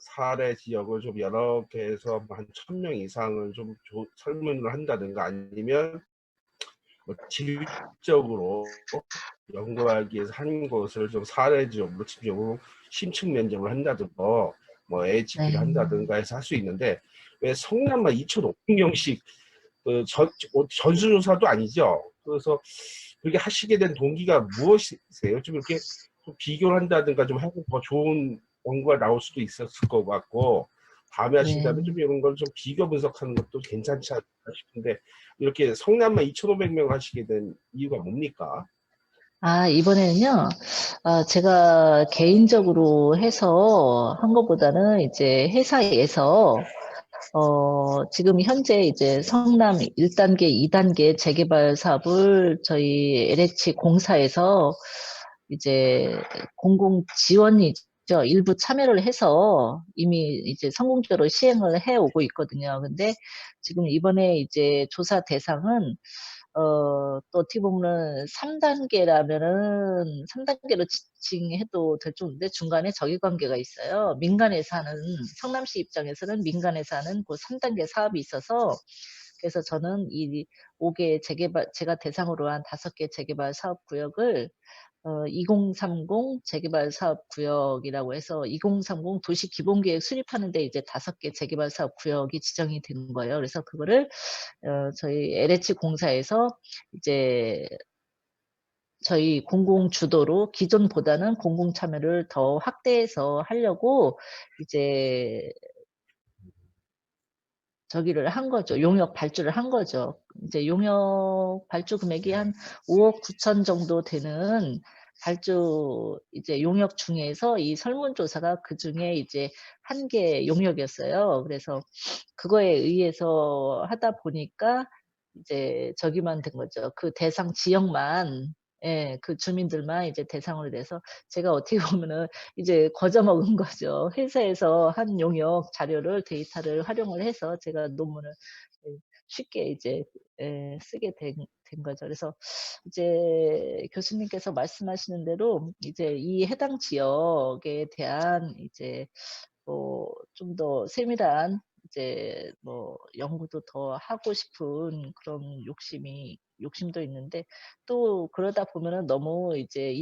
사례 지역을 좀 여러 개에서 한 1,000명 이상을 좀 설문을 한다든가 아니면 질적으로 연구하기 위해서 한 곳을 좀 사례 지역으로 집중적으로 심층 면접을 한다든가 뭐 HP를 네. 한다든가 해서 할 수 있는데 왜 성남만 2,500명씩 전수조사도 아니죠. 그래서 그렇게 하시게 된 동기가 무엇이세요? 좀 이렇게 좀 비교를 한다든가 좀 하고 더 좋은 연구가 나올 수도 있었을 것 같고 다음에 하신다면 좀 이런 걸 좀 비교 분석하는 것도 괜찮지 않을까 싶은데 이렇게 성남만 2,500명 하시게 된 이유가 뭡니까? 아, 이번에는요, 제가 개인적으로 해서 한 것보다는 이제 회사에서, 지금 현재 이제 성남 1단계, 2단계 재개발 사업을 저희 LH 공사에서 이제 공공 지원이죠. 일부 참여를 해서 이미 이제 성공적으로 시행을 해 오고 있거든요. 근데 지금 이번에 이제 조사 대상은 또 어떻게 보면은 3단계라면은 3단계로 지칭해도 될 정도인데 중간에 적위관계가 있어요. 민간에서 하는 성남시 입장에서는 민간에서 하는 그 3단계 사업이 있어서 그래서 저는 이 5개 재개발 제가 대상으로 한 5개 재개발 사업 구역을 2030 재개발 사업 구역이라고 해서 2030 도시 기본계획 수립하는데 이제 5개 재개발 사업 구역이 지정이 된 거예요. 그래서 그거를 저희 LH 공사에서 이제 저희 공공 주도로 기존보다는 공공 참여를 더 확대해서 하려고 이제 저기를 한 거죠. 용역 발주를 한 거죠. 이제 용역 발주 금액이 한 5억 9천 정도 되는 발주 이제 용역 중에서 이 설문조사가 그 중에 이제 한 개 용역이었어요. 그래서 그거에 의해서 하다 보니까 이제 저기만 된 거죠. 그 대상 지역만 예, 그 주민들만 이제 대상으로 돼서 제가 어떻게 보면은 이제 거저먹은 거죠. 회사에서 한 용역 자료를 데이터를 활용을 해서 제가 논문을 쉽게 이제 쓰게 된 거죠. 그래서 이제 교수님께서 말씀하시는 대로 이제 이 해당 지역에 대한 이제 좀 더 세밀한 이제 연구도 더 하고 싶은 그런 욕심도 있는데 또 그러다 보면은 너무 이제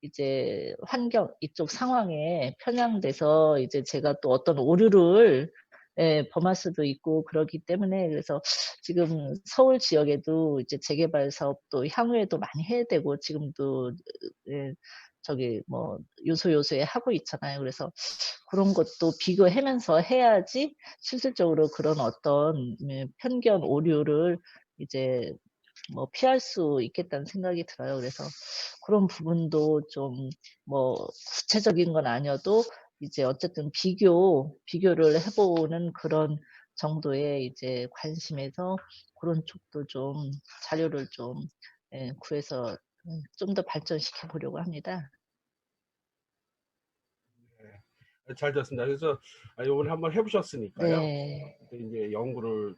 이제 환경, 이쪽 상황에 편향돼서 이제 제가 또 어떤 오류를 범할 수도 있고 그러기 때문에 그래서 지금 서울 지역에도 이제 재개발 사업도 향후에도 많이 해야 되고 지금도 요소에 하고 있잖아요. 그래서 그런 것도 비교하면서 해야지 실질적으로 그런 어떤 편견, 오류를 이제 피할 수 있겠다는 생각이 들어요. 그래서 그런 부분도 좀 구체적인 건 아니어도 이제 어쨌든 비교를 해보는 그런 정도의 이제 관심에서 그런 쪽도 좀 자료를 좀 구해서 좀 더 발전시켜 보려고 합니다. 잘 됐습니다. 그래서 이번에 한번 해보셨으니까요. 네. 이제 연구를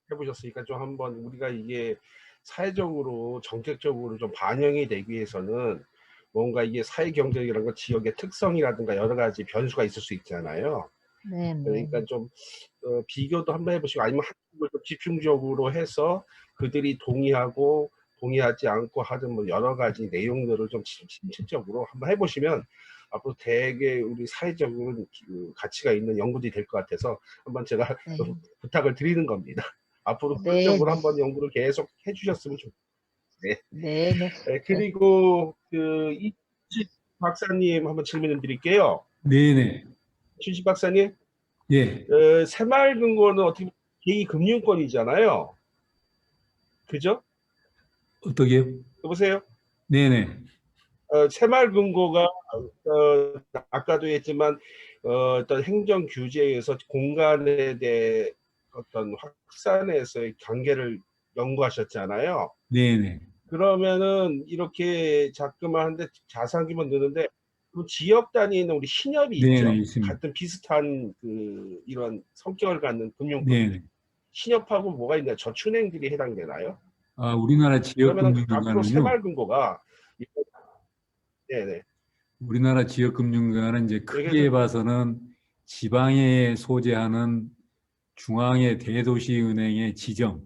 해보셨으니까 좀 한번 우리가 이게 사회적으로 정책적으로 좀 반영이 되기 위해서는 뭔가 이게 사회 경제라는 건 지역의 특성이라든가 여러 가지 변수가 있을 수 있잖아요. 네, 네. 그러니까 좀 비교도 한번 해보시고 아니면 한쪽을 좀 집중적으로 해서 그들이 동의하고 동의하지 않고 하든 뭐 여러 가지 내용들을 좀 실질적으로 한번 해보시면 앞으로 되게 우리 사회적으로 그 가치가 있는 연구들이 될 것 같아서 한번 제가 네. 좀 부탁을 드리는 겁니다. 앞으로 네, 본격적으로 네. 한번 연구를 계속 해주셨으면 좋겠습니다. 네, 네. 그리고 그 이춘식 박사님 한번 질문을 드릴게요. 네네. 이춘식 박사님, 예. 새마을금고는 어떻게 제2금융권이잖아요. 그죠? 어떻게요? 여보세요? 네네. 새마을금고가 아까도 했지만 어떤 행정 규제에 의해서 공간에 대해 어떤 확산에서의 경계를 연구하셨잖아요. 네네. 그러면은 이렇게 자그마한데 자산 규모 느는데 그 지역 단위에 있는 우리 신협이 있죠. 네네, 있습니다. 같은 비슷한 그 이런 성격을 갖는 금융권. 네네. 신협하고 뭐가 있나요? 저축은행들이 해당되나요? 아, 우리나라 그러면은 앞으로 지역금융기관은요. 새마을금고가 네네. 우리나라 지역금융기관은 이제 크게 봐서는 지방에 소재하는 중앙의 대도시은행의 지정,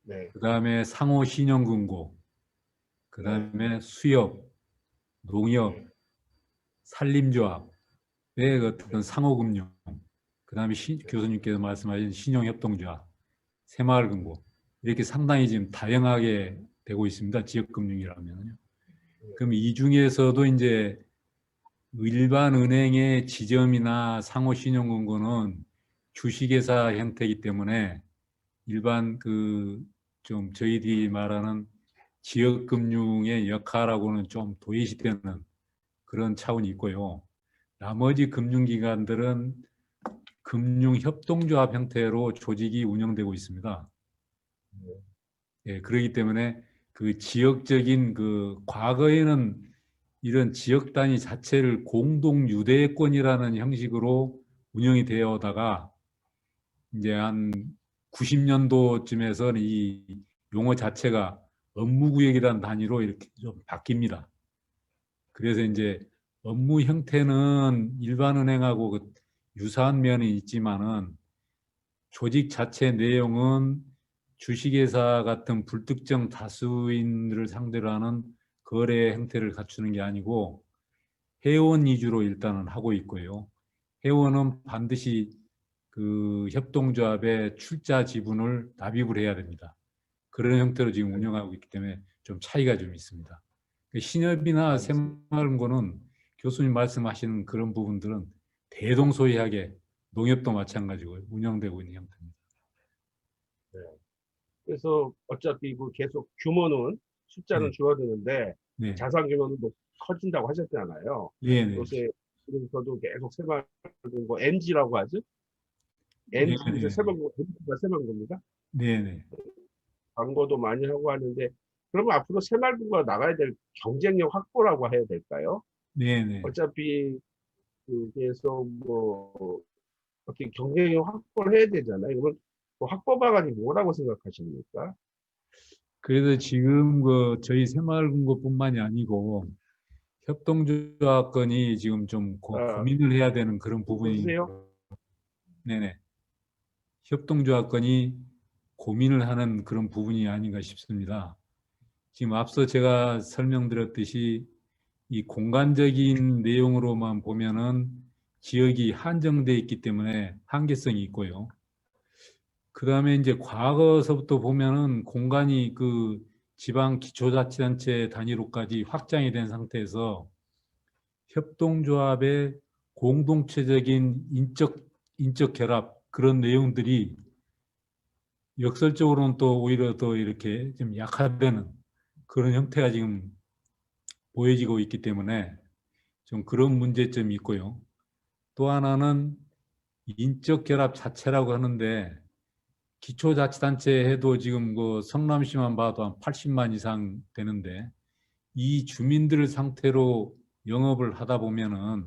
네. 그다음에 상호신용금고, 그다음에 수협, 농협, 산림조합의 어떤 상호금융, 그다음에 교수님께서 말씀하신 신용협동조합, 새마을금고 이렇게 상당히 지금 다양하게 되고 있습니다. 지역금융이라면요. 그럼 이 중에서도 이제 일반 은행의 지점이나 상호신용금고는 주식회사 형태이기 때문에 일반 그 좀 저희들이 말하는 지역금융의 역할하고는 좀 도외시되는 그런 차원이 있고요. 나머지 금융기관들은 금융협동조합 형태로 조직이 운영되고 있습니다. 예, 그렇기 때문에 그 지역적인 그 과거에는 이런 지역 단위 자체를 공동 유대권이라는 형식으로 운영이 되어 오다가 이제 한 90년도쯤에서는 이 용어 자체가 업무구역이라는 단위로 이렇게 좀 바뀝니다. 그래서 이제 업무 형태는 일반 은행하고 그 유사한 면이 있지만은 조직 자체 내용은 주식회사 같은 불특정 다수인들을 상대로 하는 거래 형태를 갖추는 게 아니고 회원 위주로 일단은 하고 있고요. 회원은 반드시 그 협동조합의 출자 지분을 납입을 해야 됩니다. 그런 형태로 지금 운영하고 있기 때문에 좀 차이가 좀 있습니다. 신협이나 새마을금고는 교수님 말씀하시는 그런 부분들은 대동소이하게 농협도 마찬가지고 운영되고 있는 형태입니다. 그래서 어차피 그 계속 규모는 숫자는 네. 줄어드는데 네. 자산 규모는 커진다고 하셨잖아요. 네, 네. 요새 그래서도 계속 새마을금고 MG라고 하죠. 네, MG 네. 새마을금고입니다. 네, 네. 광고도 많이 하고 하는데 그러면 앞으로 새마을금고가 나가야 될 경쟁력 확보라고 해야 될까요? 네, 네. 어차피 그래서 뭐 어떻게 경쟁력 확보를 해야 되잖아요. 이건 그 확보 방안이 뭐라고 생각하십니까? 그래서 지금 그 저희 새마을금고뿐만이 아니고 협동조합권이 지금 좀 고민을 해야 되는 그런 부분이 보세요. 네네. 협동조합권이 고민을 하는 그런 부분이 아닌가 싶습니다. 지금 앞서 제가 설명드렸듯이 이 공간적인 내용으로만 보면은 지역이 한정되어 있기 때문에 한계성이 있고요. 그 다음에 이제 과거서부터 보면은 공간이 그 지방 기초자치단체 단위로까지 확장이 된 상태에서 협동조합의 공동체적인 인적 결합 그런 내용들이 역설적으로는 또 오히려 더 이렇게 좀 약화되는 그런 형태가 지금 보여지고 있기 때문에 좀 그런 문제점이 있고요. 또 하나는 인적 결합 자체라고 하는데 기초자치단체 해도 지금 그 성남시만 봐도 한 80만 이상 되는데 이 주민들 상태로 영업을 하다 보면은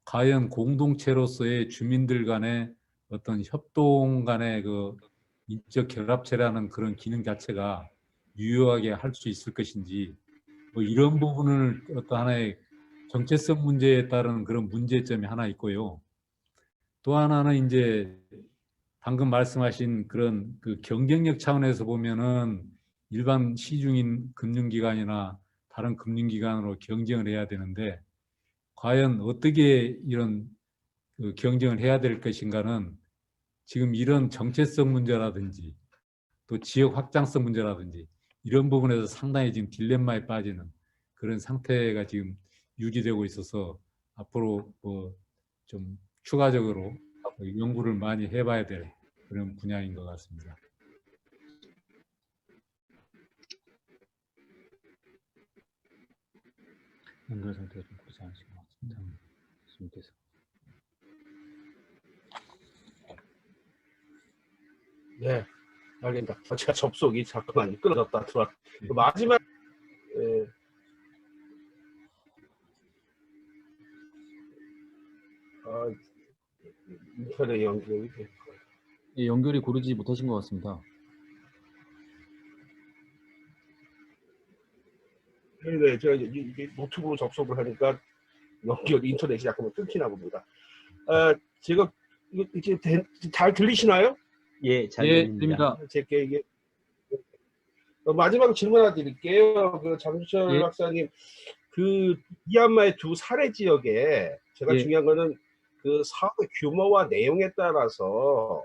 과연 공동체로서의 주민들 간의 어떤 협동 간의 그 인적 결합체라는 그런 기능 자체가 유효하게 할 수 있을 것인지 뭐 이런 부분을 어떤 하나의 정체성 문제에 따른 그런 문제점이 하나 있고요. 또 하나는 이제 방금 말씀하신 그런 그 경쟁력 차원에서 보면은 일반 시중인 금융기관이나 다른 금융기관으로 경쟁을 해야 되는데 과연 어떻게 이런 그 경쟁을 해야 될 것인가는 지금 이런 정체성 문제라든지 또 지역 확장성 문제라든지 이런 부분에서 상당히 지금 딜레마에 빠지는 그런 상태가 지금 유지되고 있어서 앞으로 뭐 좀 추가적으로 연구를 많이 해봐야 될 그런 분야인 것 같습니다. 연결 상태가 좀 그렇지 않으신 것 같습니다. 교수님께서. 네, 알겠습니다. 제가 접속이 잠깐만 끊어졌다 들어왔. 마지막 인터넷 연결이 예, 연결이 고르지 못하신 것 같습니다. 네, 제가 이게 노트북으로 접속을 하니까 연결 인터넷이 잠깐만 끊기나 봅니다. 제가 이게 잘 들리시나요? 예, 잘 예, 들립니다. 들립니다. 제게 이게 마지막 질문 하나 드릴게요. 그 장수철 예. 박사님, 그 미얀마의 두 사례 지역에 제가 예. 중요한 거는 그 사업의 규모와 내용에 따라서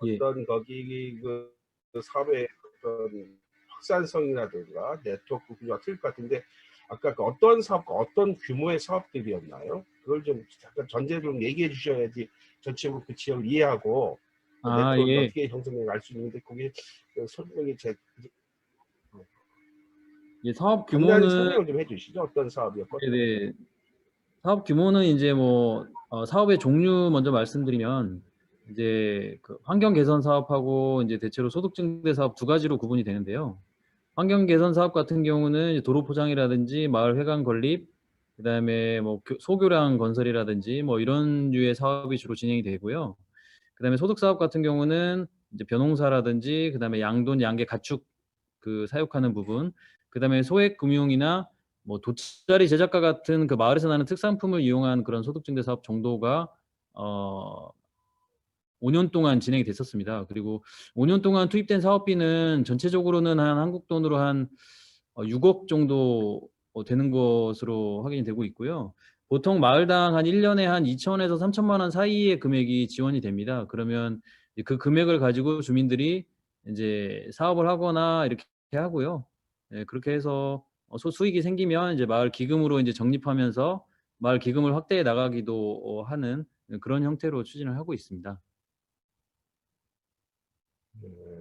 예. 어떤 거기 그 사업의 어떤 확산성이라든가 네트워크 구조가 틀릴 것 같은데 아까 그 어떤 사업과 어떤 규모의 사업들이었나요? 그걸 좀 잠깐 전제를 좀 얘기해 주셔야지 전체적으로 그 지역을 이해하고 네트워크가 예. 어떻게 형성되는지 알 수 있는데 그게 설명이 예, 사업 간단히 규모는 설명을 좀 해주시죠. 어떤 사업이었고. 네, 사업 규모는 이제 뭐 사업의 종류 먼저 말씀드리면 이제 그 환경 개선 사업하고 이제 대체로 소득 증대 사업 두 가지로 구분이 되는데요. 환경 개선 사업 같은 경우는 이제 도로 포장이라든지 마을 회관 건립, 그다음에 뭐 소교량 건설이라든지 뭐 이런 류의 사업이 주로 진행이 되고요. 그다음에 소득 사업 같은 경우는 이제 벼농사라든지 그다음에 양돈, 양계, 가축 그 사육하는 부분, 그다음에 소액 금융이나 뭐 돗자리 제작과 같은 그 마을에서 나는 특산품을 이용한 그런 소득 증대 사업 정도가 5년 동안 진행이 됐었습니다. 그리고 5년 동안 투입된 사업비는 전체적으로는 한 한국 돈으로 한 6억 정도 되는 것으로 확인이 되고 있고요. 보통 마을당 한 1년에 한 2천에서 3천만 원 사이의 금액이 지원이 됩니다. 그러면 그 금액을 가지고 주민들이 이제 사업을 하거나 이렇게 하고요. 예, 그렇게 해서 소수익이 생기면 이제 마을 기금으로 이제 적립하면서 마을 기금을 확대해 나가기도 하는 그런 형태로 추진을 하고 있습니다.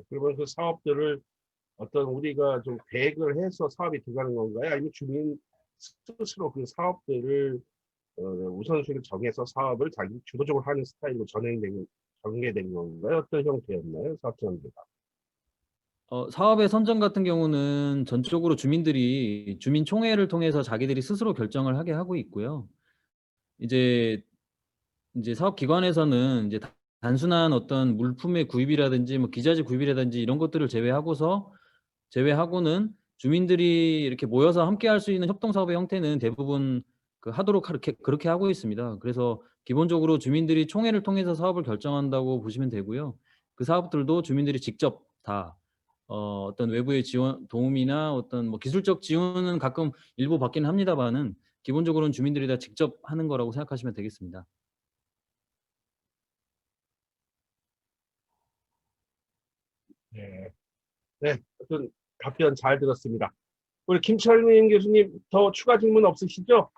그러면 그 사업들을 어떤 우리가 좀 계획을 해서 사업이 들어가는 건가요? 아니면 주민 스스로 그 사업들을 우선순위를 정해서 사업을 자기 주도적으로 하는 스타일로 전개된 건가요? 어떤 형태였나요? 사업 전개가. 사업의 선정 같은 경우는 전적으로 주민들이 주민총회를 통해서 자기들이 스스로 결정을 하게 하고 있고요. 이제 사업기관에서는 이제 단순한 어떤 물품의 구입이라든지 뭐 기자재 구입이라든지 이런 것들을 제외하고는 주민들이 이렇게 모여서 함께 할 수 있는 협동사업의 형태는 대부분 하도록 그렇게 하고 있습니다. 그래서 기본적으로 주민들이 총회를 통해서 사업을 결정한다고 보시면 되고요. 그 사업들도 주민들이 직접 다 어떤 외부의 지원, 도움이나 어떤 뭐 기술적 지원은 가끔 일부 받기는 합니다만은 기본적으로는 주민들이 다 직접 하는 거라고 생각하시면 되겠습니다. 네. 네. 어떤 답변 잘 들었습니다. 우리 김철민 교수님 더 추가 질문 없으시죠?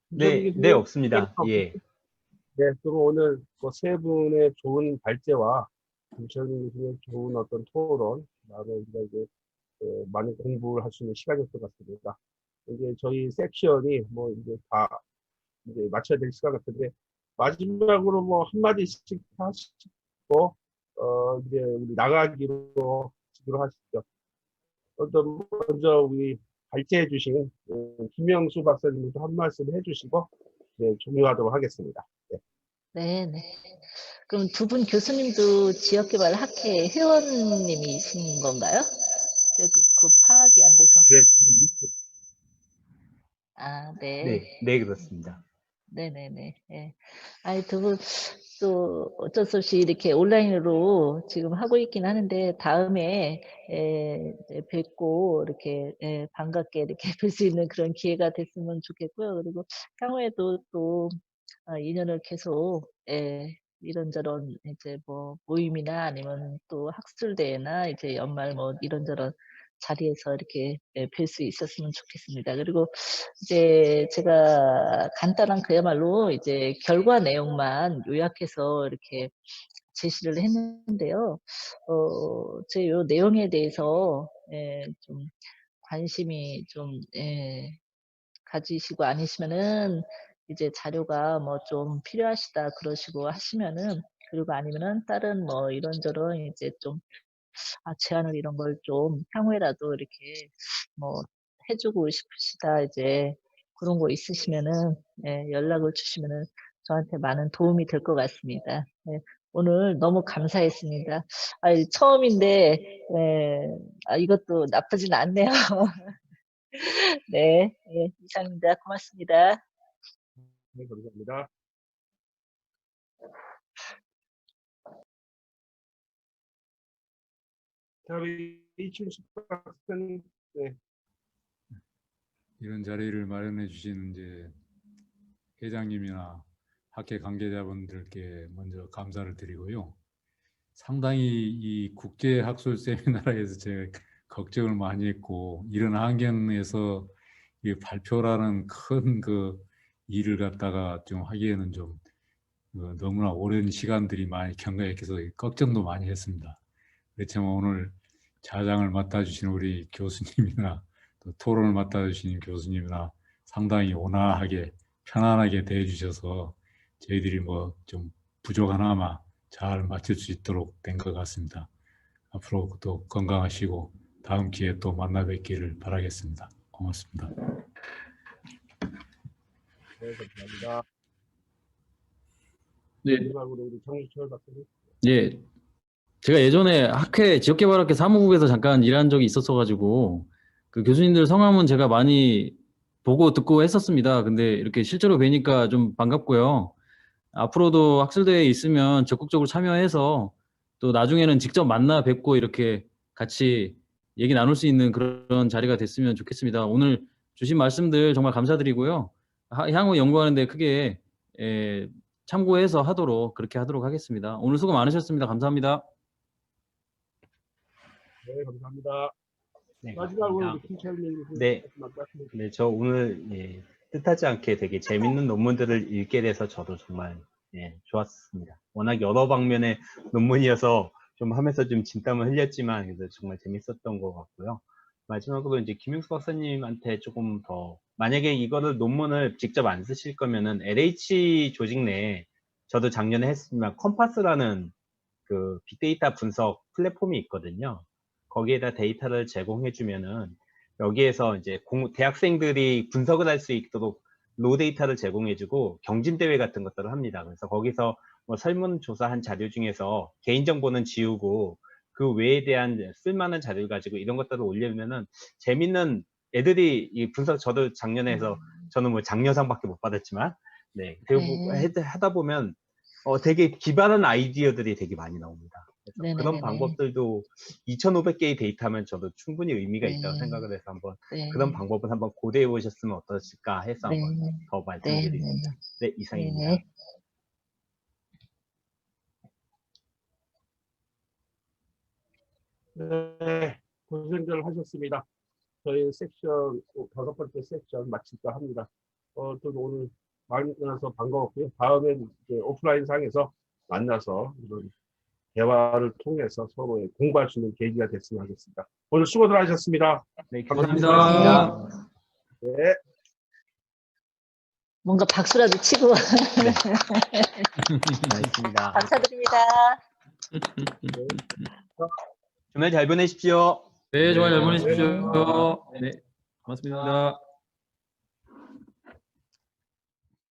네, 네, 없습니다. 예. 네, 그럼 오늘 그 세 분의 좋은 발제와 김철민 교수님의 좋은 어떤 토론, 그다음에 우리가 이제 많은 공부를 할 수 있는 시간이었을 것 같습니다. 이제 저희 섹션이 뭐 이제 다 이제 마쳐야 될 시간 같은데 마지막으로 뭐 한마디씩 하시고 이제 우리 나가기로 하시죠. 먼저 우리 발제해 주신 김영수 박사님도 한 말씀 해주시고 네, 종료하도록 하겠습니다. 네. 네. 그럼 두 분 교수님도 지역개발학회 회원님이신 건가요? 그 파악이 안 돼서. 네. 아, 네. 네, 네, 그렇습니다. 네네네. 예. 아니, 두 분 또 어쩔 수 없이 이렇게 온라인으로 지금 하고 있긴 하는데, 다음에 이제 뵙고 이렇게 반갑게 이렇게 뵐 수 있는 그런 기회가 됐으면 좋겠고요. 그리고 향후에도 또 인연을 계속 이런저런 이제 뭐 모임이나 아니면 또 학술대회나 이제 연말 뭐 이런저런 자리에서 이렇게 뵐 수 있었으면 좋겠습니다. 그리고 이제 제가 간단한 그야말로 이제 결과 내용만 요약해서 이렇게 제시를 했는데요. 제 요 내용에 대해서 좀 관심이 좀 가지시고 아니시면은 이제 자료가 뭐 좀 필요하시다 그러시고 하시면은, 그리고 아니면은 다른 뭐 이런저런 이제 좀 제안을 이런 걸 좀 향후에라도 이렇게 뭐 해 주고 싶으시다 이제 그런 거 있으시면은 연락을 주시면은 저한테 많은 도움이 될 것 같습니다. 오늘 너무 감사했습니다. 처음인데 이것도 나쁘진 않네요. 네. 이상입니다. 고맙습니다. 네, 감사합니다. 자, 우리 이춘식 박사님, 네, 이런 자리를 마련해 주신 이제 회장님이나 학회 관계자분들께 먼저 감사를 드리고요. 상당히 이 국제 학술 세미나에서 제가 걱정을 많이 했고, 이런 환경에서 이 발표라는 큰 그 일을 갖다가 좀 하기에는 좀 너무나 오랜 시간들이 많이 경과해서 걱정도 많이 했습니다. 그렇지만 오늘 자장을 맡아주신 우리 교수님이나 또 토론을 맡아주신 교수님이나 상당히 온화하게 편안하게 대해주셔서 저희들이 뭐 좀 부족하나마 잘 마칠 수 있도록 된 것 같습니다. 앞으로 또 건강하시고 다음 기회에 또 만나 뵙기를 바라겠습니다. 고맙습니다. 네, 감사합니다. 네, 마지막으로 우리 정유철 박사님. 예. 제가 예전에 학회 지역개발학회 사무국에서 잠깐 일한 적이 있었어가지고 그 교수님들 성함은 제가 많이 보고 듣고 했었습니다. 근데 이렇게 실제로 뵈니까 좀 반갑고요. 앞으로도 학술대회에 있으면 적극적으로 참여해서 또 나중에는 직접 만나 뵙고 이렇게 같이 얘기 나눌 수 있는 그런 자리가 됐으면 좋겠습니다. 오늘 주신 말씀들 정말 감사드리고요. 향후 연구하는 데 크게 참고해서 그렇게 하도록 하겠습니다. 오늘 수고 많으셨습니다. 감사합니다. 네, 감사합니다. 네, 마지막으로 감사합니다. 우리 김철민 교수님. 네. 마지막 말씀. 네, 저 오늘 뜻하지 않게 되게 재밌는 논문들을 읽게 돼서 저도 정말 좋았습니다. 워낙 여러 방면의 논문이어서 좀 하면서 좀 진땀을 흘렸지만 그래도 정말 재밌었던 것 같고요. 마지막으로 이제 김용수 박사님한테 조금 더, 만약에 이거를 논문을 직접 안 쓰실 거면은 LH 조직 내에 저도 작년에 했지만 컴파스라는 그 빅데이터 분석 플랫폼이 있거든요. 거기에다 데이터를 제공해 주면은 여기에서 이제 대학생들이 분석을 할 수 있도록 로 데이터를 제공해주고 경진대회 같은 것들을 합니다. 그래서 거기서 뭐 설문조사한 자료 중에서 개인정보는 지우고 그 외에 대한 쓸만한 자료를 가지고 이런 것들을 올리면은 재밌는 애들이 이 분석, 저도 작년에 해서 저는 뭐 장려상밖에 못 받았지만 하다 보면 되게 기발한 아이디어들이 되게 많이 나옵니다. 그래서 그런 방법들도 2,500개의 데이터면 저도 충분히 의미가 있다고 생각을 해서 한번 그런 방법을 한번 고려해 보셨으면 어떠실까 해서 한번 더 말씀드리겠습니다. 네, 이상입니다. 네, 고생들 하셨습니다. 저희 섹션 5번째 섹션 마칠까 합니다. 또 오늘 만나서 반가웠고요. 다음엔 이제 오프라인 상에서 만나서 이런 대화를 통해서 서로 공부할 수 있는 계기가 됐으면 하겠습니다. 오늘 수고들 하셨습니다. 네, 감사합니다. 네. 뭔가 박수라도 치고 고맙습니다. 감사드립니다. 주말 잘 보내십시오. 네, 주말 잘 보내십시오. 네, 고맙습니다.